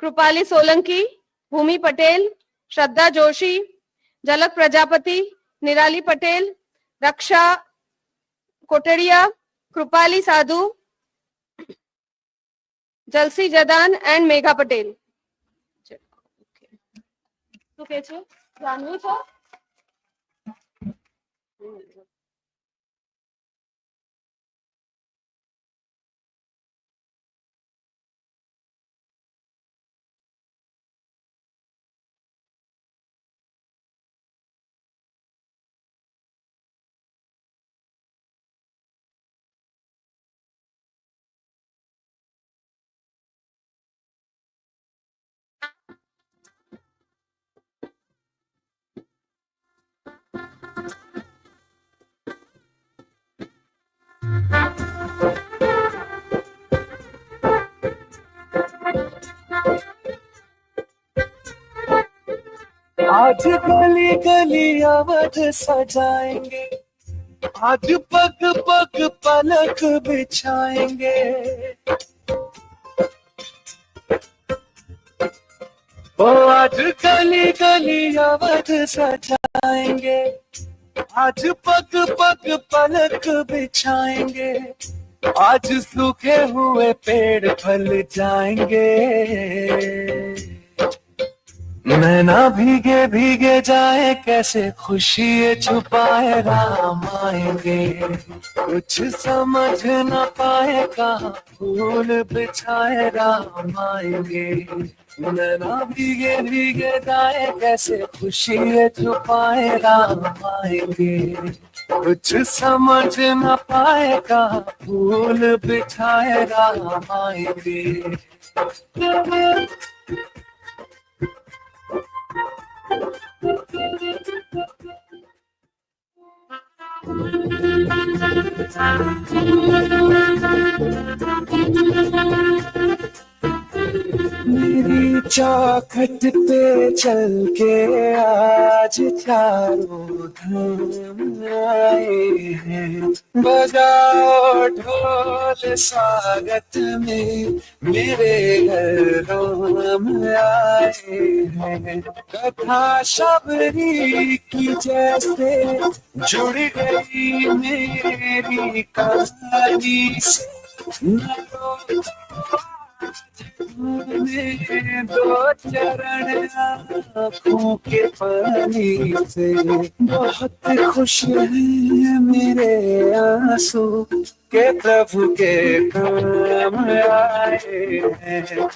Krupali Solanki, Bhumi Patel, Shraddha Joshi, Jalak Prajapati, Nirali Patel, Raksha Kotaria, Krupali Sadhu, Jalsi Jadan and Megha Patel. Okay, sir. Janvi, sir. आज गली गली अवध सजाएंगे, आज पग पग पलक बिछाएंगे. ओ आज गली गली अवध सजाएंगे, आज पग पग पलक बिछाएंगे. आज सूखे हुए पेड़ फल जाएंगे. नैना भीगे भीगे जाए कैसे खुशी छुपाए राम आएंगे. कुछ समझ न पाए कहाँ फूल बिछाए राम आएंगे. नैना भीगे भीगे जाए कैसे खुशी छुपाए राम आएंगे. कुछ समझ न पाए कहाँ फूल बिछाए राम आएंगे. मेरी चौखट पे चल के आज चारों धाम आए हैं. बजाओ ढोल स्वागत में मेरे घर राम आए हैं. कथा शबरी की जैसे जुड़ गई मेरी कहानी से. दो चरण आँखों के पानी से. बहुत खुश हैं मेरे आंसू के प्रभु के काम आए हैं.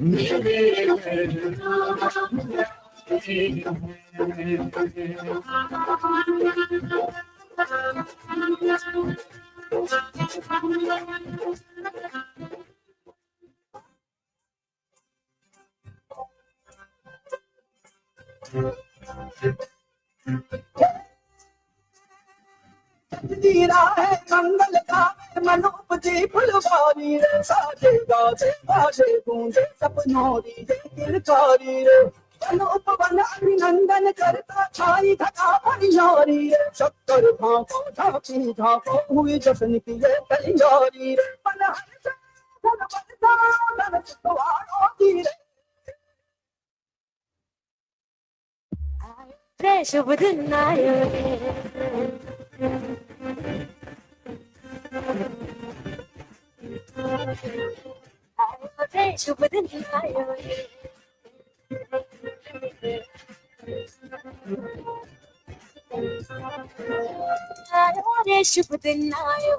मेरे जीरा है मंगल का मनोपजी फुलवारी रे. साजे गाजे बाजे गूंजे सपनों री किलकारी रे. अनुपवन अभिनंदन करता छाई घटा परियारी रे. शक्कर भांको झांकी झांको हुई जश्न की ये तैयारी रे. मन हर्ष धन बरसा धन चितवारों की रे. रे शुभ दिन आयो रे शुभ दिन आयो रे शुभ दिन आयो.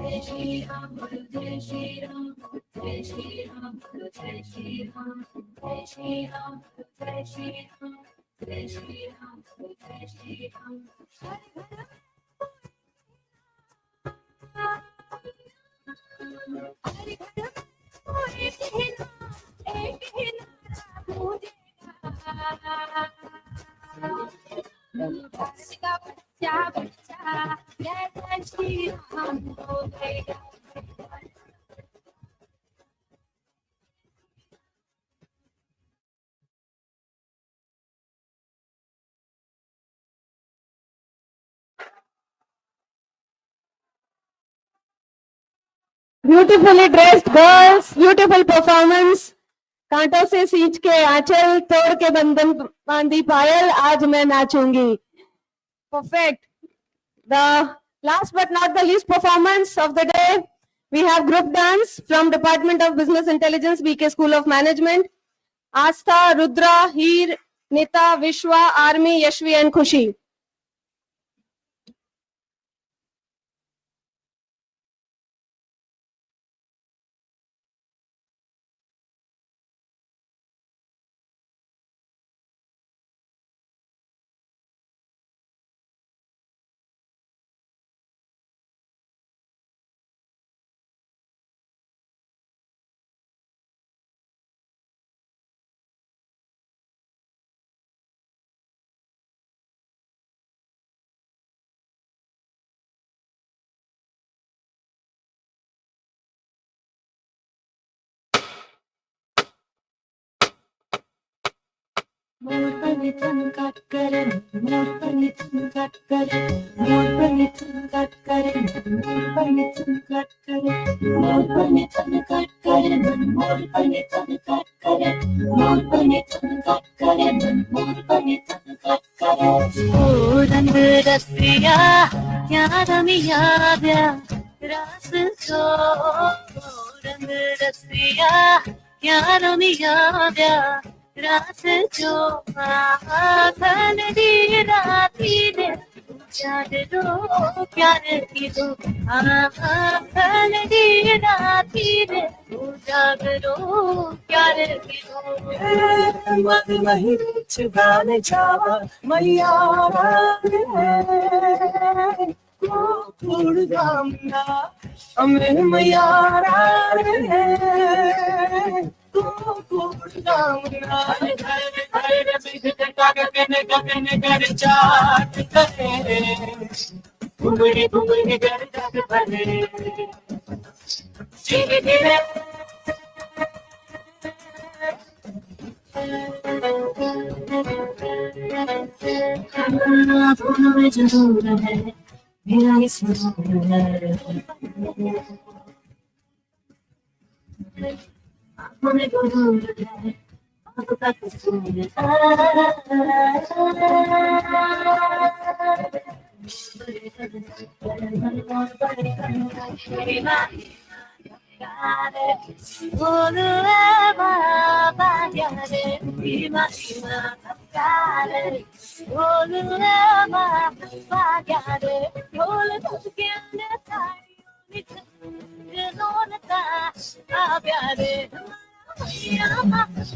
Jai Shri Ram, Bolo Jai Shri Ram, Jai Shri Ram, Bolo Jai Shri Ram, Jai Shri Ram, Bolo Jai Shri Ram, Jai Shri Ram, Bolo Jai Shri Ram. Hare Krishna, Hare Krishna, एक ही नारा गूंजेगा। भारत का बच्चा बच्चा जय जय श्री राम बोलेगा। Beautifully dressed girls, beautiful performance. कांटों से सींच के आंचल, तोड़ के बंधन बांधी पायल, आज मैं नाचूंगी. Perfect. The last but not the least performance of the day, we have group dance from Department of Business Intelligence, BK School of Management. Astha, Rudra, Heer, Nita, Vishwa, Army, Yashvi and Khushi. मोर पनी तन cut करे, मोर पनी तन cut करे, मोर पनी तन cut करे, मोर पनी तन कट करे, मोर पनी तन कट करे, मोर पनी तन कट करे, मोर पनी तन कट करे, मोर पनी तन कट करे। ओ रंग रसिया क्या रमिया ब्या रास जो, रंग रसिया क्या रमिया ब्या रात जो आखन दी राती ने जागरो प्यार की दो, आखन दी राती ने जागरो प्यार की दो। मद नहीं छुगाने जावा मैया गोकुल गामना हमें मैया गोकुल गामना घुंगड़ी घुंगड़ी कर जग भरे धीरे धीरे फूलों में जरूर है मेरा ये सुरूर है, आँखों में गुरूर है, आँखों का कसूर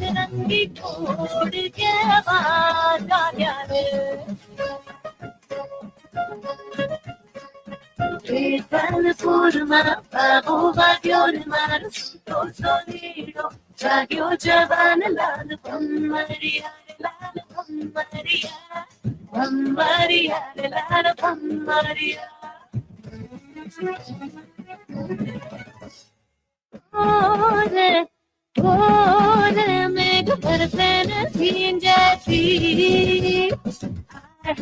रंगी छोड़ के बाजा Tan forma babu bagyor mar to sonido jagyo javan lal Maria lal Maria Maria lal Maria ore meg barfen sin jati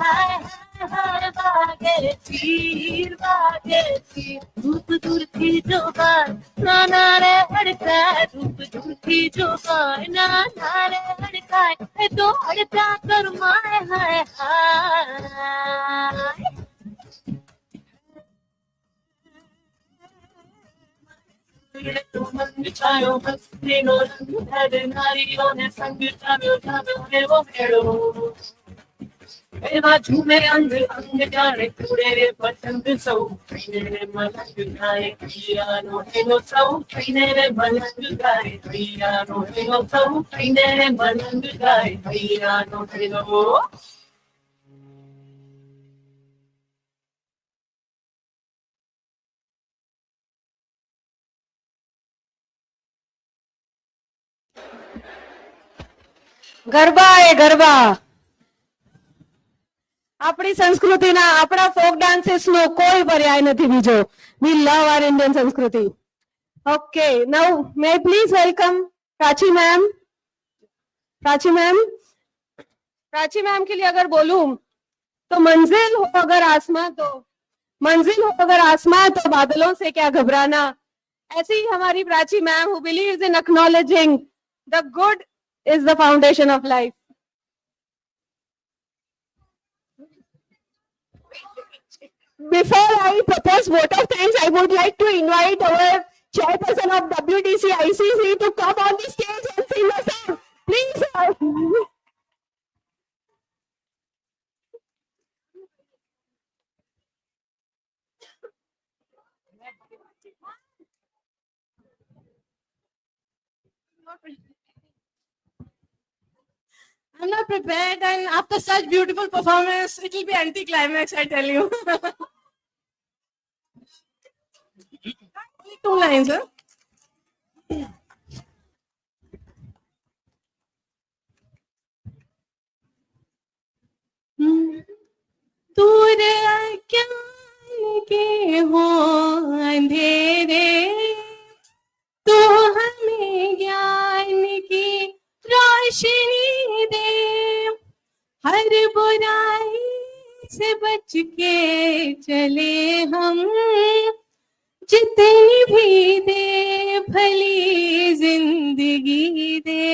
hai भागे तीर रूप दूर थी जो बार नाना रे हड़का रूप दूर थी जो बार नाना रे हड़का है तो हड़का कर माए हाय हाय तो मन छायो मस्ती नो रंग है नारियों ने संग जाम्यो जाम्यो है वो भेड़ो मेरा झूमे अंग अंग जाने तूने रे पसंद सौ रे मलंग गाए पियानो हेलो सौ रे मलंग गाए पियानो हेलो सौ रे मलंग गाए पियानो हेलो ગરબા એ ગરબા આપણી સંસ્કૃતિના આપણા ફોક ડાન્સીસનો કોઈ પર્યાય નથી બીજો. We love our Indian sanskriti. Okay, now may please welcome Prachi ma'am. Prachi ma'am, Prachi ma'am के लिए अगर बोलूं तो मंजिल हो अगर आसमां तो मंजिल हो अगर आसमां तो बादलों से क्या घबराना. ऐसी ही हमारी Prachi ma'am who believes in acknowledging the good is the foundation of life. Before I propose vote of thanks, I would like to invite our chairperson of WDC ICC to come on the stage and sing a song. Please, sir. I'm not prepared, and after such beautiful performance, it will be anti-climax, I tell you. Only 2 lines, huh? दूर अज्ञान के हो अंधेरे, तू हमें ज्ञान की रोशनी दे, हर बुराई से बच के चले हम, जितनी भी दे भली जिंदगी दे,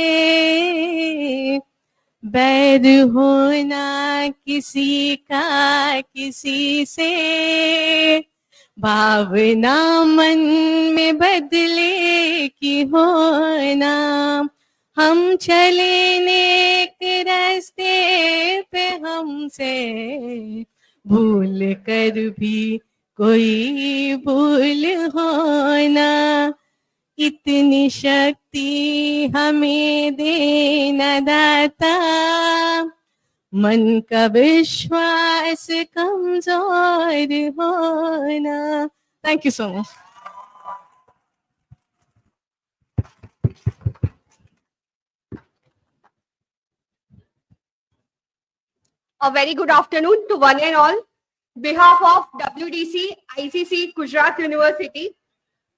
बैर होना किसी का किसी से, भावना मन में बदले की होना, हम चले नेक रास्ते पे हमसे भूल कर भी कोई भूल होना, इतनी शक्ति हमें देना दाता, मन का विश्वास कमजोर होना. Thank you so much. A very good afternoon to one and all. Behalf of WDC ICC Gujarat University,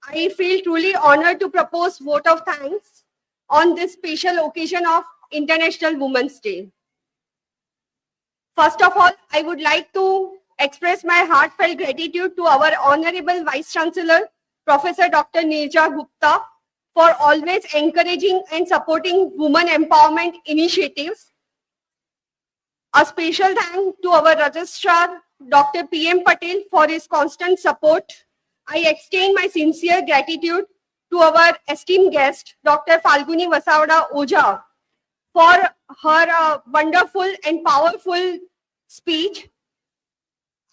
I feel truly honored to propose vote of thanks on this special occasion of International Women's Day. First of all, I would like to express my heartfelt gratitude to our Honorable Vice Chancellor, Professor Dr. Nirja Gupta, for always encouraging and supporting women empowerment initiatives. A special thank to our Registrar, Dr. P.M. Patel, for his constant support. I extend my sincere gratitude to our esteemed guest, Dr. Falguni Vasavada Oja, for her wonderful and powerful speech.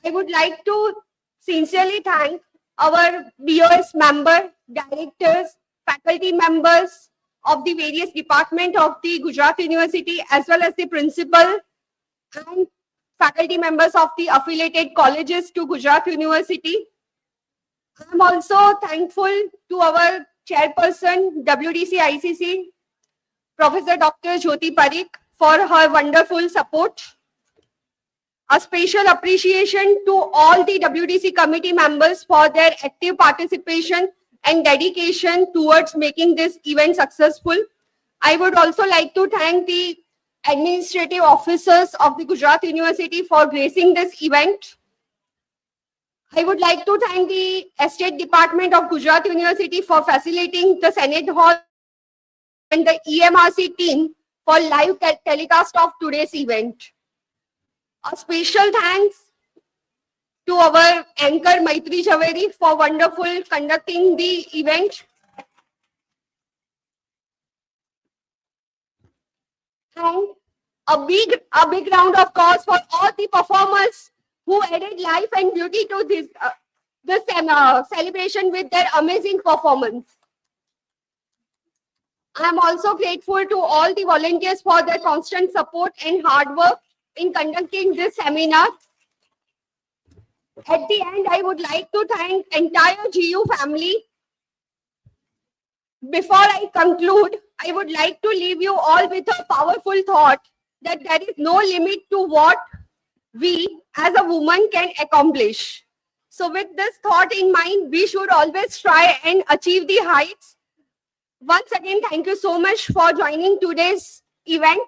I would like to sincerely thank our BOS member, directors, faculty members of the various departments of the Gujarat University, as well as the principal and faculty members of the affiliated colleges to Gujarat University. I am also thankful to our chairperson, WDC ICC, Professor Dr. Jyoti Parikh, for her wonderful support. A special appreciation to all the WDC committee members for their active participation and dedication towards making this event successful. I would also like to thank the administrative officers of the Gujarat University for gracing this event. I would like to thank the Estate Department of Gujarat University for facilitating the Senate Hall and the EMRC team for live telecast of today's event. A special thanks to our anchor Maitri Jhaveri for wonderful conducting the event. And A big round of applause for all the performers who added life and beauty to this celebration with their amazing performance. I am also grateful to all the volunteers for their constant support and hard work in conducting this seminar. At the end, I would like to thank entire GU family. Before I conclude, I would like to leave you all with a powerful thought that there is no limit to what we as a woman can accomplish. So with this thought in mind, we should always try and achieve the heights. Once again, thank you so much for joining today's event.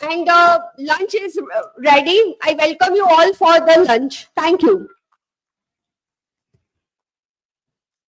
And lunch is ready. I welcome you all for the lunch. Thank you.